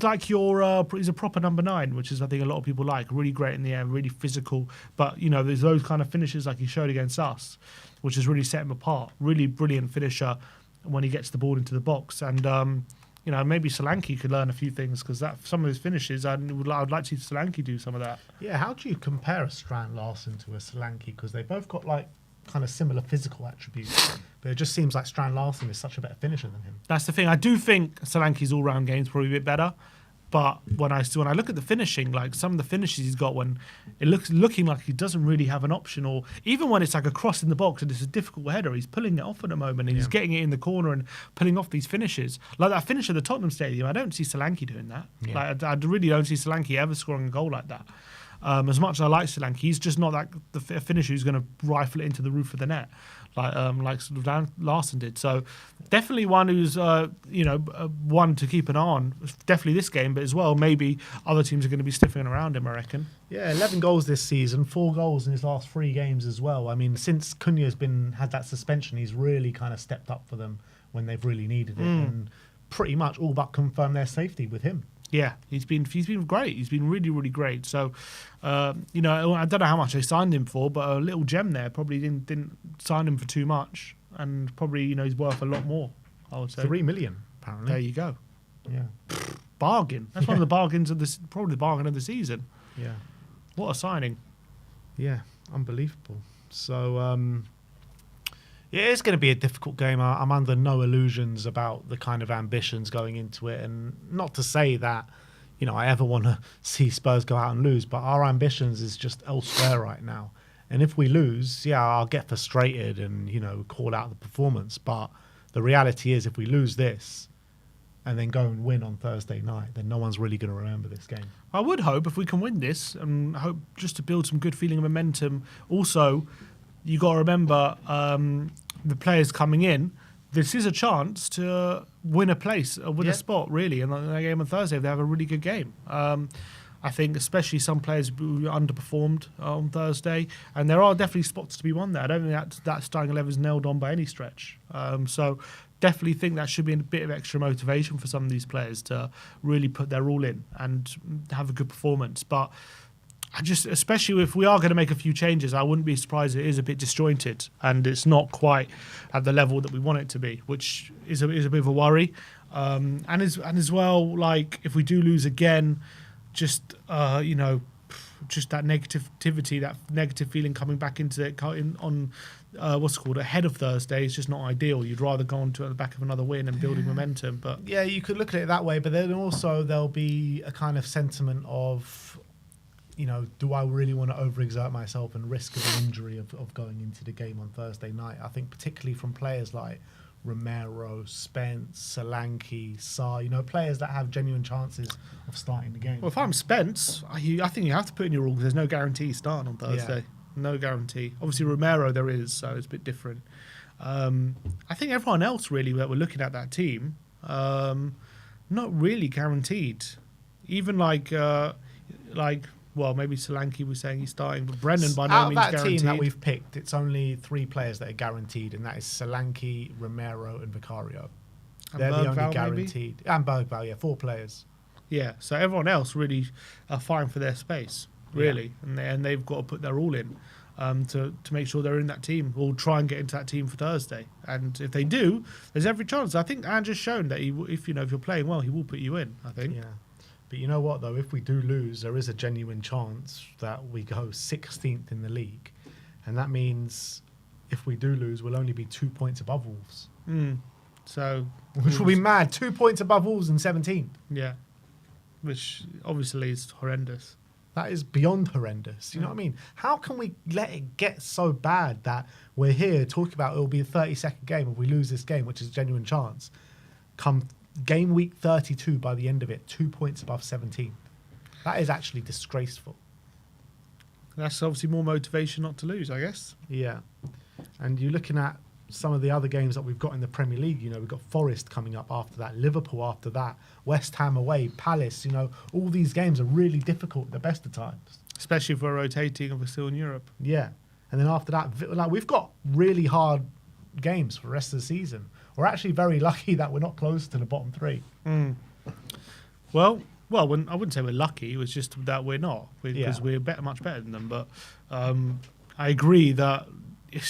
like he's a proper number 9, which is I think a lot of people like. Really great in the air, really physical. But you know, there's those kind of finishes like he showed against us, which has really set him apart. Really brilliant finisher when he gets the ball into the box. And you know, maybe Solanke could learn a few things, because some of his finishes I'd like to see Solanke do some of that. Yeah, how do you compare a Strand Larsen to a Solanke? Because they both got like kind of similar physical attributes, but it just seems like Strand Larsen is such a better finisher than him. That's the thing. I do think Solanke's all-round game is probably a bit better, but when I look at the finishing, like some of the finishes he's got, when it looking like he doesn't really have an option, or even when it's like a cross in the box and it's a difficult header, he's pulling it off at the moment, and he's getting it in the corner and pulling off these finishes. Like that finish at the Tottenham Stadium, I don't see Solanke doing that. Yeah. Like I really don't see Solanke ever scoring a goal like that. As much as I like Solanke, he's just not the finisher who's going to rifle it into the roof of the net like sort of Dan Larson did. So definitely one who's one to keep an eye on. Definitely this game, but as well maybe other teams are going to be sniffing around him, I reckon. Yeah, 11 goals this season, 4 goals in his last 3 games as well. I mean, since Cunha's had that suspension, he's really kind of stepped up for them when they've really needed it, and pretty much all but confirmed their safety with him. Yeah, he's been great. He's been really, really great. So, I don't know how much they signed him for, but a little gem there. Probably didn't sign him for too much, and probably he's worth a lot more, I would say. 3 million, apparently. There you go. Yeah, bargain. That's one of the bargains of this. Probably the bargain of the season. Yeah, what a signing. Yeah, unbelievable. So, yeah, it's going to be a difficult game. I'm under no illusions about the kind of ambitions going into it. And not to say that, I ever want to see Spurs go out and lose, but our ambitions is just elsewhere right now. And if we lose, yeah, I'll get frustrated and, call out the performance. But the reality is if we lose this and then go and win on Thursday night, then no one's really going to remember this game. I would hope if we can win this and hope just to build some good feeling of momentum. Also, you got to remember the players coming in. This is a chance to win a place, win a spot, really. And in the game on Thursday, if they have a really good game. I think especially some players who underperformed on Thursday. And there are definitely spots to be won there. I don't think that starting 11 is nailed on by any stretch. So definitely think that should be a bit of extra motivation for some of these players to really put their all in and have a good performance. But especially if we are going to make a few changes, I wouldn't be surprised it is a bit disjointed and it's not quite at the level that we want it to be, which is a bit of a worry. And as well, like if we do lose again, just that negativity, that negative feeling coming back into it ahead of Thursday is just not ideal. You'd rather go on to the back of another win and building momentum. But yeah, you could look at it that way, but then also there'll be a kind of sentiment of, do I really want to overexert myself and risk of an injury of going into the game on Thursday night? I think particularly from players like Romero, Spence, Solanke, Sarr, players that have genuine chances of starting the game. Well, if I'm Spence, I think you have to put in your rule because there's no guarantee he's starting on Thursday. Yeah. No guarantee. Obviously, Romero there is, so it's a bit different. I think everyone else really that we're looking at that team, not really guaranteed. Even well, maybe Solanke was saying he's starting, but Brennan by no means guaranteed. Out of that team that we've picked, it's only 3 players that are guaranteed, and that is Solanke, Romero, and Vicario. They're the only guaranteed. Maybe? And Bergvall, 4 players. Yeah, so everyone else really are fighting for their space, really, and they've got to put their all in to make sure they're in that team. We'll try and get into that team for Thursday, and if they do, there's every chance. I think Andrew's shown that if you're playing well, he will put you in. I think. Yeah. But you know what, though? If we do lose, there is a genuine chance that we go 16th in the league. And that means if we do lose, we'll only be 2 points above Wolves. Which will be mad. 2 points above Wolves and 17th. Yeah. Which obviously is horrendous. That is beyond horrendous. You know what I mean? How can we let it get so bad that we're here talking about it'll be a 30-second game if we lose this game, which is a genuine chance, come game week 32 by the end of it, 2 points above 17th. That is actually disgraceful. That's obviously more motivation not to lose, I guess. Yeah. And you're looking at some of the other games that we've got in the Premier League. We've got Forest coming up after that, Liverpool after that, West Ham away, Palace. All these games are really difficult at the best of times. Especially if we're rotating and we're still in Europe. Yeah. And then after that, we've got really hard games for the rest of the season. We're actually very lucky that we're not close to the bottom 3. Well, I wouldn't say we're lucky. It was just that we're not, because we're much better than them. But I agree that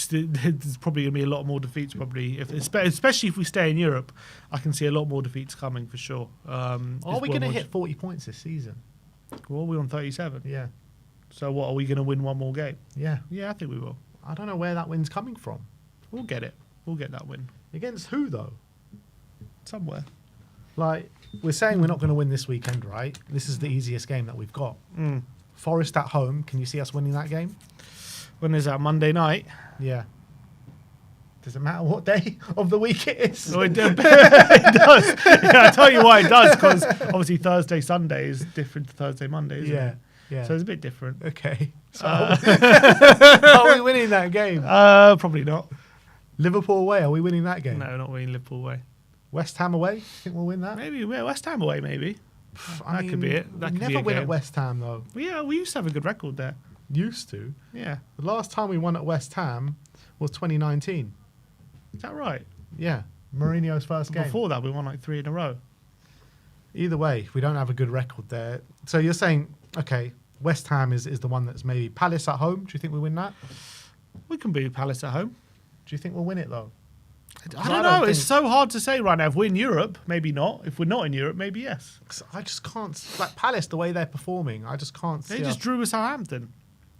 there's probably going to be a lot more defeats. Probably, especially if we stay in Europe, I can see a lot more defeats coming for sure. Are we going to hit 40 points this season? Well, we're on 37. Yeah. So what, are we going to win one more game? Yeah. Yeah, I think we will. I don't know where that win's coming from. We'll get it. We'll get that win. Against who, though? Somewhere. We're saying we're not going to win this weekend, right? This is the easiest game that we've got. Forest at home. Can you see us winning that game? When is that? Monday night? Yeah. Does it matter what day of the week it is? No, it does. Yeah, I'll tell you why it does, because obviously Thursday, Sunday is different to Thursday, Monday, isn't it? Yeah. So it's a bit different. Okay. So are we winning that game? Probably not. Liverpool away, are we winning that game? No, not winning Liverpool away. West Ham away, think we'll win that? Maybe West Ham away, maybe. I That could be it. That we could be never a win game. at West Ham, though. Well, yeah, we used to have a good record there. Used to. Yeah. The last time we won at West Ham was 2019. Is that right? Yeah. Mourinho's first game. Before that, we won like 3 in a row. Either way, we don't have a good record there. So you're saying, okay, West Ham is the one that's maybe Palace at home. Do you think we win that? We can beat Palace at home. Do you think we'll win it, though? I don't know. It's so hard to say right now. If we're in Europe, maybe not. If we're not in Europe, maybe yes. I just can't. Like Palace, the way they're performing, I just can't see. They just drew with Southampton.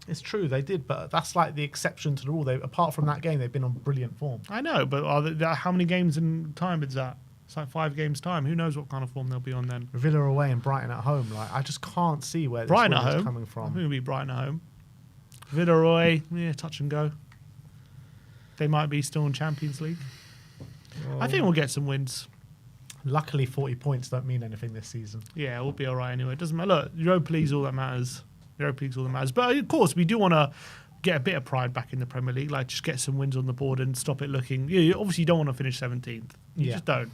It's true, they did, but that's like the exception to the rule. Apart from that game, they've been on brilliant form. I know, but how many games in time is that? It's like 5 games time. Who knows what kind of form they'll be on then? Villa away and Brighton at home. Like I just can't see where Brighton this at win is home. coming I think from. it'll be Brighton at home. Villa away, yeah, touch and go. They might be still in Champions League. I think we'll get some wins. Luckily, 40 points don't mean anything this season. Yeah, we'll be all right anyway. It doesn't matter. Look, Europa League's all that matters. Europa League's all that matters. But of course, we do want to get a bit of pride back in the Premier League. Like, just get some wins on the board and stop it looking. Obviously, you don't want to finish 17th. You just don't.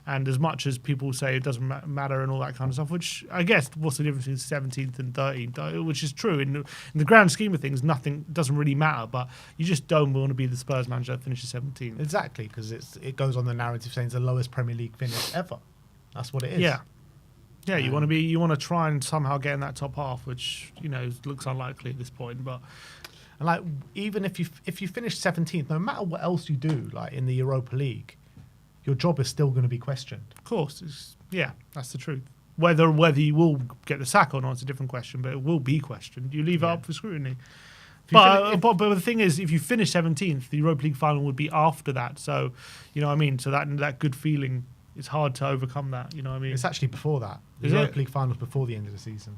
And as much as people say it doesn't matter and all that kind of stuff, which I guess what's the difference between 17th and 13th, which is true. In the grand scheme of things, nothing doesn't really matter, but you just don't want to be the Spurs manager that finishes 17th. Exactly, because it goes on the narrative saying it's the lowest Premier League finish ever. That's what it is. Yeah, you want to try and somehow get in that top half, which looks unlikely at this point. But and like even if you finish 17th, no matter what else you do, like in the Europa League, your job is still going to be questioned. Of course, that's the truth. Whether you will get the sack or not is a different question, but it will be questioned. You leave it up for scrutiny. But the thing is, if you finish 17th, the Europa League final would be after that. So, you know what I mean? So that good feeling, it's hard to overcome that. You know what I mean? It's actually before that. The Is Europa it? League finals before the end of the season.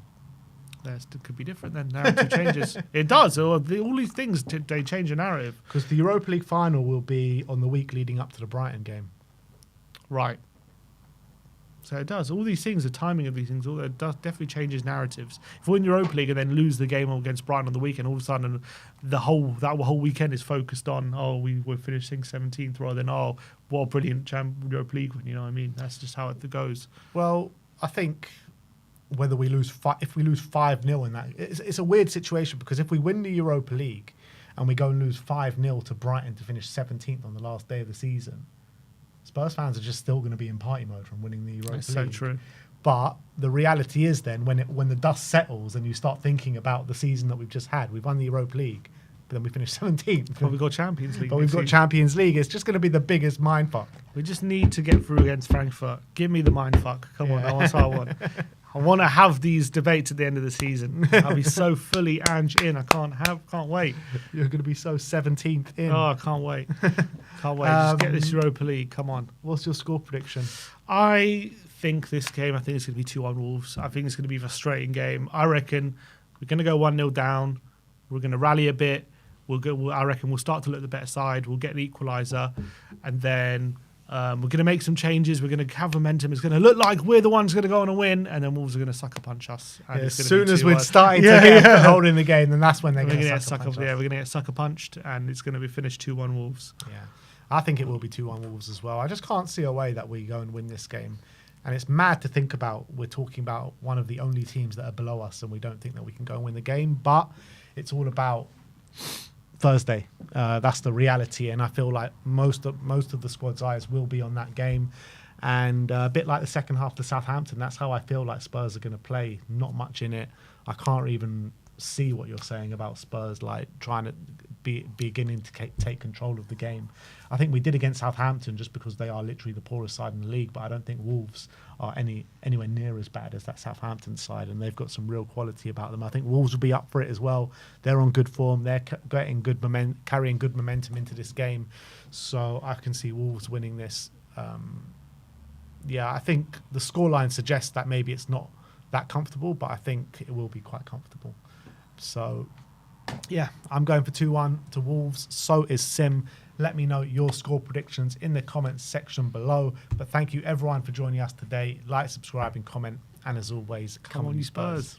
That could be different then. Narrative changes. It does. All these things, they change the narrative. Because the Europa League final will be on the week leading up to the Brighton game. Right. So it does. All these things, the timing of these things, all that does definitely changes narratives. If we're in Europa League and then lose the game against Brighton on the weekend, all of a sudden that whole weekend is focused on we're finishing 17th rather than what a brilliant Europa League win. You know what I mean? That's just how it goes. Well, I think whether we lose if we lose 5-0 in that, it's a weird situation because if we win the Europa League and we go and lose 5-0 to Brighton to finish 17th on the last day of the season, Spurs fans are just still going to be in party mode from winning the Europa League. So true. But the reality is then when the dust settles and you start thinking about the season that we've just had, we've won the Europa League, but then we finished 17th. But we've got Champions League. But we've got Champions League. It's just going to be the biggest mindfuck. We just need to get through against Frankfurt. Give me the mindfuck. Come on, that's what I want. I want to have these debates at the end of the season. I'll be so fully Ange in. I can't wait. You're going to be so 17th in. Oh, I can't wait. Can't wait. Just get this Europa League. Come on. What's your score prediction? I think this game, it's going to be 2-1 Wolves. I think it's going to be a frustrating game. I reckon we're going to go 1-0 down. We're going to rally a bit. I reckon we'll start to look the better side. We'll get an equaliser. And then we're going to make some changes. We're going to have momentum. It's going to look like we're the ones going to go on and win. And then Wolves are going to sucker punch us. And as soon as we're starting to get hold in the game, then that's when they're going to get sucker punch us. Yeah, we're going to get sucker punched. And it's going to be finished 2-1 Wolves. Yeah. I think it will be 2-1 Wolves as well. I just can't see a way that we go and win this game. And it's mad to think about. We're talking about one of the only teams that are below us and we don't think that we can go and win the game. But it's all about Thursday. That's the reality. And I feel like most of the squad's eyes will be on that game. And a bit like the second half to Southampton, that's how I feel like Spurs are going to play. Not much in it. I can't even see what you're saying about Spurs like trying to beginning to take control of the game. I think we did against Southampton just because they are literally the poorest side in the league, but I don't think Wolves are anywhere near as bad as that Southampton side, and they've got some real quality about them. I think Wolves will be up for it as well. They're on good form. They're getting carrying good momentum into this game, so I can see Wolves winning this. I think the scoreline suggests that maybe it's not that comfortable, but I think it will be quite comfortable. So, yeah, I'm going for 2-1 to Wolves. So is Sim. Let me know your score predictions in the comments section below. But thank you, everyone, for joining us today. Like, subscribe, and comment. And as always, come on, you Spurs.